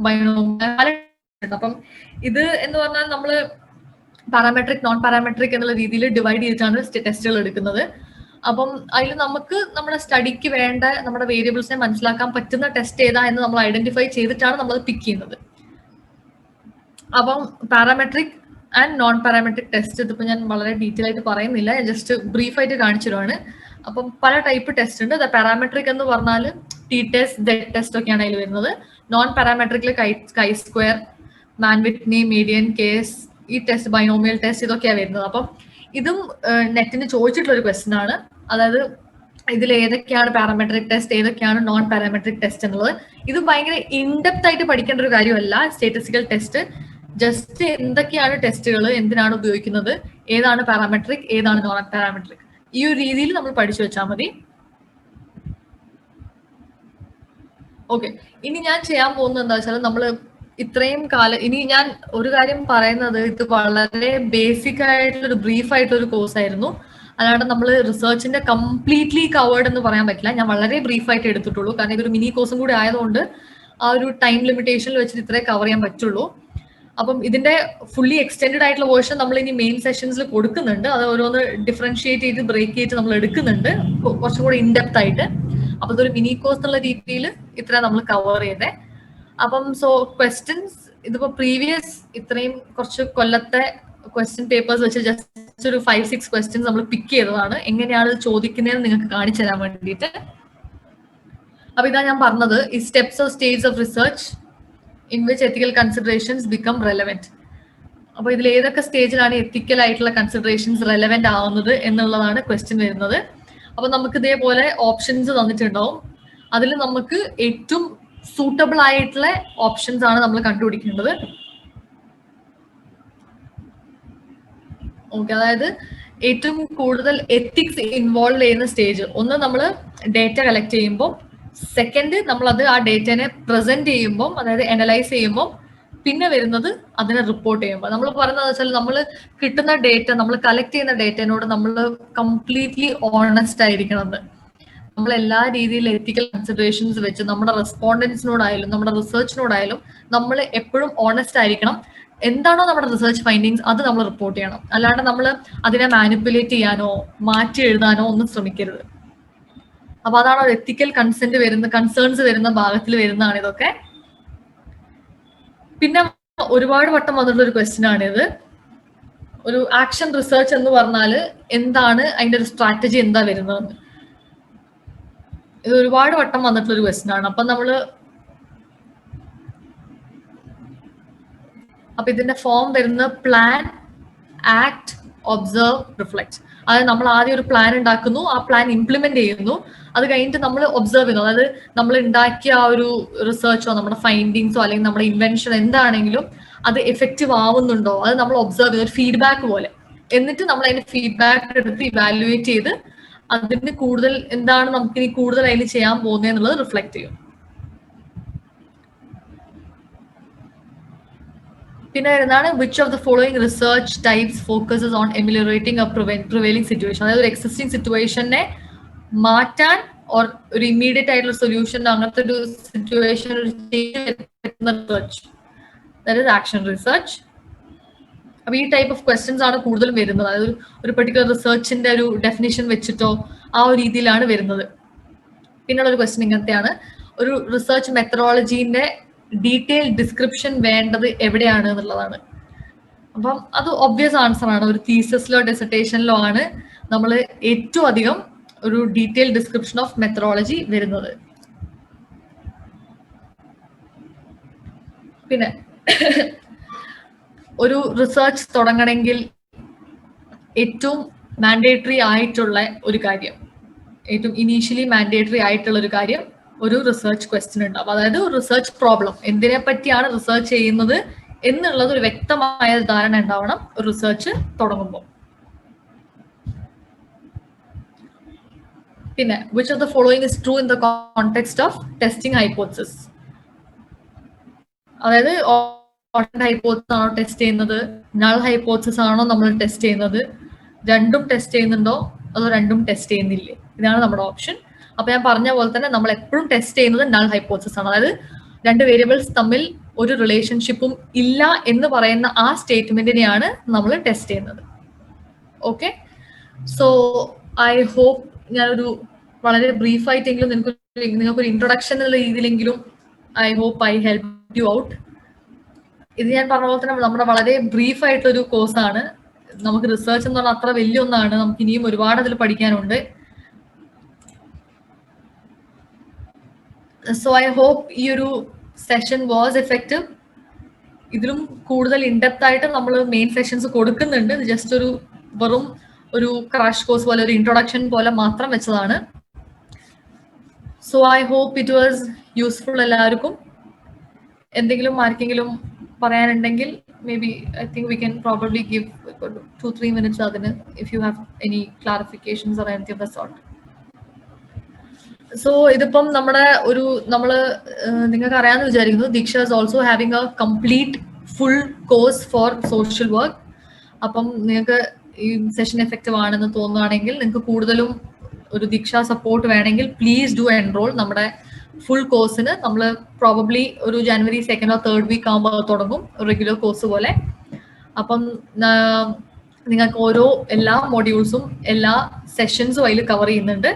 ബൈനോം, പല. അപ്പം ഇത് എന്ന് പറഞ്ഞാൽ നമ്മൾ പാരാമെട്രിക്, നോൺ പാരാമെട്രിക് എന്നുള്ള രീതിയിൽ ഡിവൈഡ് ചെയ്തിട്ടാണ് ടെസ്റ്റുകൾ എടുക്കുന്നത്. അപ്പം അതിൽ നമുക്ക് നമ്മുടെ സ്റ്റഡിക്ക് വേണ്ട നമ്മുടെ വേരിയബിൾസിനെ മനസ്സിലാക്കാൻ പറ്റുന്ന ടെസ്റ്റ് ഏതാ എന്ന് നമ്മൾ ഐഡന്റിഫൈ ചെയ്തിട്ടാണ് നമ്മൾ പിക്ക് ചെയ്യുന്നത്. അപ്പം parametric and non parametric test. ഇതിപ്പോൾ ഞാൻ വളരെ ഡീറ്റെയിൽ ആയിട്ട് പറയുന്നില്ല, ഞാൻ ജസ്റ്റ് ബ്രീഫായിട്ട് കാണിച്ചിരുവാണ്. അപ്പം പല ടൈപ്പ് ടെസ്റ്റ് ഉണ്ട്. പാരാമെട്രിക് എന്ന് പറഞ്ഞാൽ ടി ടെസ്റ്റ്, Z ടെസ്റ്റ് ഒക്കെയാണ് അതിൽ വരുന്നത്. നോൺ പാരാമെട്രിക്കിൽ കൈ സ്ക്വയർ, മാൻ വിറ്റ്നി, മീഡിയൻ, കേസ്, ഈ ടെസ്റ്റ്, ബൈനോമിയൽ ടെസ്റ്റ്, ഇതൊക്കെയാണ് വരുന്നത്. അപ്പം ഇതും നെറ്റിന് ചോദിച്ചിട്ടുള്ള ഒരു ക്വസ്റ്റൻ ആണ്. അതായത് ഇതിൽ ഏതൊക്കെയാണ് പാരാമെട്രിക് ടെസ്റ്റ്, ഏതൊക്കെയാണ് നോൺ പാരാമെട്രിക് ടെസ്റ്റ് എന്നുള്ളത്. ഇത് ഭയങ്കര ഇൻഡെപ്ത് ആയിട്ട് പഠിക്കേണ്ട ഒരു കാര്യമല്ല സ്റ്റാറ്റിസ്റ്റിക്കൽ ടെസ്റ്റ്. ജസ്റ്റ് എന്തൊക്കെയാണ് ടെസ്റ്റുകൾ, എന്തിനാണ് ഉപയോഗിക്കുന്നത്, ഏതാണ് പാരാമെട്രിക്, ഏതാണ് നോൺ പാരാമെട്രിക്, ഈ ഒരു രീതിയിൽ നമ്മൾ പഠിച്ചു വെച്ചാൽ മതി. ഓക്കെ, ഇനി ഞാൻ ചെയ്യാൻ പോകുന്നത് എന്താ വെച്ചാൽ, നമ്മൾ ഇത്രയും കാലം, ഇനി ഞാൻ ഒരു കാര്യം പറയുന്നത്, ഇത് വളരെ ബേസിക് ആയിട്ടുള്ളൊരു ബ്രീഫ് ആയിട്ടൊരു കോഴ്സ് ആയിരുന്നു. അല്ലാണ്ട് നമ്മൾ റിസർച്ചിന്റെ കംപ്ലീറ്റ്ലി കവേർഡ് എന്ന് പറയാൻ പറ്റില്ല. ഞാൻ വളരെ ബ്രീഫായിട്ട് എടുത്തിട്ടുള്ളൂ, കാരണം ഇതൊരു മിനി കോഴ്സും കൂടി ആയതുകൊണ്ട് ആ ഒരു ടൈം ലിമിറ്റേഷനിൽ വെച്ചിട്ട് ഇത്രേ കവർ ചെയ്യാൻ പറ്റുള്ളൂ. അപ്പം ഇതിന്റെ ഫുള്ളി എക്സ്റ്റെൻഡ് ആയിട്ടുള്ള വേർഷൻ നമ്മൾ ഇനി മെയിൻ സെഷൻസിൽ കൊടുക്കുന്നുണ്ട്. അത് ഓരോന്ന് ഡിഫറൻഷിയേറ്റ് ചെയ്ത് ബ്രേക്ക് ചെയ്തിട്ട് നമ്മൾ എടുക്കുന്നുണ്ട്, കുറച്ചും കൂടി ഇൻഡെപ്ത് ആയിട്ട്. അപ്പൊ ഇതൊരു മിനി കോഴ്സ് എന്നുള്ള രീതിയിൽ ഇത്ര നമ്മൾ കവർ ചെയ്തേ. അപ്പം സോ ക്വസ്റ്റ്യൻസ്, ഇതിപ്പോ പ്രീവിയസ് ഇത്രയും കുറച്ച് കൊല്ലത്തെ ക്വസ്റ്റ്യൻ പേപ്പേഴ്സ് വെച്ച് ജസ്റ്റ് ഒരു 5-6 ക്വസ്റ്റ്യൻസ് നമ്മൾ പിക്ക് ചെയ്തതാണ്, എങ്ങനെയാണ് ചോദിക്കുന്നതെന്ന് നിങ്ങൾക്ക് കാണിച്ചു തരാൻ വേണ്ടിയിട്ട്. അപ്പൊ ഇതാ ഞാൻ പറഞ്ഞത്, ഈ steps of stage of research in which ethical considerations become relevant. അപ്പൊ ഇതിൽ ഏതൊക്കെ സ്റ്റേജിലാണ് എത്തിക്കൽ ആയിട്ടുള്ള കൺസിഡറേഷൻസ് റെലവെന്റ് ആവുന്നത് എന്നുള്ളതാണ് ക്വസ്റ്റ്യൻ വരുന്നത്. അപ്പൊ നമുക്ക് ഇതേപോലെ ഓപ്ഷൻസ് തന്നിട്ടുണ്ടാവും. അതിൽ നമുക്ക് ഏറ്റവും സൂട്ടബിൾ ആയിട്ടുള്ള ഓപ്ഷൻസ് ആണ് നമ്മൾ കണ്ടുപിടിക്കേണ്ടത്. ഓക്കെ, അതായത് ഏറ്റവും കൂടുതൽ എത്തിക്സ് ഇൻവോൾവ് ചെയ്യുന്ന സ്റ്റേജ്, ഒന്ന് നമ്മൾ ഡേറ്റ കളക്ട് ചെയ്യുമ്പോൾ, സെക്കൻഡ് നമ്മളത് ആ ഡേറ്റനെ പ്രസന്റ് ചെയ്യുമ്പോൾ, അതായത് അനലൈസ് ചെയ്യുമ്പോൾ, പിന്നെ വരുന്നത് അതിനെ റിപ്പോർട്ട് ചെയ്യുമ്പോൾ. നമ്മൾ പറയുന്നത് വെച്ചാൽ, നമ്മൾ കിട്ടുന്ന ഡേറ്റ, നമ്മൾ കളക്ട് ചെയ്യുന്ന ഡേറ്റനോട് നമ്മൾ കംപ്ലീറ്റ്ലി ഓണസ്റ്റ് ആയിരിക്കണം. നമ്മൾ എല്ലാ രീതിയിലും എത്തിക്കൽ കൺസിഡറേഷൻസ് വെച്ച് നമ്മുടെ റെസ്പോണ്ടൻസിനോടായാലും നമ്മുടെ റിസർച്ചിനോടായാലും നമ്മൾ എപ്പോഴും ഓണസ്റ്റ് ആയിരിക്കണം. എന്താണോ നമ്മുടെ റിസർച്ച് ഫൈൻഡിങ്സ് അത് നമ്മൾ റിപ്പോർട്ട് ചെയ്യണം. അല്ലാണ്ട് നമ്മൾ അതിനെ മാനിപ്പുലേറ്റ് ചെയ്യാനോ മാറ്റി എഴുതാനോ ഒന്നും ശ്രമിക്കരുത്. അപ്പൊ അതാണ് ഒരു എത്തിക്കൽ കൺസേൺസ് വരുന്ന ഭാഗത്തിൽ വരുന്നതാണ് ഇതൊക്കെ. പിന്നെ ഒരുപാട് വട്ടം വന്നിട്ടുള്ള ഒരു ക്വസ്റ്റ്യൻ ആണിത്. ഒരു ആക്ഷൻ റിസർച്ച് എന്ന് പറഞ്ഞാൽ എന്താണ്, അതിന്റെ ഒരു സ്ട്രാറ്റജി എന്താ വരുന്നത്, ഇത് ഒരുപാട് വട്ടം വന്നിട്ടുള്ള ഒരു ക്വസ്റ്റ്യൻ ആണ്. അപ്പൊ ഇതിന്റെ ഫോം വരുന്ന പ്ലാൻ, ആക്ട്, ഒബ്സർവ്, റിഫ്ലക്ട്. അതായത് നമ്മൾ ആദ്യം ഒരു പ്ലാൻ ഉണ്ടാക്കുന്നു, ആ പ്ലാൻ ഇംപ്ലിമെന്റ് ചെയ്യുന്നു, അത് കഴിഞ്ഞിട്ട് നമ്മൾ ഒബ്സർവ് ചെയ്യുന്നു. അതായത് നമ്മൾ ഉണ്ടാക്കിയ ആ ഒരു റിസർച്ചോ നമ്മുടെ ഫൈൻഡിങ്സോ അല്ലെങ്കിൽ നമ്മുടെ ഇൻവെൻഷൻ എന്താണെങ്കിലും അത് എഫക്റ്റീവ് ആവുന്നുണ്ടോ അത് നമ്മൾ ഒബ്സർവ് ചെയ്യുന്ന ഒരു ഫീഡ്ബാക്ക് പോലെ. എന്നിട്ട് നമ്മൾ അതിന് ഫീഡ്ബാക്ക് എടുത്ത് ഇവാലുവേറ്റ് ചെയ്ത് അതിന് കൂടുതൽ എന്താണ് നമുക്ക് ഇനി കൂടുതൽ അതിൽ ചെയ്യാൻ പോകുന്നത് എന്നുള്ളത് റിഫ്ലക്ട് ചെയ്യും. പിന്നെ വരുന്നതാണ് which of the following research types focuses on ameliorating a prevailing situation. അതായത് ഒരു എക്സിസ്റ്റിംഗ് സിറ്റുവേഷനെ മാറ്റാൻ ഓർ ഒരു ഇമ്മീഡിയറ്റ് ആയിട്ടുള്ള സൊല്യൂഷൻ, അങ്ങനത്തെ ഒരു situation research, that is action research. അപ്പൊ ഈ ടൈപ്പ് ഓഫ് ക്വസ്റ്റ്യൻസ് ആണ് കൂടുതലും വരുന്നത്. അതായത് ഒരു പെർട്ടിക്കുലർ റിസർച്ചിന്റെ ഒരു ഡെഫിനിഷൻ വെച്ചിട്ടോ ആ ഒരു രീതിയിലാണ് വരുന്നത്. പിന്നെയുള്ള ഒരു ക്വസ്റ്റ്യൻ ഇങ്ങനത്തെയാണ്, ഒരു റിസർച്ച് മെത്തഡോളജീന്റെ ഡീറ്റെയിൽ ഡിസ്ക്രിപ്ഷൻ വേണ്ടത് എവിടെയാണ് എന്നുള്ളതാണ്. അപ്പം അത് ഒബ്വിയസ് ആൻസർ ആണ്. ഒരു തീസിസിലോ ഡിസർട്ടേഷനിലോ ആണ് നമ്മൾ ഏറ്റവും അധികം ഒരു ഡീറ്റെയിൽ ഡിസ്ക്രിപ്ഷൻ ഓഫ് മെത്തഡോളജി വരുന്നത്. പിന്നെ ഒരു റിസർച്ച് തുടങ്ങണമെങ്കിൽ ഏറ്റവും മാൻഡേറ്ററി ആയിട്ടുള്ള ഒരു കാര്യം, ഏറ്റവും ഇനീഷ്യലി മാൻഡേറ്ററി ആയിട്ടുള്ള ഒരു കാര്യം, ഒരു റിസർച്ച് ക്വസ്റ്റ്യൻ ഉണ്ടാവും. അതായത് ഒരു റിസർച്ച് പ്രോബ്ലം, എന്തിനെ പറ്റിയാണ് റിസർച്ച് ചെയ്യുന്നത് എന്നുള്ളത് ഒരു വ്യക്തമായ ധാരണ ഉണ്ടാവണം ഒരു റിസർച്ച് തുടങ്ങുമ്പോൾ. പിന്നെ which of the following is true in the context of testing hypothesis. അതായത് ഹൈപ്പോത്തസിസ് ആണോ ടെസ്റ്റ് ചെയ്യുന്നത്, നൾ ഹൈപ്പോത്തസിസ് ആണോ നമ്മൾ ടെസ്റ്റ് ചെയ്യുന്നത്, രണ്ടും ടെസ്റ്റ് ചെയ്യുന്നുണ്ടോ അതോ രണ്ടും ടെസ്റ്റ് ചെയ്യുന്നില്ലേ, ഇതാണ് നമ്മുടെ ഓപ്ഷൻ. അപ്പൊ ഞാൻ പറഞ്ഞ പോലെ തന്നെ നമ്മൾ എപ്പോഴും ടെസ്റ്റ് ചെയ്യുന്നത് നൾ ഹൈപ്പോത്തസിസ് ആണ്. അതായത് രണ്ട് വേരിയബിൾസ് തമ്മിൽ ഒരു റിലേഷൻഷിപ്പും ഇല്ല എന്ന് പറയുന്ന ആ സ്റ്റേറ്റ്മെന്റിനെയാണ് നമ്മൾ ടെസ്റ്റ് ചെയ്യുന്നത്. ഓക്കെ, സോ ഐ ഹോപ്പ് ഞാനൊരു വളരെ ബ്രീഫായിട്ടെങ്കിലും നിങ്ങൾക്കൊരു ഇൻട്രൊഡക്ഷൻ എന്നുള്ള രീതിയിലെങ്കിലും I hope I help you out. ഇത് ഞാൻ പറഞ്ഞ പോലെ തന്നെ നമ്മുടെ വളരെ ബ്രീഫ് ആയിട്ടൊരു കോഴ്സാണ്. നമുക്ക് റിസർച്ച് എന്ന് പറഞ്ഞാൽ അത്ര വലിയ ഒന്നാണ്. നമുക്ക് ഇനിയും ഒരുപാട് അതിൽ പഠിക്കാനുണ്ട്. സോ ഐ ഹോപ്പ് ഈ ഒരു സെഷൻ വാസ് എഫക്റ്റീവ്. ഇതിലും കൂടുതൽ ഇൻഡെപ്ത് ആയിട്ട് നമ്മൾ മെയിൻ സെഷൻസ് കൊടുക്കുന്നുണ്ട്. ഇത് ജസ്റ്റ് ഒരു വെറും ഒരു ക്രാഷ് കോഴ്സ് പോലെ, ഒരു ഇൻട്രൊഡക്ഷൻ പോലെ മാത്രം വെച്ചതാണ്. So I hope it was useful എല്ലാവർക്കും. എന്തെങ്കിലും ആർക്കെങ്കിലും പറയാനുണ്ടെങ്കിൽ maybe I think we can probably give 2-3 minutes adine if you have any clarifications or anything of the sort. So ഇതിപ്പം നമ്മുടെ ഒരു നിങ്ങൾക്ക് അറിയാമെന്ന് വിചാരിക്കുന്നു, ദീക്ഷ is also having a complete full course for social work. അപ്പം നിങ്ങൾക്ക് ഈ സെഷൻ എഫക്റ്റീവ് ആണെന്ന് തോന്നുകയാണെങ്കിൽ, നിങ്ങൾക്ക് കൂടുതലും ഒരു ദീക്ഷ സപ്പോർട്ട് വേണമെങ്കിൽ പ്ലീസ് ഡു എൻറോൾ. നമ്മുടെ ഫുൾ കോഴ്സിന് നമ്മൾ പ്രോബബ്ലി ഒരു ജനുവരി 2nd or 3rd വീക്ക് ആകുമ്പോൾ തുടങ്ങും, റെഗുലർ കോഴ്സ് പോലെ. അപ്പം നിങ്ങൾക്ക് എല്ലാ മോഡ്യൂൾസും എല്ലാ സെഷൻസും അതിൽ കവർ ചെയ്യുന്നുണ്ട്.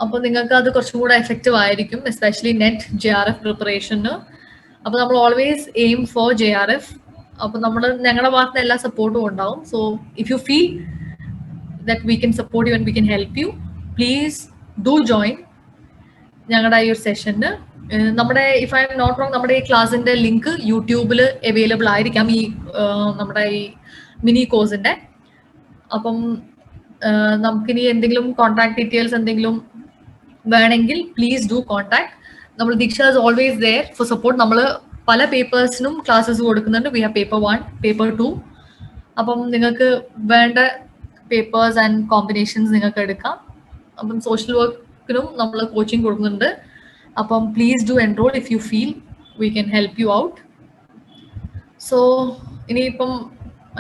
അപ്പോൾ നിങ്ങൾക്ക് അത് കുറച്ചും കൂടെ എഫക്റ്റീവ് ആയിരിക്കും, എസ്പെഷ്യലി നെറ്റ് JRF പ്രിപ്പറേഷന്. അപ്പോൾ നമ്മൾ ഓൾവേസ് എയിം ഫോർ JRF. അപ്പോൾ ഞങ്ങളുടെ ഭാഗത്ത് നിന്ന് എല്ലാ സപ്പോർട്ടും ഉണ്ടാവും. So if you feel that we can support you and we can help you, please do join ഞങ്ങളുടെ ഈ ഒരു സെഷന്. നമ്മുടെ if I am not wrong, നമ്മുടെ ഈ ക്ലാസ്സിന്റെ ലിങ്ക് യൂട്യൂബിൽ അവൈലബിൾ ആയിരിക്കാം, ഈ നമ്മുടെ ഈ മിനി കോഴ്സിന്റെ. അപ്പം നമുക്കിനി എന്തെങ്കിലും കോൺടാക്ട് ഡീറ്റെയിൽസ് എന്തെങ്കിലും വേണമെങ്കിൽ പ്ലീസ് ഡു കോൺടാക്ട്. നമ്മൾ Diksha is always there for support. നമ്മൾ പല പേപ്പേഴ്സിനും ക്ലാസ്സസ് കൊടുക്കുന്നുണ്ട്. We have paper 1, paper 2. അപ്പം നിങ്ങൾക്ക് വേണ്ട പേപ്പേഴ്സ് ആൻഡ് കോമ്പിനേഷൻസ് നിങ്ങൾക്ക് എടുക്കാം. അപ്പം സോഷ്യൽ വർക്കിനും നമ്മൾ കോച്ചിങ് കൊടുക്കുന്നുണ്ട്. അപ്പം please do enrol if you feel we can help you out. So ഇനിയിപ്പം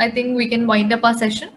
I think we can wind up ആ സെഷൻ.